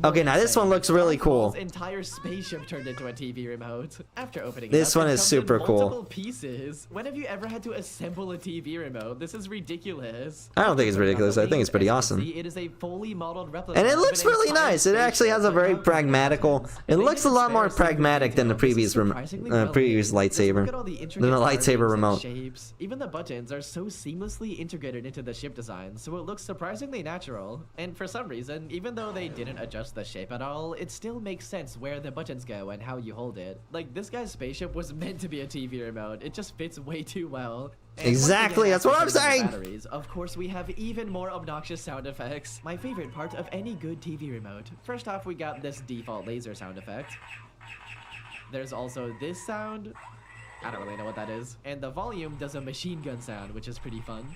Okay, now this one looks really cool. Entire spaceship turned into a TV remote. After opening This it up, one it is comes in super cool. multiple pieces. When have you ever had to assemble a TV remote? This is ridiculous. I don't think it's ridiculous. I think it's pretty awesome. It is a fully modeled replica. And it of looks an really entire nice. It actually has a very spaceship. pragmatical. It looks a lot more pragmatic than the previous previous lightsaber. Than the lightsaber remote. Shapes. Even the buttons are so seamlessly integrated into the ship design, so it looks surprisingly natural. And for some reason, even though they didn't adjust the shape at all, it still makes sense where the buttons go and how you hold it. Like, this guy's spaceship was meant to be a TV remote. It just fits way too well. And Exactly, once that's again, what I'm after saying! the batteries, of course, we have even more obnoxious sound effects. My favorite part of any good TV remote. First off, we got this default laser sound effect. There's also this sound. I don't really know what that is. And the volume does a machine gun sound, which is pretty fun.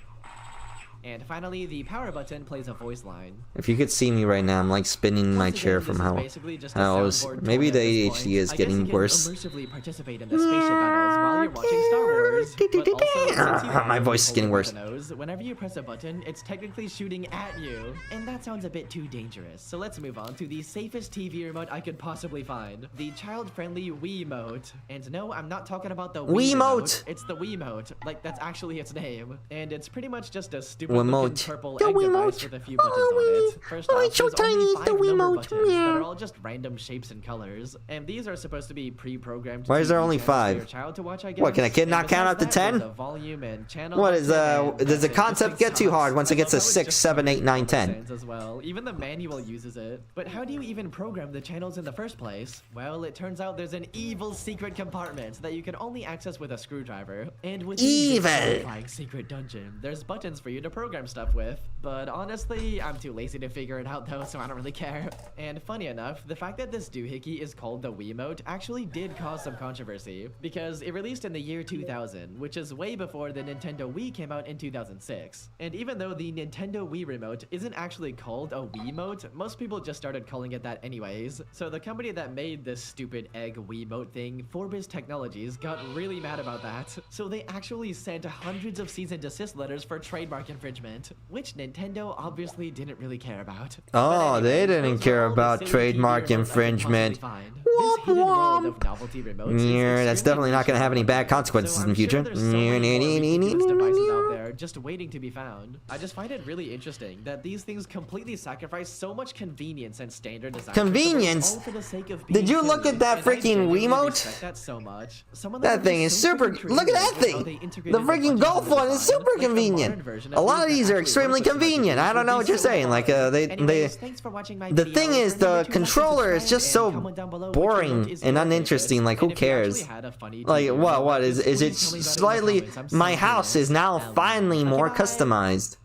And finally, the power button plays a voice line. If you could see me right now, I'm like spinning my chair from how I was. Maybe the ADHD is getting worse. Immersively participate in the spaceship battles while you're watching Star Wars. But also, since you My voice is hold getting it worse. with the nose, whenever you press a button, it's technically shooting at you. And that sounds a bit too dangerous. So let's move on to the safest TV remote I could possibly find. The child-friendly Wiimote. And no, I'm not talking about the Wii Wiimote. remote. It's the Wiimote. Like, that's actually its name. And it's pretty much just a stupid Wiimote. purple The egg device Wiimote. with a few buttons Oh, on it. First off, it's so there's only tiny, 5 the number Wiimote. buttons that Yeah. are all just random shapes and colors. And these are supposed to be pre-programmed. Why is there TV only channels for 5? your child to watch, I guess. What, can a kid And not count besides up to that, 10? there's a volume and channel What is, button, and does the that's it. concept This get too thing hard sucks. once it I gets love to how it's 6, just 7, 8, 9, 10? sense as well. Even the manual uses it. But how do you even program the channels in the first place? Well, it turns out there's an evil secret compartment that you can only access with a screwdriver. And within Evil. this horrifying secret dungeon, there's buttons for you to program stuff with. But honestly, I'm too lazy to figure it out though, so I don't really care. And funny enough, the fact that this doohickey is called the Wiimote actually did cause some controversy, because it released in the year 2000, which is way before the Nintendo Wii came out in 2006. And even though the Nintendo Wii remote isn't actually called a Wiimote, most people just started calling it that anyways. So the company that made this stupid egg Wiimote thing, Forbes Technologies, got really mad about that. So they actually sent hundreds of cease and desist letters for trademark infringement, which Nintendo obviously didn't really care about. Oh, But they anyways, didn't those care are all the about silly trademark TV remotes I could possibly infringement. find. This Womp hidden world womp. of novelty remotes is Yeah, that's extremely definitely not gonna have any bad niche. consequences So in the I'm future. sure there's so many more ridiculous devices out there just waiting to be found. I just find it really interesting that these things completely sacrifice so much convenience and standard design. Convenience? All for the sake of Did being you look silly, at that and I freaking genuinely Wiimote? respect that so much. Some of That them are thing just is so super. freaking Look at that creative with how thing. they integrated The the freaking buttons golf into the one is design. super Like, the modern convenient. version A at lot least of that these are actually extremely works with convenient. I don't know what you're saying. Like, they. Anyways, thanks for watching my The video. thing is, Remember the to like and controller is subscribe just and so comment down below which boring remote is and your uninteresting. favorite. Like, who And if you actually cares? had a funny Like, TV what? remote, What is? Is it please tell me about it in the slightly? comments. I'm My so house is curious. now finally more bye. customized.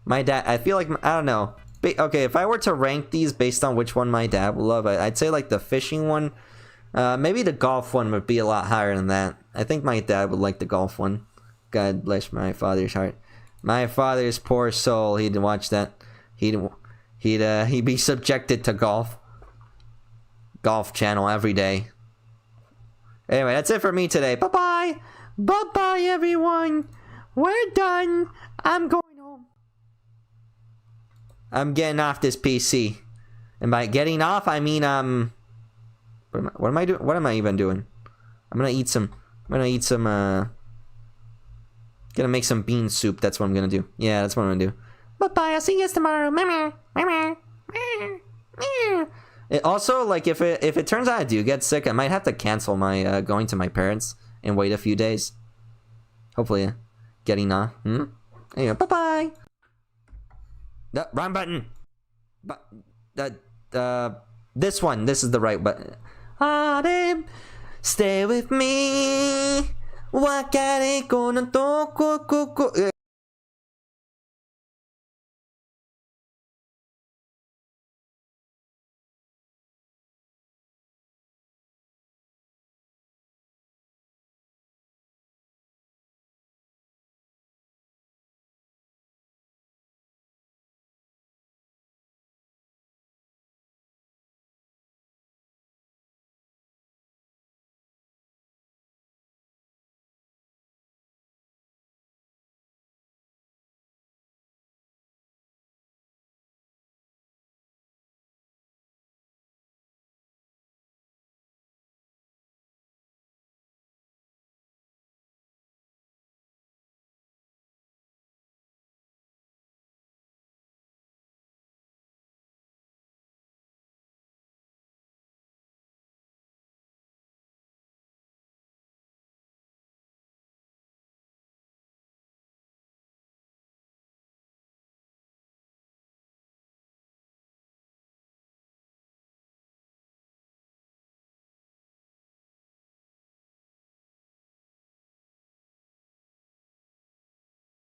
My dad. I feel like I don't know. Okay, if I were to rank these based on which one my dad would love, I'd say like the fishing one. Maybe the golf one would be a lot higher than that. I think my dad would like the golf one. God bless my father's heart. My father's poor soul. He'd watch that. He'd be subjected to golf channel every day. Anyway, that's it for me today. Bye bye. Bye bye, everyone. We're done. I'm going home. I'm getting off this PC. And by getting off, I mean what am I doing? What am I even doing? I'm gonna eat some. Gonna make some bean soup. That's what I'm gonna do. Yeah, that's what I'm gonna do. Bye bye. I'll see you guys tomorrow. It also, like, if it turns out I do get sick, I might have to cancel my going to my parents and wait a few days. Hopefully, getting Anyway, bye-bye. The wrong button. But this one. This is the right button. Autumn, stay with me. Wakare kono toko koko.